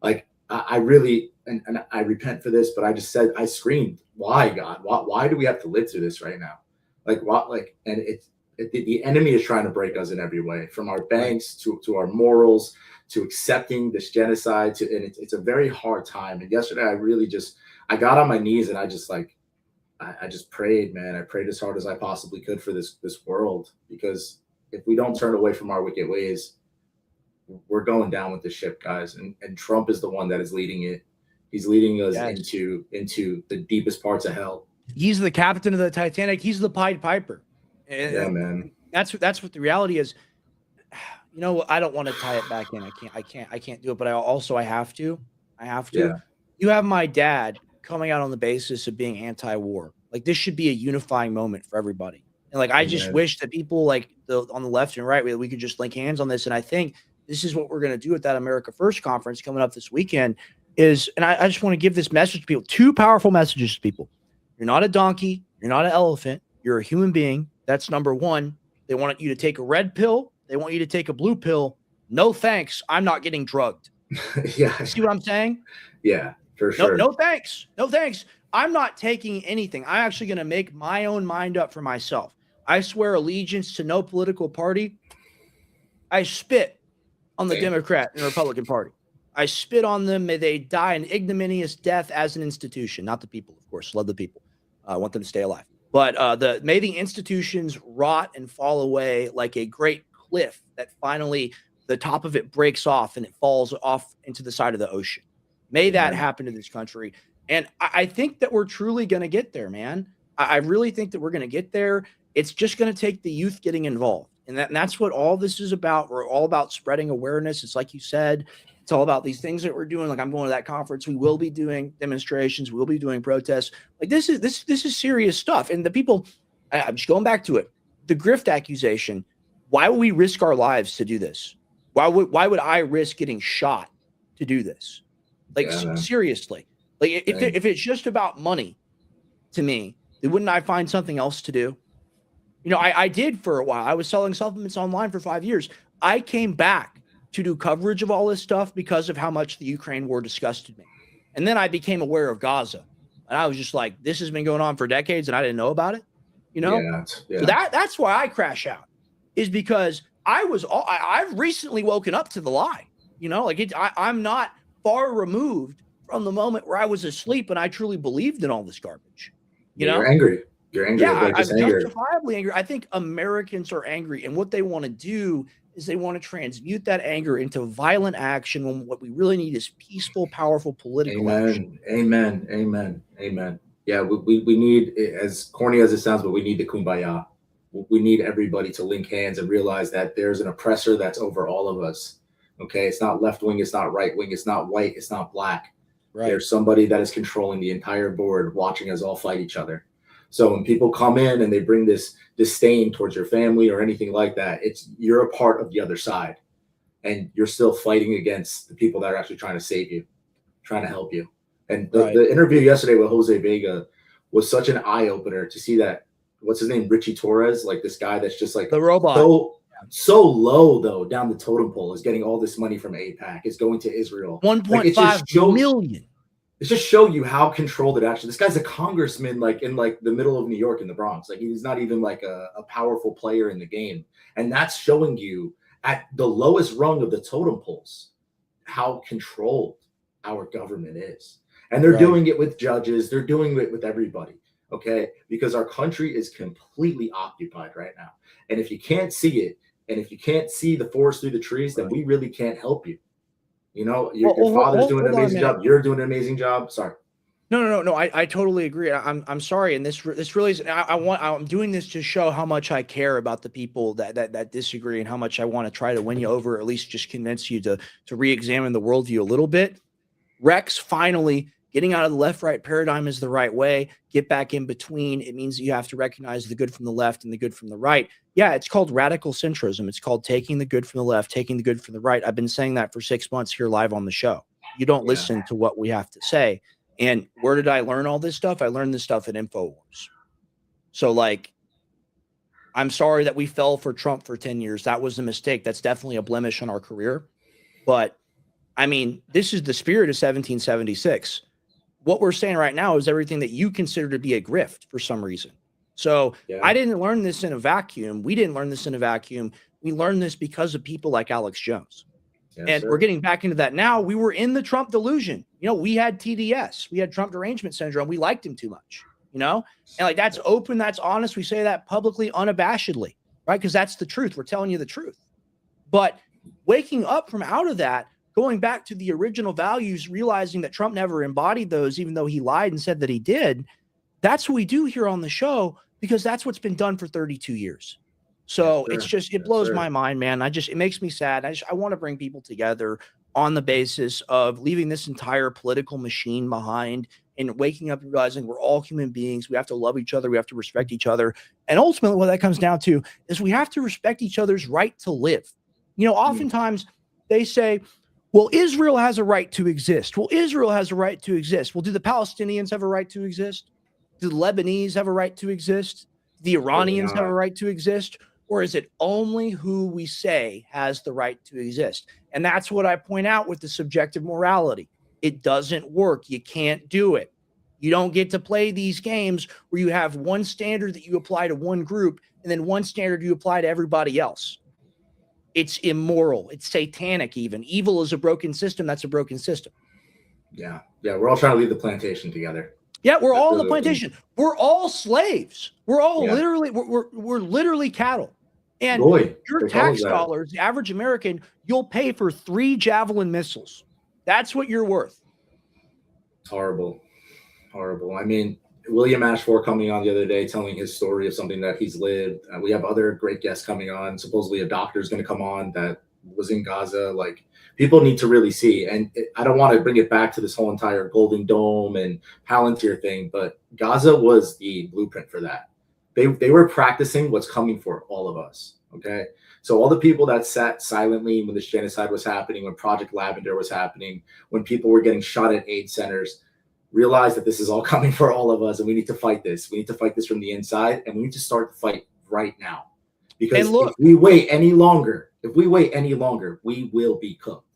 Like I really, and I repent for this, but I screamed, why, God? Why do we have to live through this right now? Like what? Like, and the enemy is trying to break us in every way, from our banks to our morals, to accepting this genocide. And it's a very hard time. And yesterday, I got on my knees and I just prayed, man. I prayed as hard as I possibly could for this world, because if we don't turn away from our wicked ways, we're going down with the ship, guys. And Trump is the one that is leading it. He's leading us into the deepest parts of hell. He's the captain of the Titanic. He's the Pied Piper. And yeah, man. That's what the reality is. You know, I don't want to tie it back in. I can't do it, but I have to. Yeah. You have my dad coming out on the basis of being anti-war. Like, this should be a unifying moment for everybody. And like, I just wish that people like on the left and right, we could just link hands on this. And I think this is what we're going to do at that America First conference coming up this weekend and I just want to give this message to people, 2 powerful messages to people. You're not a donkey. You're not an elephant. You're a human being. That's number 1. They want you to take a red pill. They want you to take a blue pill. No, thanks. I'm not getting drugged. Yeah. See what I'm saying? Yeah, for sure. No, thanks. No, thanks. I'm not taking anything. I'm actually going to make my own mind up for myself. I swear allegiance to no political party. I spit on the Democrat and Republican Party. I spit on them. May they die an ignominious death as an institution, not the people, of course. Love the people. I want them to stay alive. But may the institutions rot and fall away like a great cliff that finally the top of it breaks off and it falls off into the side of the ocean. May that happen to this country. And I think that we're truly going to get there, man. I really think that we're going to get there. It's just going to take the youth getting involved. And that's what all this is about. We're all about spreading awareness. It's like you said, it's all about these things that we're doing. Like, I'm going to that conference. We will be doing demonstrations. We'll be doing protests. Like, this is serious stuff. And the people, I'm just going back to it. The grift accusation. Why would we risk our lives to do this? Why would I risk getting shot to do this? Like, seriously. Like, if it's just about money to me, then wouldn't I find something else to do? You know, I did for a while. I was selling supplements online for 5 years. I came back to do coverage of all this stuff because of how much the Ukraine war disgusted me. And then I became aware of Gaza. And I was just like, this has been going on for decades and I didn't know about it. You know? Yeah. So that's why I crash out, is because I've recently woken up to the lie. You know, like I'm not far removed from the moment where I was asleep and I truly believed in all this garbage. You know? You're angry. You're angry. Yeah, I'm justifiably angry. I think Americans are angry, and what they want to do is they want to transmute that anger into violent action when what we really need is peaceful, powerful political action. Amen. Yeah, we need, as corny as it sounds, but we need the kumbaya. We need everybody to link hands and realize that there's an oppressor that's over all of us. Okay, it's not left wing, it's not right wing, it's not white, it's not black. Right. There's somebody that is controlling the entire board, watching us all fight each other. So when people come in and they bring this disdain towards your family or anything like that, you're a part of the other side, and you're still fighting against the people that are actually trying to save you, trying to help you. And the interview yesterday with Jose Vega was such an eye opener to see that, what's his name, Richie Torres, like this guy that's just like the robot, so low though down the totem pole, is getting all this money from AIPAC, is going to Israel. 1.5 million. It's just show you how controlled it actually. This guy's a congressman, like in like the middle of New York in the Bronx. Like he's not even like a powerful player in the game, and that's showing you at the lowest rung of the totem poles how controlled our government is. And they're Right. doing it with judges. They're doing it with everybody. Okay, because our country is completely occupied right now. And if you can't see it, and if you can't see the forest through the trees, then we really can't help you. You know, your Well, father's doing an hold on a amazing minute. job. You're doing an amazing job. Sorry. No. I totally agree. I'm sorry, and this really is. I'm doing this to show how much I care about the people that disagree, and how much I want to try to win you over, or at least just convince you to re-examine the worldview a little bit. Rex finally getting out of the left-right paradigm is the right way. Get back in between. It means that you have to recognize the good from the left and the good from the right. Yeah, it's called radical centrism. It's called taking the good from the left, taking the good from the right. I've been saying that for 6 months here live on the show. You don't listen to what we have to say. And where did I learn all this stuff? I learned this stuff at InfoWars. So, like, I'm sorry that we fell for Trump for 10 years. That was a mistake. That's definitely a blemish on our career. But, I mean, this is the spirit of 1776. What we're saying right now is everything that you consider to be a grift for some reason. So I didn't learn this in a vacuum. We didn't learn this in a vacuum. We learned this because of people like Alex Jones. Yes, and sir. we're getting back into that now. We were in the Trump delusion. You know, we had TDS. We had Trump derangement syndrome. We liked him too much, you know? And like, that's open, that's honest. We say that publicly, unabashedly, right? Because that's the truth. We're telling you the truth. But waking up from out of that, going back to the original values, realizing that Trump never embodied those, even though he lied and said that he did, that's what we do here on the show, because that's what's been done for 32 years. So Yes, it's sir. just, it Yes, blows sir. my mind, man. It makes me sad. I want to bring people together on the basis of leaving this entire political machine behind and waking up and realizing we're all human beings. We have to love each other. We have to respect each other. And ultimately what that comes down to is we have to respect each other's right to live. You know, oftentimes they say, well, Israel has a right to exist. Well, Israel has a right to exist. Well, do the Palestinians have a right to exist? Do the Lebanese have a right to exist? The Iranians have a right to exist? Or is it only who we say has the right to exist? And that's what I point out with the subjective morality. It doesn't work. You can't do it. You don't get to play these games where you have one standard that you apply to one group and then one standard you apply to everybody else. It's immoral. It's satanic even. Evil is a broken system. That's a broken system. Yeah. We're all trying to leave the plantation together. Yeah, we're all on the Absolutely. plantation. We're all slaves. We're all Yeah. literally, we're literally cattle. And Boy, your they call us tax that. dollars, the average American, you'll pay for 3 Javelin missiles. That's what you're worth. Horrible. I mean, William Ashford coming on the other day telling his story of something that he's lived. We have other great guests coming on. Supposedly a doctor is going to come on that was in Gaza. Like, people need to really see. And I don't want to bring it back to this whole entire Golden Dome and Palantir thing, but Gaza was the blueprint for that. They were practicing what's coming for all of us. Okay. So all the people that sat silently when this genocide was happening, when Project Lavender was happening, when people were getting shot at aid centers, realize that this is all coming for all of us, and we need to fight this. We need to fight this from the inside, and we need to start the fight right now. Because And look- if we wait any longer, we will be cooked.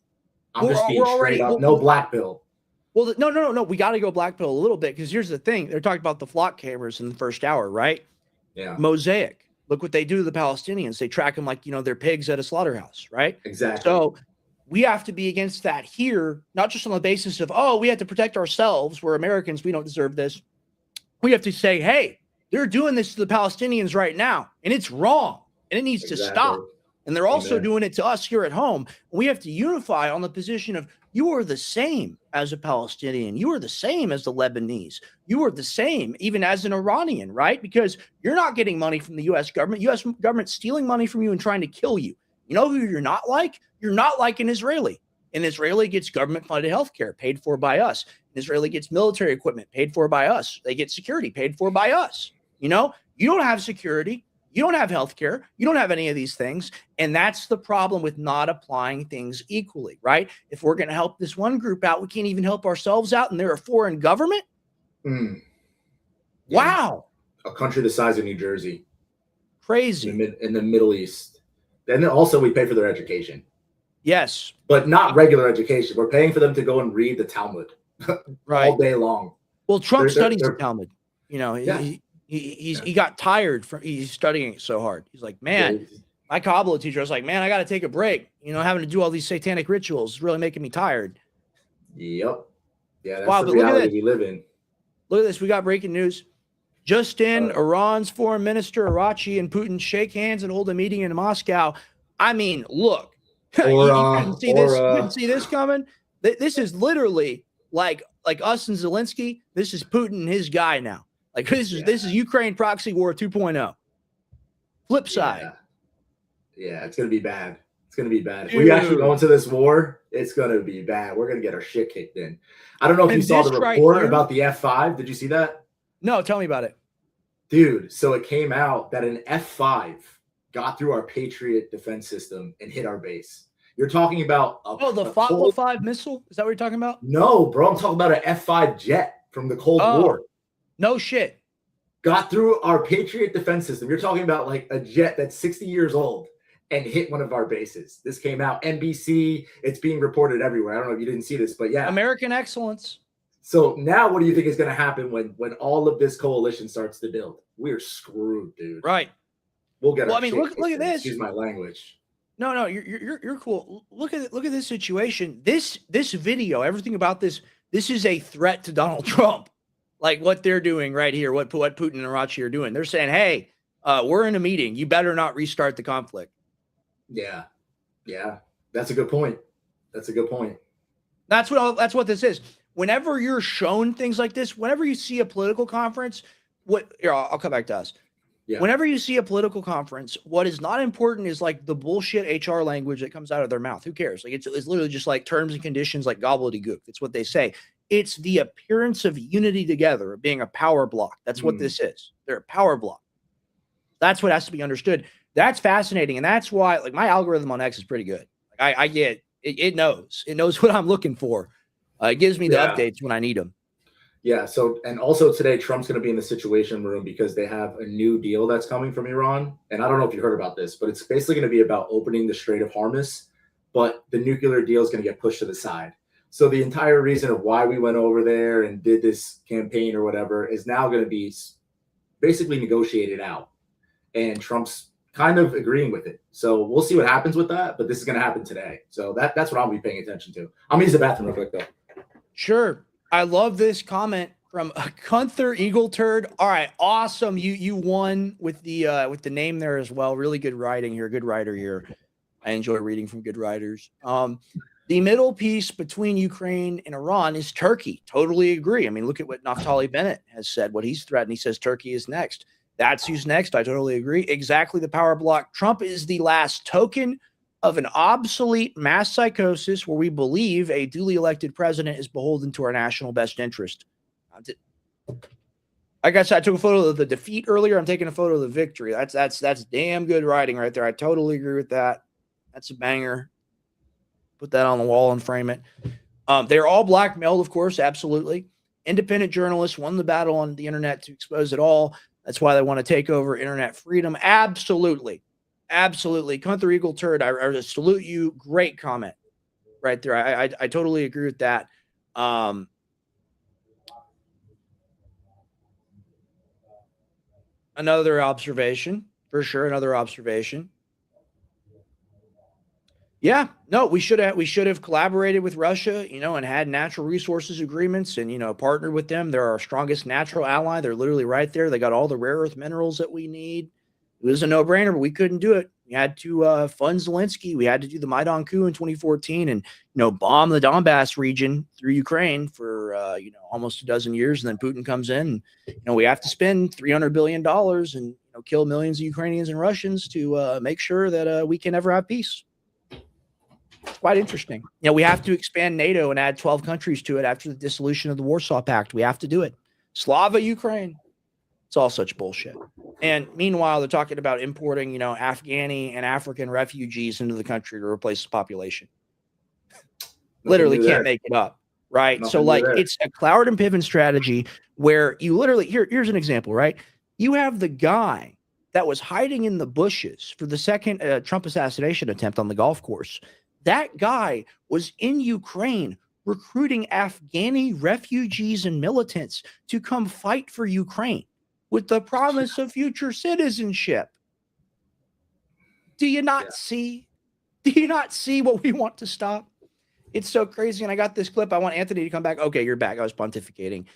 I'm just being we're already- straight up. well- No black pill. Well, no. We got to go black pill a little bit, because here's the thing. They're talking about the flock cameras in the first hour, right? Yeah, Mosaic. Look what they do to the Palestinians. They track them like, they're pigs at a slaughterhouse, right? exactly. So we have to be against that here, not just on the basis of, we have to protect ourselves. We're Americans. We don't deserve this. We have to say, hey, they're doing this to the Palestinians right now, and it's wrong, and it needs to stop. And they're also Amen. doing it to us here at home. We have to unify on the position of, you are the same as a Palestinian. You are the same as the Lebanese. You are the same even as an Iranian, right? Because you're not getting money from the U.S. government. U.S. government stealing money from you and trying to kill you. You know who you're not like? You're not like an Israeli. An Israeli gets government-funded healthcare paid for by us. An Israeli gets military equipment paid for by us. They get security paid for by us. You know, you don't have security. You don't have healthcare. You don't have any of these things. And that's the problem with not applying things equally, right? If we're going to help this one group out, we can't even help ourselves out, and they're a foreign government? Mm. Wow. A country the size of New Jersey, Crazy. in the Middle East. Then also we pay for their education, Yes. but not regular education. We're paying for them to go and read the Talmud. Right. all day long. Well, Trump They're- studies the they're- Talmud. You know, Yeah. he got tired from he's studying it so hard. He's like, man, my Kabbalah teacher was like, man, I got to take a break. You know, having to do all these satanic rituals is really making me tired. Yep. Yeah, that's Wow, the but look at reality this. we live in. Look at this. We got breaking news. Just in, Iran's foreign minister Arachi and Putin shake hands and hold a meeting in Moscow. I mean, look, you couldn't see this. You couldn't see this coming. This is literally like us and Zelensky. This is Putin and his guy now. Like this is Ukraine proxy war 2.0. Flip side. Yeah, it's gonna be bad. It's gonna be bad. If we actually go into this war, it's gonna be bad. We're gonna get our shit kicked in. I don't know if you saw the report about the F5. Did you see that? No, tell me about it. Dude, so it came out that an F5 got through our Patriot defense system and hit our base. You're talking about the Fatwa 5 missile? Is that what you're talking about? No, bro. I'm talking about an F5 jet from the Cold War. No shit. Got through our Patriot defense system. You're talking about like a jet that's 60 years old and hit one of our bases. This came out NBC. It's being reported everywhere. I don't know if you didn't see this, but yeah. American excellence. So now what do you think is going to happen when all of this coalition starts to build? We're screwed, dude. Right. We'll get. Well, I mean, look at this. Excuse my language. No, you're cool. Look at this situation. This video, everything about this is a threat to Donald Trump. Like what they're doing right here, what Putin and Arachi are doing. They're saying, hey, we're in a meeting. You better not restart the conflict. Yeah. That's a good point. That's what this is. Whenever you're shown things like this, whenever you see a political conference, I'll come back to us. Yeah. Whenever you see a political conference, what is not important is like the bullshit HR language that comes out of their mouth. Who cares? Like it's literally just like terms and conditions, like gobbledygook. It's what they say. It's the appearance of unity together, of being a power block. That's what this is. They're a power block. That's what has to be understood. That's fascinating, and that's why like my algorithm on X is pretty good. Like I get it. It knows what I'm looking for. It gives me the updates when I need them. Yeah. So, and also today, Trump's going to be in the Situation Room because they have a new deal that's coming from Iran. And I don't know if you heard about this, but it's basically going to be about opening the Strait of Hormuz. But the nuclear deal is going to get pushed to the side. So the entire reason of why we went over there and did this campaign or whatever is now going to be basically negotiated out. And Trump's kind of agreeing with it. So we'll see what happens with that. But this is going to happen today. So that's what I'll be paying attention to. I'm going to use the bathroom real quick, though. Sure. I love this comment from Gunther Eagle Turd. All right, awesome. You won with the name there as well. Really good writing here. Good writer here. I enjoy reading from good writers. The middle piece between Ukraine and Iran is Turkey. Totally agree. I mean, look at what Naftali Bennett has said, what he's threatened. He says Turkey is next. That's who's next. I totally agree. Exactly the power block. Trump is the last token of an obsolete mass psychosis where we believe a duly elected president is beholden to our national best interest. Like I said, I took a photo of the defeat earlier. I'm taking a photo of the victory. That's damn good writing right there. I totally agree with that. That's a banger. Put that on the wall and frame it. They're all blackmailed, of course, absolutely. Independent journalists won the battle on the internet to expose it all. That's why they want to take over internet freedom. Absolutely. Absolutely. Gunther Eagle Turd, I salute you. Great comment right there. I totally agree with that. Another observation, for sure. Another observation. Yeah, no, we should have collaborated with Russia, and had natural resources agreements and, partnered with them. They're our strongest natural ally. They're literally right there. They got all the rare earth minerals that we need. It was a no-brainer, but we couldn't do it. We had to fund Zelensky. We had to do the Maidan coup in 2014 and, bomb the Donbass region through Ukraine for, almost a dozen years. And then Putin comes in and, we have to spend $300 billion and, kill millions of Ukrainians and Russians to make sure that we can ever have peace. It's quite interesting. We have to expand NATO and add 12 countries to it after the dissolution of the Warsaw Pact. We have to do it. Slava Ukraine. It's all such bullshit. And meanwhile, they're talking about importing, Afghani and African refugees into the country to replace the population. Literally can't make it up, right? So it's a Cloward and Piven strategy where you literally, here's an example, right? You have the guy that was hiding in the bushes for the second Trump assassination attempt on the golf course. That guy was in Ukraine recruiting Afghani refugees and militants to come fight for Ukraine with the promise of future citizenship. Do you not see? Do you not see what we want to stop? It's so crazy. And I got this clip. I want Anthony to come back. Okay, you're back. I was pontificating.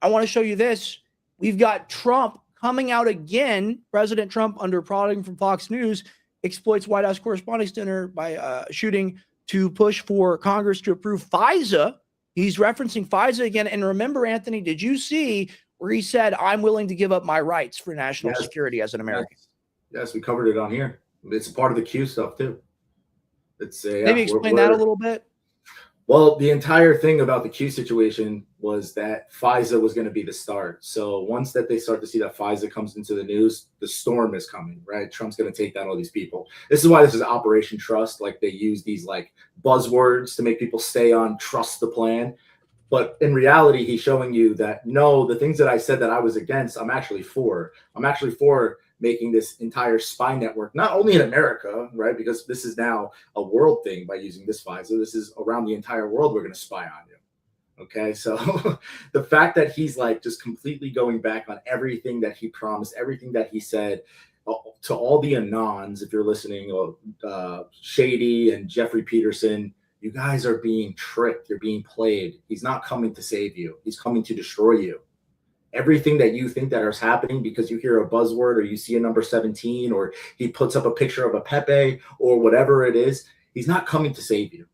I want to show you this. We've got Trump coming out again. President Trump, under prodding from Fox News, exploits White House Correspondents' Dinner by shooting to push for Congress to approve FISA. He's referencing FISA again. And remember, Anthony, did you see where he said, I'm willing to give up my rights for national security as an American? Yes, we covered it on here. It's a part of the Q stuff, too. It's Maybe explain that a little bit. Well, the entire thing about the Q situation was that FISA was going to be the start. So once that they start to see that FISA comes into the news, the storm is coming, right? Trump's going to take down all these people. This is why this is Operation Trust. Like, they use these like buzzwords to make people stay on trust the plan. But in reality, he's showing you that, no, the things that I said that I was against, I'm actually for. I'm actually for making this entire spy network, not only in America, right? Because this is now a world thing by using this FISA. This is around the entire world. We're going to spy on you. Okay. So the fact that he's like just completely going back on everything that he promised, everything that he said to all the Anons, if you're listening, Shady and Jeffrey Peterson, you guys are being tricked. You're being played. He's not coming to save you. He's coming to destroy you. Everything that you think that is happening because you hear a buzzword or you see a number 17 or he puts up a picture of a Pepe or whatever it is, he's not coming to save you.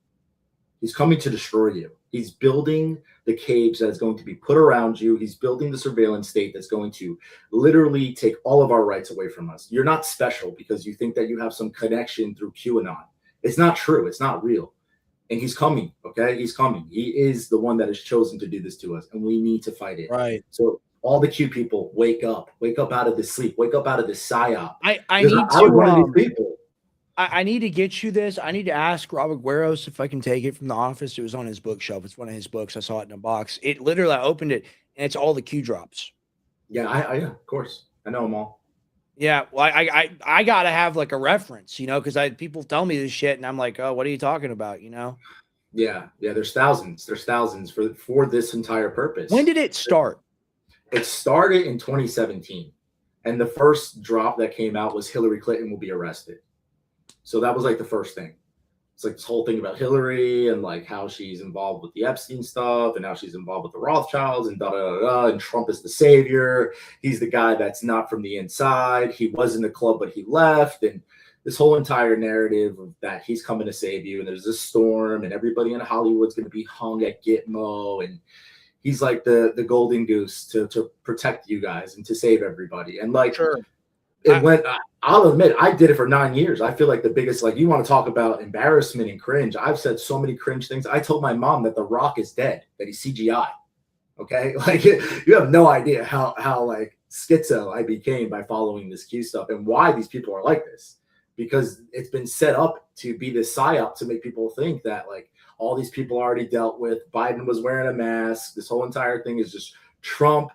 He's coming to destroy you. He's building the cage that is going to be put around you. He's building the surveillance state that's going to literally take all of our rights away from us. You're not special because you think that you have some connection through QAnon. It's not true. It's not real. And he's coming, okay? He's coming. He is the one that has chosen to do this to us, and we need to fight it. Right. So all the Q people, wake up out of this sleep, wake up out of this psyop. I need to get you this. I need to ask Robert Gueros if I can take it from the office. It was on his bookshelf. It's one of his books. I saw it in a box. It literally, I opened it, and it's all the Q drops. Yeah, yeah, of course. I know them all. Yeah, well, I gotta have like a reference, you know, because people tell me this shit, and I'm like, oh, what are you talking about, you know? Yeah, there's thousands. There's thousands for this entire purpose. When did it start? It started in 2017, and the first drop that came out was Hillary Clinton will be arrested. So that was like the first thing. It's like this whole thing about Hillary and like how she's involved with the Epstein stuff and how she's involved with the Rothschilds and and Trump is the savior. He's the guy that's not from the inside. He was in the club, but he left. And this whole entire narrative of that he's coming to save you. And there's this storm and everybody in Hollywood's going to be hung at Gitmo. And he's like the golden goose to protect you guys and to save everybody. And like, sure. I'll admit, I did it for 9 years. I feel like the biggest, like, you want to talk about embarrassment and cringe. I've said so many cringe things. I told my mom that The Rock is dead, that he's CGI. Okay. Like, you have no idea how like schizo I became by following this Q stuff and why these people are like this, because it's been set up to be this psyop to make people think that like all these people already dealt with. Biden was wearing a mask. This whole entire thing is just Trump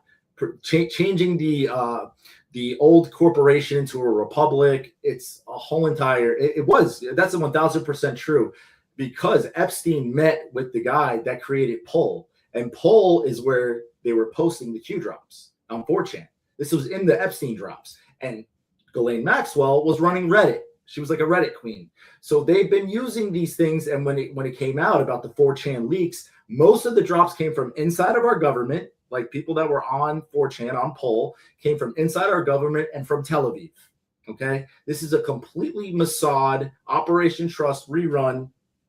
changing the old corporation into a republic. It's a whole entire, that's 1000% true, because Epstein met with the guy that created Poll, and Poll is where they were posting the Q drops on 4chan. This was in the Epstein drops, and Ghislaine Maxwell was running Reddit. She was like a Reddit queen. So they've been using these things, and when it came out about the 4chan leaks, most of the drops came from inside of our government. Like people that were on 4chan, on Poll, came from inside our government and from Tel Aviv. Okay. This is a completely Mossad Operation Trust rerun.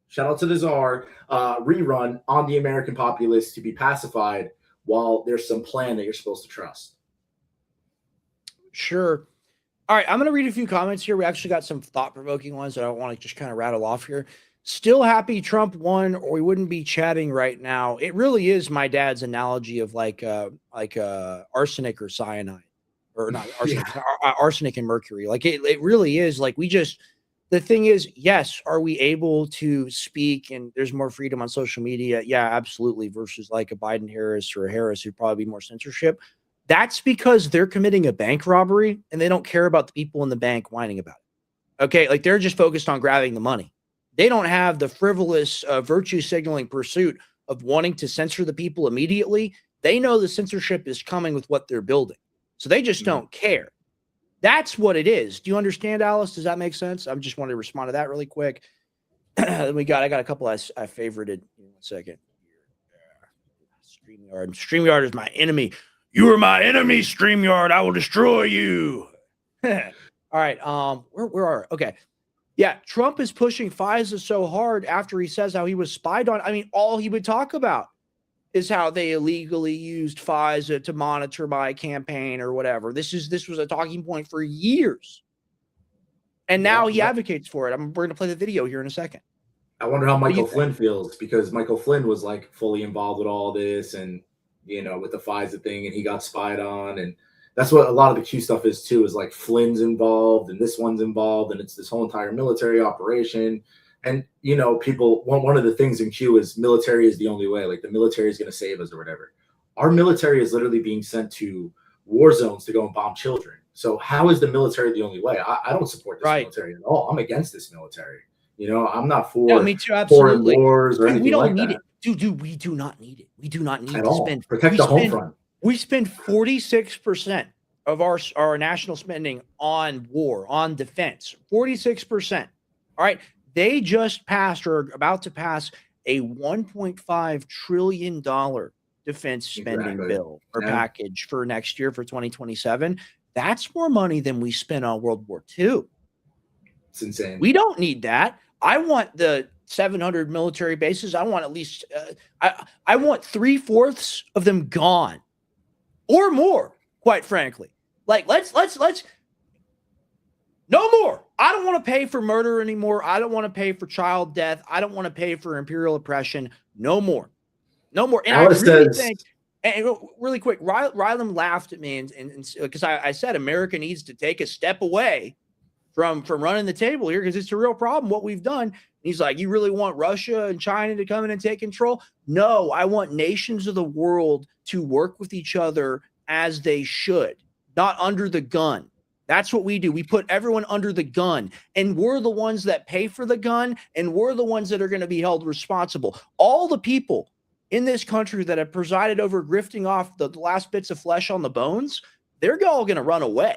Shout out to the czar, rerun on the American populace to be pacified while there's some plan that you're supposed to trust. Sure. All right. I'm going to read a few comments here. We actually got some thought-provoking ones that I want to just kind of rattle off here. Still happy Trump won, or we wouldn't be chatting right now. It really is my dad's analogy of like arsenic or cyanide, or not arsenic, arsenic and mercury. Like it really is. Like the thing is, yes, are we able to speak and there's more freedom on social media? Yeah, absolutely. Versus like a Biden Harris or a Harris, who'd probably be more censorship. That's because they're committing a bank robbery and they don't care about the people in the bank whining about it. Okay, like they're just focused on grabbing the money. They don't have the frivolous virtue signaling pursuit of wanting to censor the people immediately, they know the censorship is coming with what they're building. So they just don't care. That's what it is. Do you understand, Alice? Does that make sense? I just wanted to respond to that really quick. I got a couple I favorited. Give me 1 second. StreamYard is my enemy. You are my enemy, StreamYard. I will destroy you. All right. Where are? Okay. Yeah, Trump is pushing FISA so hard after he says how he was spied on. I mean, all he would talk about is how they illegally used FISA to monitor my campaign or whatever. This was a talking point for years. And now he advocates for it. We're going to play the video here in a second. I wonder how Michael Flynn feels, because Michael Flynn was like fully involved with all this and, you know, with the FISA thing, and he got spied on. And that's what a lot of the Q stuff is too, is like Flynn's involved and this one's involved, and it's this whole entire military operation. And, you know, people, one of the things in Q is military is the only way, like the military is going to save us or whatever. Our military is literally being sent to war zones to go and bomb children. So how is the military the only way? I don't support this military at all. I'm against this military. You know, I'm not for me too, absolutely. Foreign wars or anything. We don't like need that. it. Dude, we do not need it. We do not need At to all. spend. Protect the home front. We spend 46% of our national spending on war, on defense. 46%. All right. They just passed or are about to pass a $1.5 trillion defense spending bill or package for next year for 2027. That's more money than we spent on World War II. It's insane. We don't need that. I want the 700 military bases. I want at least, I want 3/4 of them gone or more, quite frankly. Like, let's, no more. I don't want to pay for murder anymore. I don't want to pay for child death. I don't want to pay for imperial oppression. No more. No more. And Alice I really says, think, and really quick, Rylan laughed at me and because I said America needs to take a step away from running the table here because it's a real problem what we've done. And he's like, you really want Russia and China to come in and take control? No, I want nations of the world to work with each other as they should, not under the gun. That's what we do. We put everyone under the gun, and we're the ones that pay for the gun, and we're the ones that are going to be held responsible. All the people in this country that have presided over grifting off the last bits of flesh on the bones, they're all going to run away.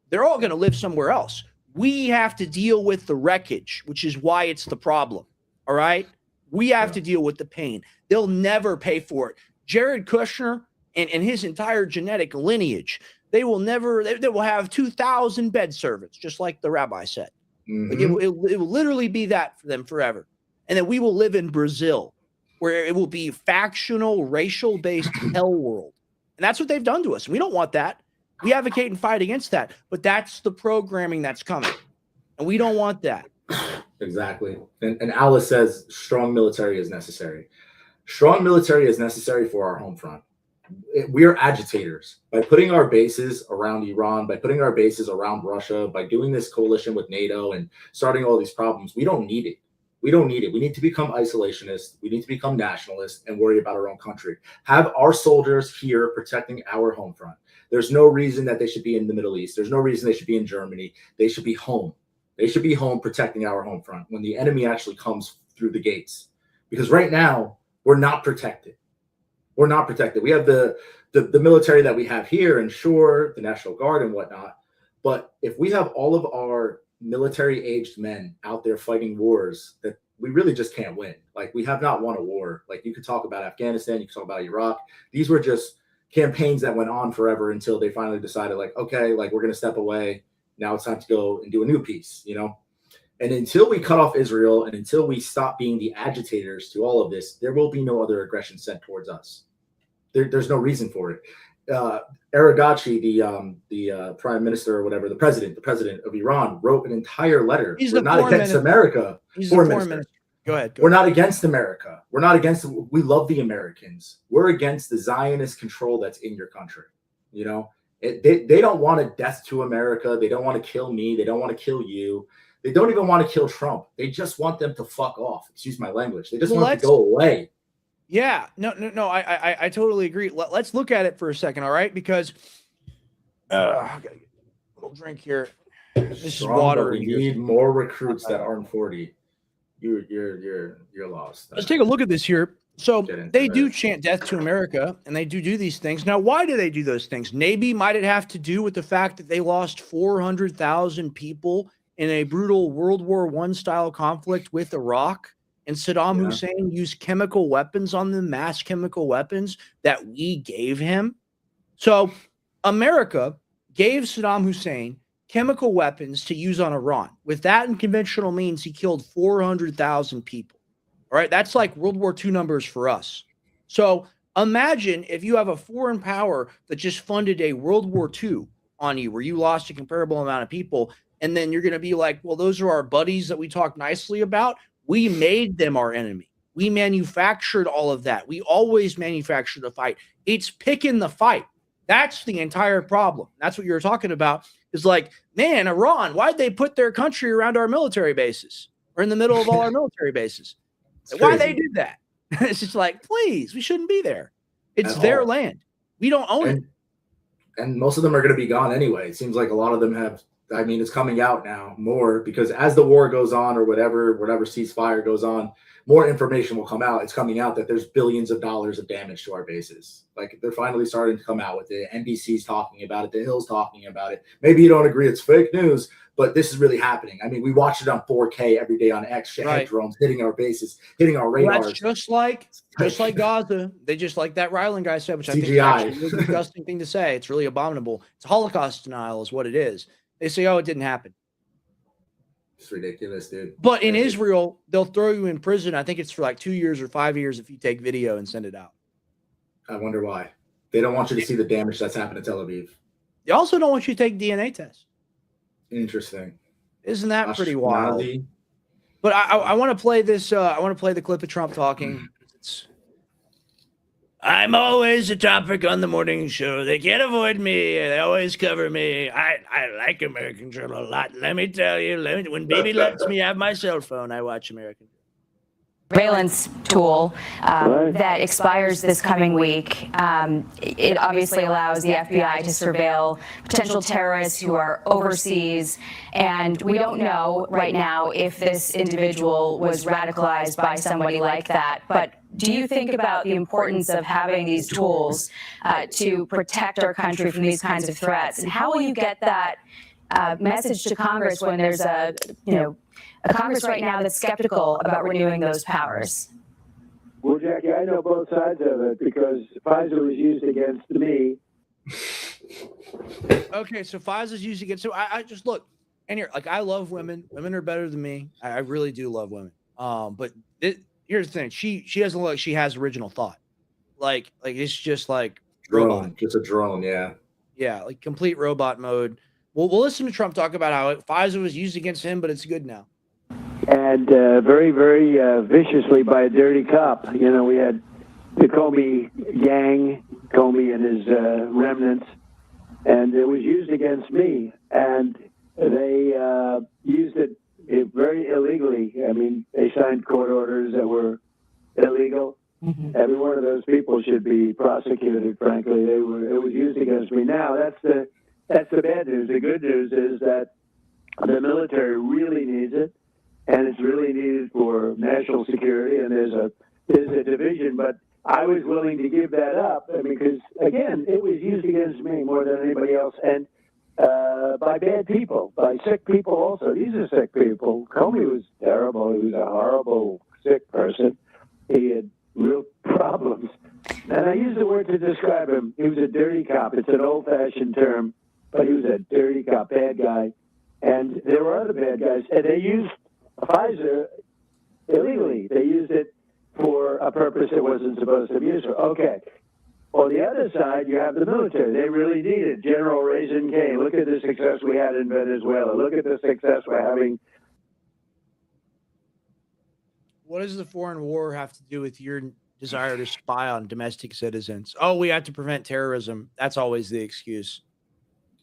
They're all going to live somewhere else. We have to deal with the wreckage, which is why it's the problem. All right? We have to deal with the pain. They'll never pay for it. Jared Kushner and his entire genetic lineage, they will have 2,000 bed servants, just like the rabbi said. Mm-hmm. Like it will literally be that for them forever. And then we will live in Brazil, where it will be factional, racial-based hell world. And that's what they've done to us. We don't want that. We advocate and fight against that. But that's the programming that's coming. And we don't want that. Exactly. And Alice says strong military is necessary. Strong military is necessary for our home front. We are agitators. By putting our bases around Iran, by putting our bases around Russia, by doing this coalition with NATO and starting all these problems, we don't need it. We don't need it. We need to become isolationists. We need to become nationalists and worry about our own country. Have our soldiers here protecting our home front. There's no reason that they should be in the Middle East. There's no reason they should be in Germany. They should be home. They should be home protecting our home front when the enemy actually comes through the gates. Because right now, we're not protected. We're not protected. We have the military that we have here, and sure, the National Guard and whatnot. But if we have all of our military-aged men out there fighting wars that we really just can't win. Like, we have not won a war. Like, you could talk about Afghanistan, you could talk about Iraq. These were just campaigns that went on forever until they finally decided, like, okay, like, we're going to step away. Now it's time to go and do a new peace, you know? And until we cut off Israel and until we stop being the agitators to all of this, there will be no other aggression sent towards us. There's no reason for it. Aragachi, the prime minister or whatever, the president of Iran, wrote an entire letter. We're not against America. He's the foreign minister. Go ahead. We're not against America. We're not against. We love the Americans. We're against the Zionist control that's in your country. You know, they don't want a death to America. They don't want to kill me. They don't want to kill you. They don't even want to kill Trump. They just want them to fuck off. Excuse my language. They just want to go away. Yeah, no. I totally agree. Let's look at it for a second, all right? Because I gotta get a little drink here. This is water. We need more recruits that aren't 40. You're lost. Let's take a look at this here. So get into they do this. chant death to America, and they do these things. Now, why do they do those things? Maybe might it have to do with the fact that they lost 400,000 people in a brutal World War I style conflict with Iraq, and Saddam Yeah. Hussein used chemical weapons on them, mass chemical weapons that we gave him. So America gave Saddam Hussein chemical weapons to use on Iran. With that and conventional means, he killed 400,000 people. All right, that's like World War II numbers for us. So imagine if you have a foreign power that just funded a World War II on you, where you lost a comparable amount of people, and then you're going to be like, well, those are our buddies that we talk nicely about. We made them our enemy. We manufactured all of that. We always manufacture the fight. It's picking the fight. That's the entire problem. That's what you're talking about. Is like, man, Iran, why'd they put their country around our military bases or in the middle of all our military bases? Why they do that? It's just like, please, we shouldn't be there. It's At their all. land. We don't own it. And most of them are going to be gone anyway. It seems like a lot of them have. I mean, it's coming out now more because as the war goes on or whatever ceasefire goes on, more information will come out. It's coming out that there's billions of dollars of damage to our bases. Like they're finally starting to come out with it. NBC's talking about it. The Hill's talking about it. Maybe you don't agree it's fake news, but this is really happening. I mean, we watch it on 4K every day on X. Shit, Right. drones hitting our bases, hitting our Well, radars. that's just like Gaza. They just like that Ryland guy said, which I think is CGI. actually a really disgusting thing to say. It's really abominable. It's Holocaust denial is what it is. They say, oh, it didn't happen. It's ridiculous, dude. But in Israel, they'll throw you in prison. I think it's for like 2 years or 5 years if you take video and send it out. I wonder why. They don't want you to see the damage that's happened in Tel Aviv. They also don't want you to take DNA tests. Interesting. Isn't that pretty wild? Ashkenazi. But I want to play this. I want to play the clip of Trump talking. I'm always a topic on the morning show. They can't avoid me. They always cover me. I like American Journal a lot. Let me tell you, when baby lets me have my cell phone, I watch American Journal. Surveillance tool that expires this coming week. It obviously allows the FBI to surveil potential terrorists who are overseas, and we don't know right now if this individual was radicalized by somebody like that. But do you think about the importance of having these tools to protect our country from these kinds of threats, and how will you get that message to Congress when there's a Congress right now that's skeptical about renewing those powers? Well, Jackie, I know both sides of it because Pfizer was used against me. Okay, so Pfizer's used against. So I just look, and here, like I love women. Women are better than me. I really do love women. But here's the thing: she doesn't look like she has original thought. Like it's just like robot. Just a drone, yeah. Yeah, like complete robot mode. We'll listen to Trump talk about how Pfizer was used against him, but it's good now. And very, very viciously by a dirty cop. You know, we had the Comey gang, Comey and his remnants, and it was used against me. And they used it very illegally. I mean, they signed court orders that were illegal. Mm-hmm. Every one of those people should be prosecuted, frankly. It was used against me. Now, that's the bad news. The good news is that the military really needs it. And it's really needed for national security, and there's a division. But I was willing to give that up because, again, it was used against me more than anybody else, and by bad people, by sick people also. These are sick people. Comey was terrible. He was a horrible, sick person. He had real problems. And I use the word to describe him. He was a dirty cop. It's an old-fashioned term, but he was a dirty cop, bad guy. And there were other bad guys, and they used Pfizer illegally. They used it for a purpose it wasn't supposed to be used for. Okay. On the other side, you have the military. They really need it. General Raisin K. Look at the success we had in Venezuela. Look at the success we're having. What does the foreign war have to do with your desire to spy on domestic citizens? Oh, we have to prevent terrorism. That's always the excuse.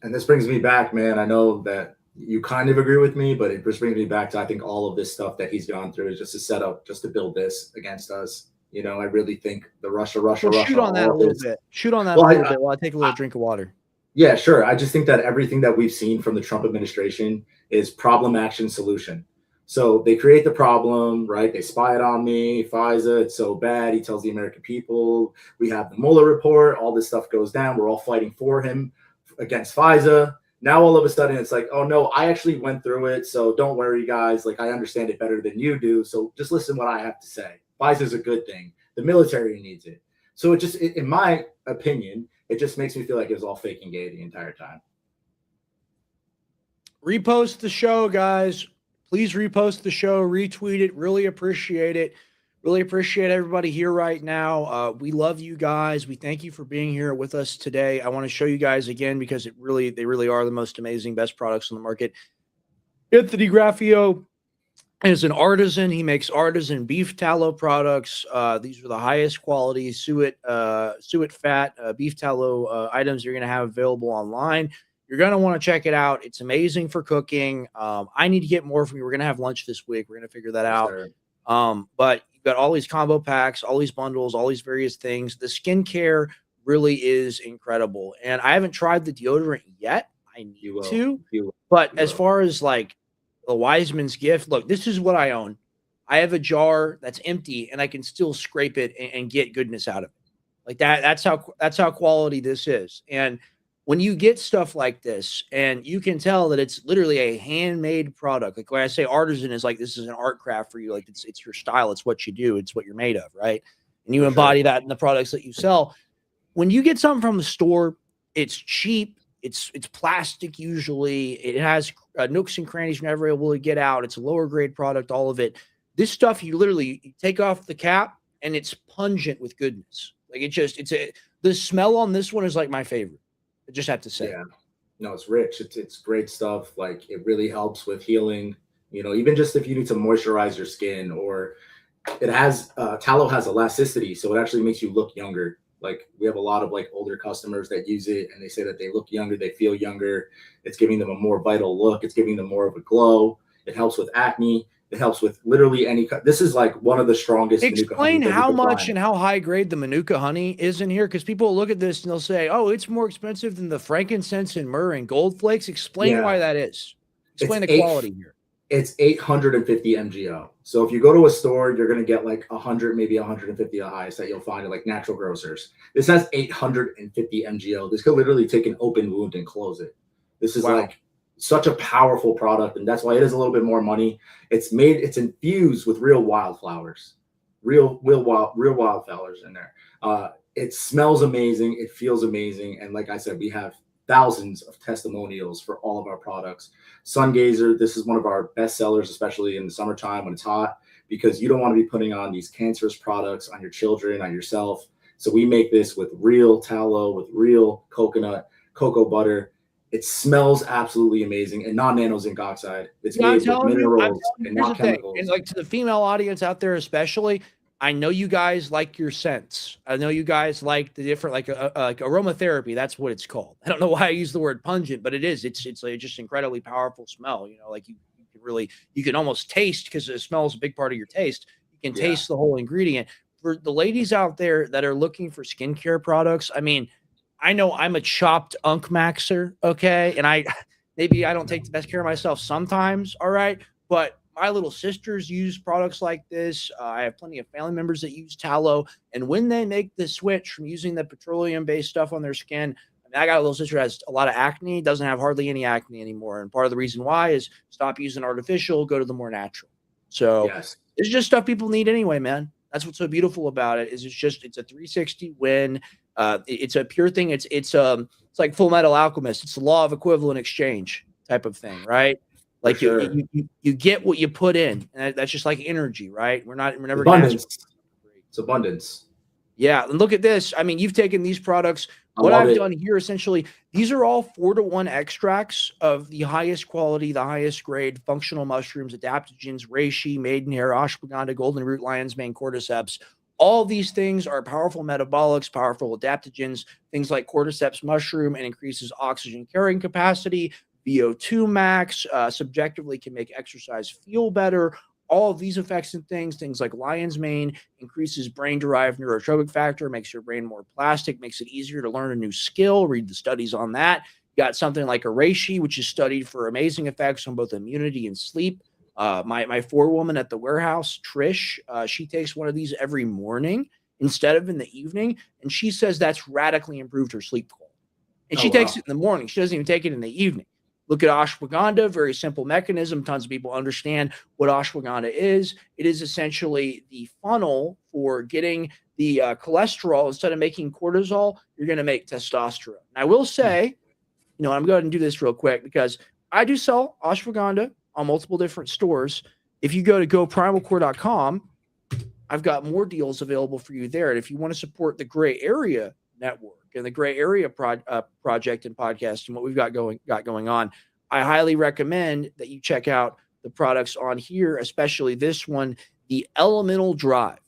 And this brings me back, man. I know that you kind of agree with me, but it just brings me back to I think all of this stuff that he's gone through is just a setup, just to build this against us. You know, I really think the Russia. Shoot on that a little bit. Shoot on that a little bit while I take a little drink of water. Yeah, sure. I just think that everything that we've seen from the Trump administration is problem, action, solution. So they create the problem, right? They spy it on me. FISA, it's so bad. He tells the American people. We have the Mueller report. All this stuff goes down. We're all fighting for him against FISA. Now all of a sudden it's like, oh no, I actually went through it. So don't worry, guys. Like, I understand it better than you do. So just listen what I have to say. FISA is a good thing. The military needs it. So it just, in my opinion, it just makes me feel like it was all fake and gay the entire time. Repost the show, guys. Please repost the show, retweet it. Really appreciate it. Really appreciate everybody here right now. We love you guys. We thank you for being here with us today. I want to show you guys again because they really are the most amazing, best products on the market. Anthony Graffio is an artisan. He makes artisan beef tallow products. These are the highest quality suet fat beef tallow items you're going to have available online. You're going to want to check it out. It's amazing for cooking. I need to get more from you. We're going to have lunch this week. We're going to figure that out. But you've got all these combo packs, all these bundles, all these various things. The skincare really is incredible. And I haven't tried the deodorant yet. I need to. But as far as like the Wiseman's gift, look, this is what I own. I have a jar that's empty and I can still scrape it and get goodness out of it. Like that. That's how quality this is. And when you get stuff like this and you can tell that it's literally a handmade product, like when I say artisan is like, this is an art craft for you. Like it's your style. It's what you do. It's what you're made of. Right. And you embody that in the products that you sell. When you get something from the store, it's cheap. It's plastic. Usually it has nooks and crannies you're never able to get out. It's a lower grade product, all of it. This stuff, you take off the cap and it's pungent with goodness. Like the smell on this one is like my favorite. I just have to say. Yeah. No, it's rich. It's great stuff. Like, it really helps with healing, even just if you need to moisturize your skin, or it has, tallow has elasticity. So it actually makes you look younger. Like, we have a lot of like older customers that use it and they say that they look younger, they feel younger. It's giving them a more vital look. It's giving them more of a glow. It helps with acne. It helps with literally any. This is like one of the strongest. Explain how much and how high grade the Manuka honey is in here, because people look at this and they'll say, "Oh, it's more expensive than the frankincense and myrrh and gold flakes." Explain why that is. Explain the quality here. It's 850 MGO. So if you go to a store, you're gonna get like 100, maybe 150 the highest that you'll find at like natural grocers. This has 850 MGO. This could literally take an open wound and close it. This is like such a powerful product, and that's why it is a little bit more money. It's infused with real wildflowers, real wildflowers in there. It smells amazing. It feels amazing. And like I said, we have thousands of testimonials for all of our products. Sungazer, this is one of our best sellers, especially in the summertime when it's hot, because you don't want to be putting on these cancerous products on your children, on yourself. So we make this with real tallow, with real coconut, cocoa butter. It smells absolutely amazing, and non-nano zinc oxide. It's made with minerals and not chemicals. And like, to the female audience out there, especially, I know you guys like your scents. I know you guys like the different, like aromatherapy. That's what it's called. I don't know why I use the word pungent, but it is. It's like just incredibly powerful smell. Like you can almost taste, because the smell is a big part of your taste. You can taste the whole ingredient. For the ladies out there that are looking for skincare products, I mean, I know I'm a chopped unk maxer, okay? And maybe I don't take the best care of myself sometimes, all right? But my little sisters use products like this. I have plenty of family members that use tallow. And when they make the switch from using the petroleum-based stuff on their skin, I got a little sister who has a lot of acne, doesn't have hardly any acne anymore. And part of the reason why is stop using artificial, go to the more natural. So it's just stuff people need anyway, man. That's what's so beautiful about it, is it's a 360 win. It's a pure thing. It's like Full Metal Alchemist. It's the law of equivalent exchange type of thing, right? Like you get what you put in, and that's just like energy, right? We're never abundance. It's abundance. Yeah, and look at this. I mean, you've taken these products. What I've done here, essentially, these are all 4-to-1 extracts of the highest quality, the highest grade functional mushrooms, adaptogens, reishi, maidenhair, ashwagandha, golden root, lion's mane, cordyceps. All these things are powerful metabolics, powerful adaptogens, things like cordyceps mushroom, and increases oxygen carrying capacity. VO2 max subjectively can make exercise feel better. All of these effects and things like lion's mane increases brain-derived neurotropic factor, makes your brain more plastic, makes it easier to learn a new skill. Read the studies on that. You got something like a reishi, which is studied for amazing effects on both immunity and sleep. My forewoman at the warehouse, Trish, she takes one of these every morning instead of in the evening, and she says that's radically improved her sleep quality. And she takes it in the morning. She doesn't even take it in the evening. Look at ashwagandha, very simple mechanism. Tons of people understand what ashwagandha is. It is essentially the funnel for getting the cholesterol. Instead of making cortisol, you're going to make testosterone. And I will say, I'm going to do this real quick because I do sell ashwagandha on multiple different stores. If you go to goprimalcore.com, I've got more deals available for you there. And if you want to support the Gray Area Network and the Gray Area project and podcast and what we've got going on, I highly recommend that you check out the products on here, especially this one, the Elemental Drive.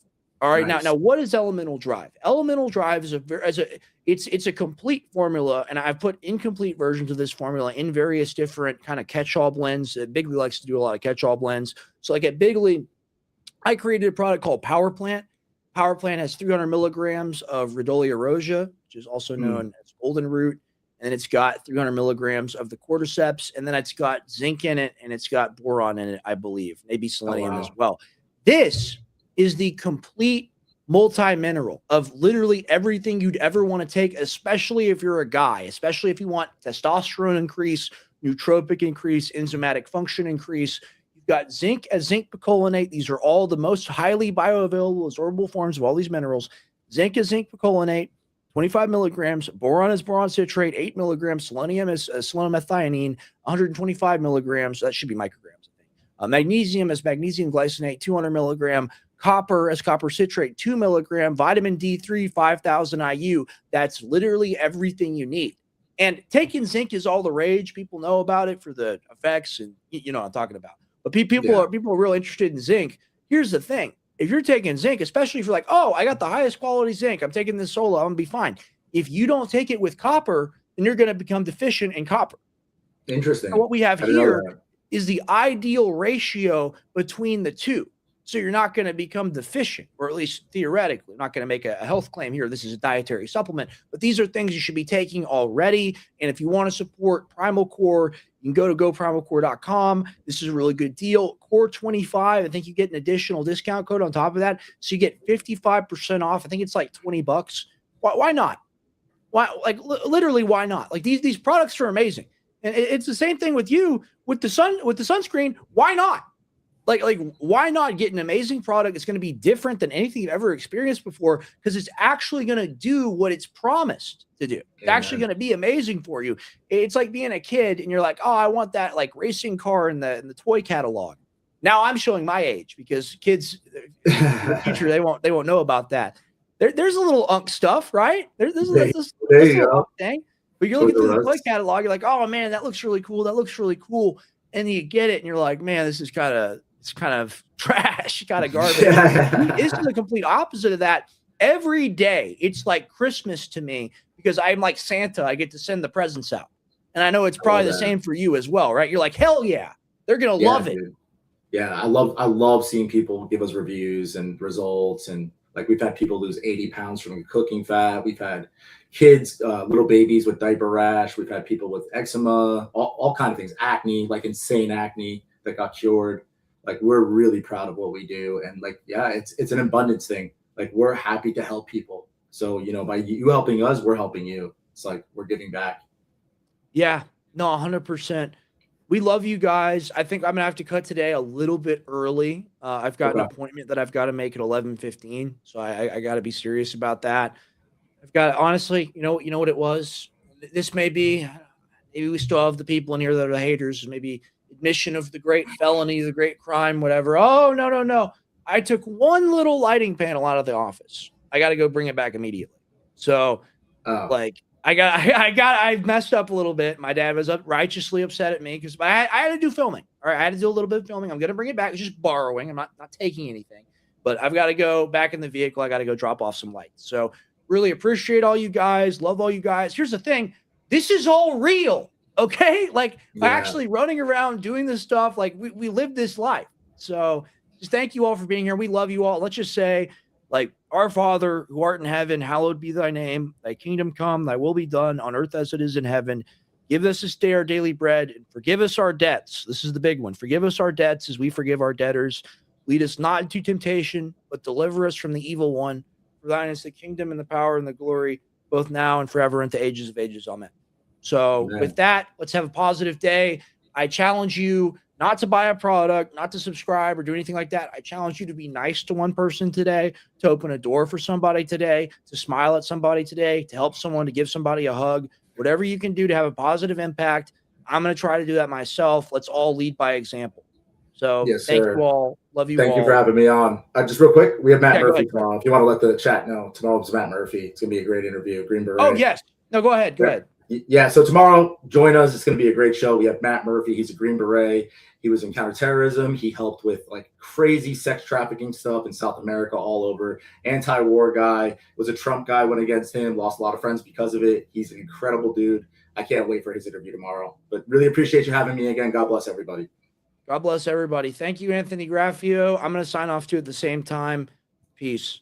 All right, Nice. now what is Elemental Drive? Elemental Drive is it's a complete formula, and I've put incomplete versions of this formula in various different kind of catch-all blends. Bigley likes to do a lot of catch-all blends. So like at Bigley, I created a product called Power Plant. Power Plant has 300 milligrams of Rhodolia rosea, which is also known as golden root. And then it's got 300 milligrams of the cordyceps. And then it's got zinc in it, and it's got boron in it, I believe. Maybe selenium as well. This is the complete multi-mineral of literally everything you'd ever want to take, especially if you're a guy, especially if you want testosterone increase, nootropic increase, enzymatic function increase. Got zinc as zinc picolinate. These are all the most highly bioavailable absorbable forms of all these minerals. Zinc is zinc picolinate, 25 milligrams. Boron is boron citrate, 8 milligrams. Selenium is selenomethianine, 125 milligrams. That should be micrograms, I think. Magnesium is magnesium glycinate, 200 milligram. Copper as copper citrate, 2 milligram. Vitamin D3, 5,000 IU. That's literally everything you need. And taking zinc is all the rage. People know about it for the effects, and you know what I'm talking about. But people are real interested in zinc. Here's the thing. If you're taking zinc, especially if you're like, oh, I got the highest quality zinc, I'm taking this solo, I'm going to be fine. If you don't take it with copper, then you're going to become deficient in copper. Interesting. So what we have here is the ideal ratio between the two. So you're not going to become deficient, or at least theoretically. I'm not going to make a health claim here. This is a dietary supplement, but these are things you should be taking already. And if you want to support Primal Core, you can go to goprimalcore.com. This is a really good deal. Core 25. I think you get an additional discount code on top of that. So you get 55% off. I think it's like $20. Why not? Why? Like literally, why not? Like these products are amazing. And it's the same thing with you with the sunscreen. Why not? Like, why not get an amazing product? It's going to be different than anything you've ever experienced before, because it's actually going to do what it's promised to do. It's actually going to be amazing for you. It's like being a kid and you're like, oh, I want that like racing car in the toy catalog. Now I'm showing my age because kids in the future, they won't know about that. There's a little unk stuff, right? There's this little thing. But you're looking through the toy catalog, you're like, oh man, that looks really cool. That looks really cool. And you get it and you're like, man, this is kind of trash, kind of garbage. This is the complete opposite of that. Every day, it's like Christmas to me because I'm like Santa. I get to send the presents out. And I know it's probably the same for you as well, right? You're like, hell yeah, they're going to love it. Dude. Yeah, I love seeing people give us reviews and results. And like we've had people lose 80 pounds from cooking fat. We've had kids, little babies with diaper rash. We've had people with eczema, all kinds of things, acne, like insane acne that got cured. Like we're really proud of what we do. And like, yeah, it's an abundance thing. Like we're happy to help people. So, by you helping us, we're helping you. It's like we're giving back. Yeah, no, 100%. We love you guys. I think I'm gonna have to cut today a little bit early. I've got an appointment that I've got to make at 11:15, so I got to be serious about that. I've got honestly, you know what it was. This maybe we still have the people in here that are the haters. Maybe admission of the great felony, the great crime, whatever. Oh no! I took one little lighting panel out of the office. I got to go bring it back immediately. So, I messed up a little bit. My dad was righteously upset at me because I had to do filming. All right, I had to do a little bit of filming. I'm going to bring it back. It's just borrowing. I'm not taking anything. But I've got to go back in the vehicle. I got to go drop off some lights. So really appreciate all you guys. Love all you guys. Here's the thing. This is all real. Okay? Like actually running around doing this stuff. Like we live this life. So just thank you all for being here. We love you all. Let's just say, like, our Father who art in heaven, hallowed be thy name. Thy kingdom come, thy will be done on earth as it is in heaven. Give us this day our daily bread, and forgive us our debts. This is the big one. Forgive us our debts as we forgive our debtors. Lead us not into temptation, but deliver us from the evil one. For thine is the kingdom and the power and the glory, both now and forever into ages of ages. Amen. So Amen. with that, let's have a positive day. I challenge you not to buy a product, not to subscribe or do anything like that. I challenge you to be nice to one person today, to open a door for somebody today, to smile at somebody today, to help someone, to give somebody a hug, whatever you can do to have a positive impact. I'm going to try to do that myself. Let's all lead by example. So Yes, thank sir. you all. Love you Thank all. you for having me on. Just real quick, we have Matt Yeah, go Murphy ahead. tomorrow. If you want to let the chat know, tomorrow's Matt Murphy. It's going to be a great interview. Green Beret. Oh, yes. No, go ahead. Go ahead. Yeah, so tomorrow, join us. It's going to be a great show. We have Matt Murphy. He's a Green Beret. He was in counterterrorism. He helped with like crazy sex trafficking stuff in South America, all over. Anti-war guy. Was a Trump guy, went against him, lost a lot of friends because of it. He's an incredible dude. I can't wait for his interview tomorrow. But really appreciate you having me again. God bless everybody. God bless everybody. Thank you, Anthony Graffio. I'm going to sign off too at the same time. Peace.